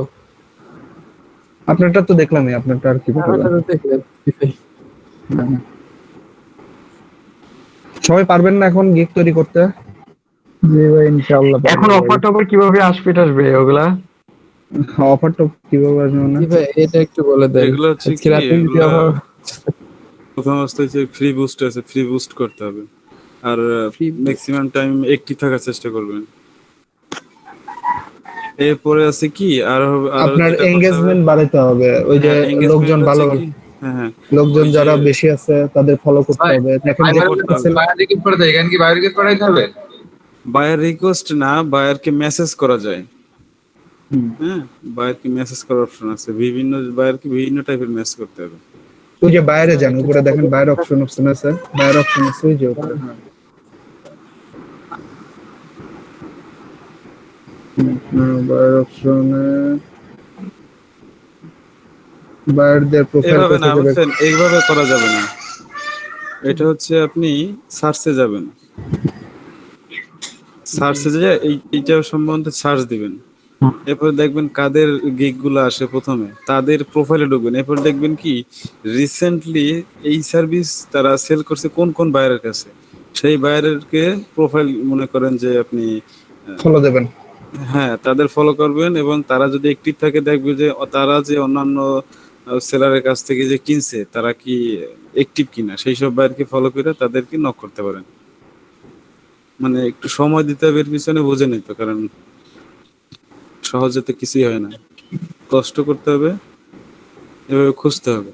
আপনারটা তো দেখলামই, আপনারটা আর কি আমারটা তো দেখলেন। হ্যাঁ। সবাই পারবেন না এখন গিগ তৈরি করতে? জি ভাই ইনশাআল্লাহ। এখন অফার টফার কিভাবে আসবে ওগুলা? অফারটা কিভাবে আসবে না? জি ভাই এটা একটু বলে দেন। এগুলো হচ্ছে আজকে কি, রাতে যদি এগুলা আবার প্রথম অবস্থায় যে ফ্রি বুস্ট আছে, ফ্রি বুস্ট করতে হবে। আর Free- ম্যাক্সিমাম টাইম অ্যাক্টিভ থাকার চেষ্টা করবেন। এরপরে আছে কি আর আপনার যেটা করতে হবে- এঙ্গেজমেন্ট বাড়াতে হবে। ওই যে হ্যাঁ, engagement লোকজন হচ্ছে ভালো, কি? হ্যাঁ হ্যাঁ, লোকজন ওই যে- যারা বেশি আছে তাদের ফলো করতে ভাই, হবে। দেখেন follow যে করতে হবে। বায়োরিকেট পড়াতে এখানে কি বায়োরিকেট পড়াইতে হবে? বায়ার রিকোয়েস্ট না, বায়ারকে মেসেজ করা যায়। হ্যাঁ, বায়ারকে মেসেজ করার অপশন আছে। বিভিন্ন বায়ারকে বিভিন্ন টাইপের মেসেজ করতে হবে। ওই যে বাইরে যান, উপরে দেখেন বাইরে অপশন আছে, বাইরে অপশন আছে ওই যে উপরে। হ্যাঁ, বাইরে অপশনে বাইরদের প্রোফাইল এভাবে না, করতে যাবে। বুঝছেন, এইভাবে করা যাবে না। এটা হচ্ছে আপনি সার্চে যাবেন, সার্চে যে এইটা সম্বন্ধে সার্চ দিবেন। এরপর দেখবেন কাদের গিগ গুলো আসে, প্রথমে তাদের প্রোফাইলে ঢুকবেন। এরপর দেখবেন কি রিসেন্টলি এই সার্ভিস তারা সেল করছে কোন কোন বায়ারের কাছে, সেই বায়ারেরকে প্রোফাইল মনে করেন যে আপনি ফলো দেবেন। হ্যাঁ তাদের ফলো করবেন, এবং তারা যদি অ্যাক্টিভ থাকে দেখবে যে তারা যে অন্যান্য সেলারের কাছ থেকে যে কিনছে তারা কি অ্যাক্টিভ কিনা, সেই সব বায়ারকে ফলো করে তাদেরকে নক করতে পারেন। মানে একটু সময় দিতে হবে এর পিছনে, বুঝে নিত, কারণ সহজে তো কিছুই হয় না, কষ্ট করতে হবে, এভাবে খুঁজতে হবে।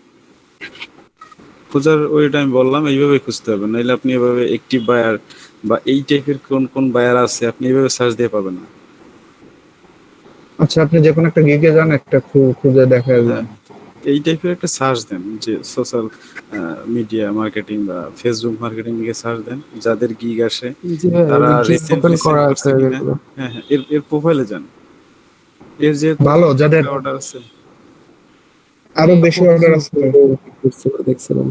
খোঁজার ওইটা আমি বললাম, এইভাবে খুঁজতে হবে, নাইলে আপনি এভাবে অ্যাক্টিভ বায়ার বা এই টাইপের কোন কোন বায়ার আছে আপনি এভাবে সার্চ দিয়ে পাবেন না। আচ্ছা, আপনি যে কোনো একটা গিগে যান, একটা খুঁজে দেখা যায়। এই টাইপের একটা সার্চ দেন, যে সোশ্যাল মিডিয়া মার্কেটিং বা ফেসবুক মার্কেটিং দিকে সার্চ দেন, যাদের গিগ আসে জি ভাই তারা ওই gig রিসেন্টলি open করা সেল আছে করছে কিনা। এগুলো। হ্যাঁ হ্যাঁ, এর প্রোফাইলে যান। এর যে ভালো, যাদের অর্ডার আছে আরো বেশি অর্ডার আছে। দেখছিলাম।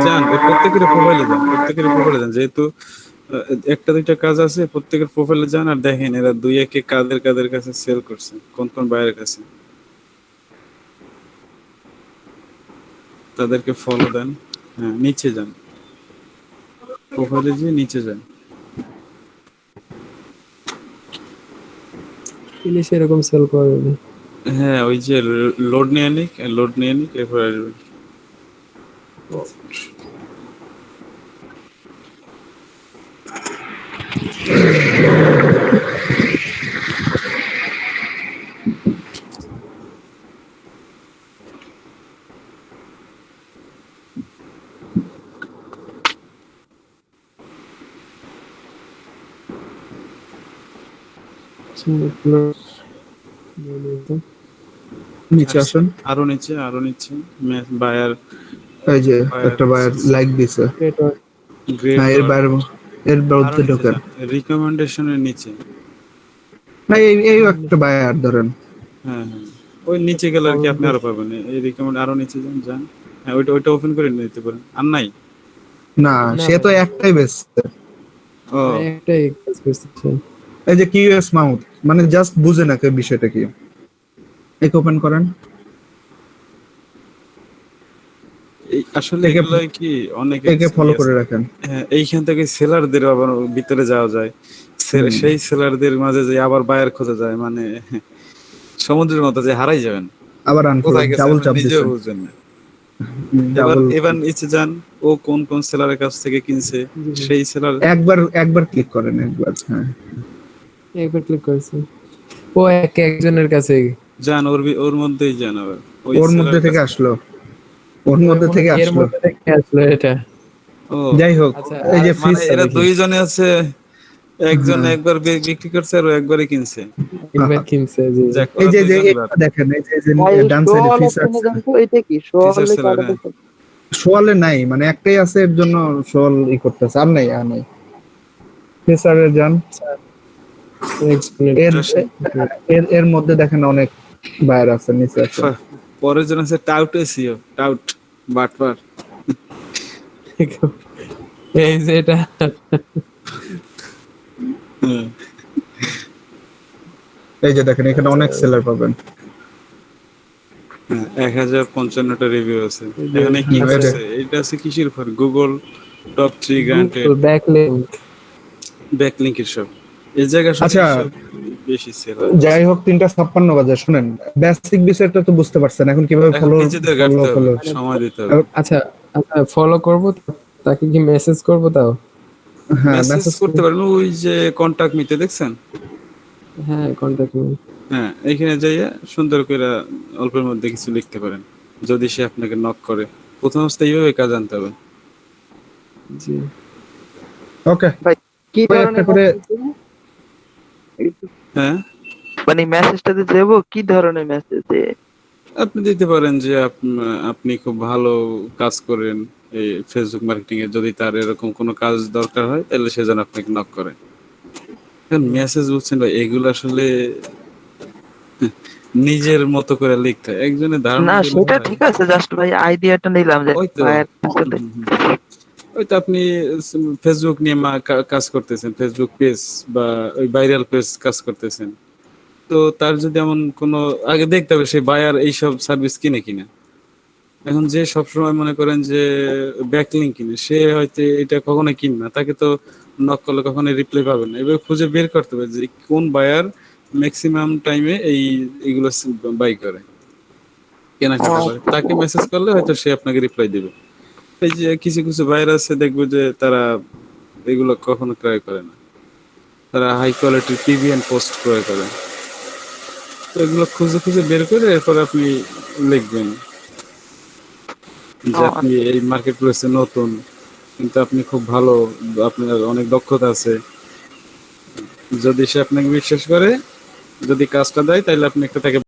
যান, প্রত্যেকের প্রোফাইলে যান, প্রত্যেকের প্রোফাইলে যান, যেহেতু একটা দুইটা কাজ আছে, প্রত্যেকের প্রোফাইলে যান আর দেখেন এরা দুই একে কাদের কাদের কাছে সেল করছে, কোন কোন বায়ারের কাছে, তাদেরকে ফলো দেন। হ্যাঁ, নিচে যান, প্রোফাইলে গিয়ে নিচে যান। ইলিশ এরকম সেল করে না। হ্যাঁ, ওই যে লোড নিয়ে নিক, লোড নিয়ে নিক, এরপর আসবে। নিচে আসেন, আরো নিচে, আরো নিচে বায়ার, এই যে একটা বায়ার লাইক দিছে। গ্রেড হ্যাঁ, এর বাইরে, এর মধ্যে ঢোকেন। রিকমেন্ডেশনের নিচে। না, এই একটা বায়ার ধরেন। হ্যাঁ হ্যাঁ, ওই নিচে গেলে আর কি আপনি আরো পাবেন। এই রিকমেন্ড আরো নিচে যান, যান। হ্যাঁ, ওইটা ওপেন করে নিতে পারেন। আর নাই? না, সে তো একটাই বেচছে। ও একটাই কাজ করতেছে। এই যে কিউএস মাউথ, মানে জাস্ট বুঝে না কেউ বিষয়টা কি। একে ওপেন করেন। আসলে এগুলো কি অনেকে একে ফলো করে রাখেন। হ্যাঁ, এইখান থেকে সেলারদের আবার ভিতরে যাওয়া যায়, সেই সেলারদের মাঝে যে আবার বায়ার খোঁজা যায়, মানে সমুদ্রের মতো যে হারাই যাবেন, আবার আনকোর কোথায় গেছে ডাবল আপনি চাপ নিজেও দিছেন। বুঝবেন না। এবার ডাবল এবার নিচে যান, ও কোন কোন সেলারের কাছ থেকে কিনছে, সেই সেলার একবার ক্লিক করেন একবার। হ্যাঁ, একবার ক্লিক করেছি। ও একজনের কাছে। যান, ওর মধ্যেই যান আবার ওই ওর মধ্যে সেলার থেকে কাছে। আসলো, ওর মধ্যে থেকে এর আসলো। মধ্যে থেকে আসলো এটা। ও যাই হোক, আচ্ছা, এই যে মানে ফিস এরা দুইজনে আছে, একজন হ্যাঁ। একবার বিক্রি করছে আর ও একবারই কিনছে। একবার কিনছে জি। যাক, এই ওরা যে দুইজনই এটা দেখেন, এই যে ভাই ডান শো সাইডে অল ফিস অপশনে যান তো, এটা কি শো ফিচার অলে সেলার, হ্যাঁ। শোয়ালে নাই, মানে একটাই আছে, এর জন্য শোয়াল করতেছে, আর নাই আর নাই। ফিসারে যান, এর এর মধ্যে দেখেন অনেক বায়ার আছে, নিচে আছে। পরের জন আছে টাউট এসিও, টাউট বাটপার। এই যে এটা হুম। এই যে দেখেন এখানে অনেক সেলার পাবেন। 1055টা রিভিউ আছে এখানে। কি হ্যাঁ, আছে এটা? আছে কিসের উপর? Google top 3 granted backlink. Backlink এসব এই জায়গা আচ্ছা, সব বেশি সেল হয়। যাই হোক 3:56 বাজে, শুনেন বেসিক বিষয়টা তো বুঝতে পারছেন, এখন কিভাবে এখন ফলো নিজেদের কাটতে হবে, সময় দিতে হবে। আচ্ছা আচ্ছা, ফলো করব, তাকে কি মেসেজ করব তাও? হ্যাঁ, মেসেজ করতে পারেন, ওই যে কন্টাক্ট মিতে দেখছেন? হ্যাঁ, কন্টাক্ট মি। হ্যাঁ, এইখানে যাইয়া সুন্দর করে অল্পের মধ্যে কিছু লিখতে পারেন। যদি সে আপনাকে নক করে, প্রথম অবস্থায় এইভাবে কাজ আনতে হবে। জি। ওকে, ভাই কি একটা ধরনের করে হ্যাঁ, মানে মেসেজটাতে দেবো কি ধরনের মেসেজ? আপনি দিতে পারেন যে আপনি খুব ভালো কাজ করেন এই ফেসবুক মার্কেটিং এ, যদি তার এরকম কোনো কাজ দরকার হয় তাহলে সে যেন আপনাকে নক করে। মেসেজ বুঝছেন ভাই, এগুলো আসলে নিজের মতো করে লিখতে হয়, একজনের ধারণা না দিলে সেটা হয়। ঠিক আছে, জাস্ট ভাই আইডিয়াটা নিলাম যে ওই তো ভাইয়ের সাথে। ওই তো আপনি ফেসবুক নিয়ে কাজ করতেছেন, ফেসবুক পেজ বা ওই ভাইরাল পেজ কাজ করতেছেন, তো তার যদি এমন কোনো, আগে দেখতে হবে সে বায়ার এইসব সার্ভিস কিনে কিনা। এখন যে সবসময় মনে করেন যে ব্যাকলিংক কিনে, সে হয়তো এটা কখনো কিনে না, তাকে তো নক করলে কখনো রিপ্লাই পাবেন না। এবার খুঁজে বের করতে হবে যে কোন বায়ার ম্যাক্সিমাম টাইমে এইগুলো বাই করে, কেনাকাটা করে, তাকে মেসেজ করলে হয়তো সে আপনাকে রিপ্লাই দেবে। এই যে কিছু কিছু বায়ার আছে দেখবে যে তারা এগুলো কখনো ক্রয় করে না, তারা হাই কোয়ালিটির পিভিএন পোস্ট ক্রয় করে। তো এগুলো খুঁজে খুঁজে বের করে এরপর আপনি লিখবেন যে আপনি এই মার্কেট প্লেসে নতুন, কিন্তু আপনি খুব ভালো, আপনার অনেক দক্ষতা আছে। যদি সে আপনাকে বিশ্বাস করে, যদি কাজটা দেয়, তাহলে আপনি একটা তাকে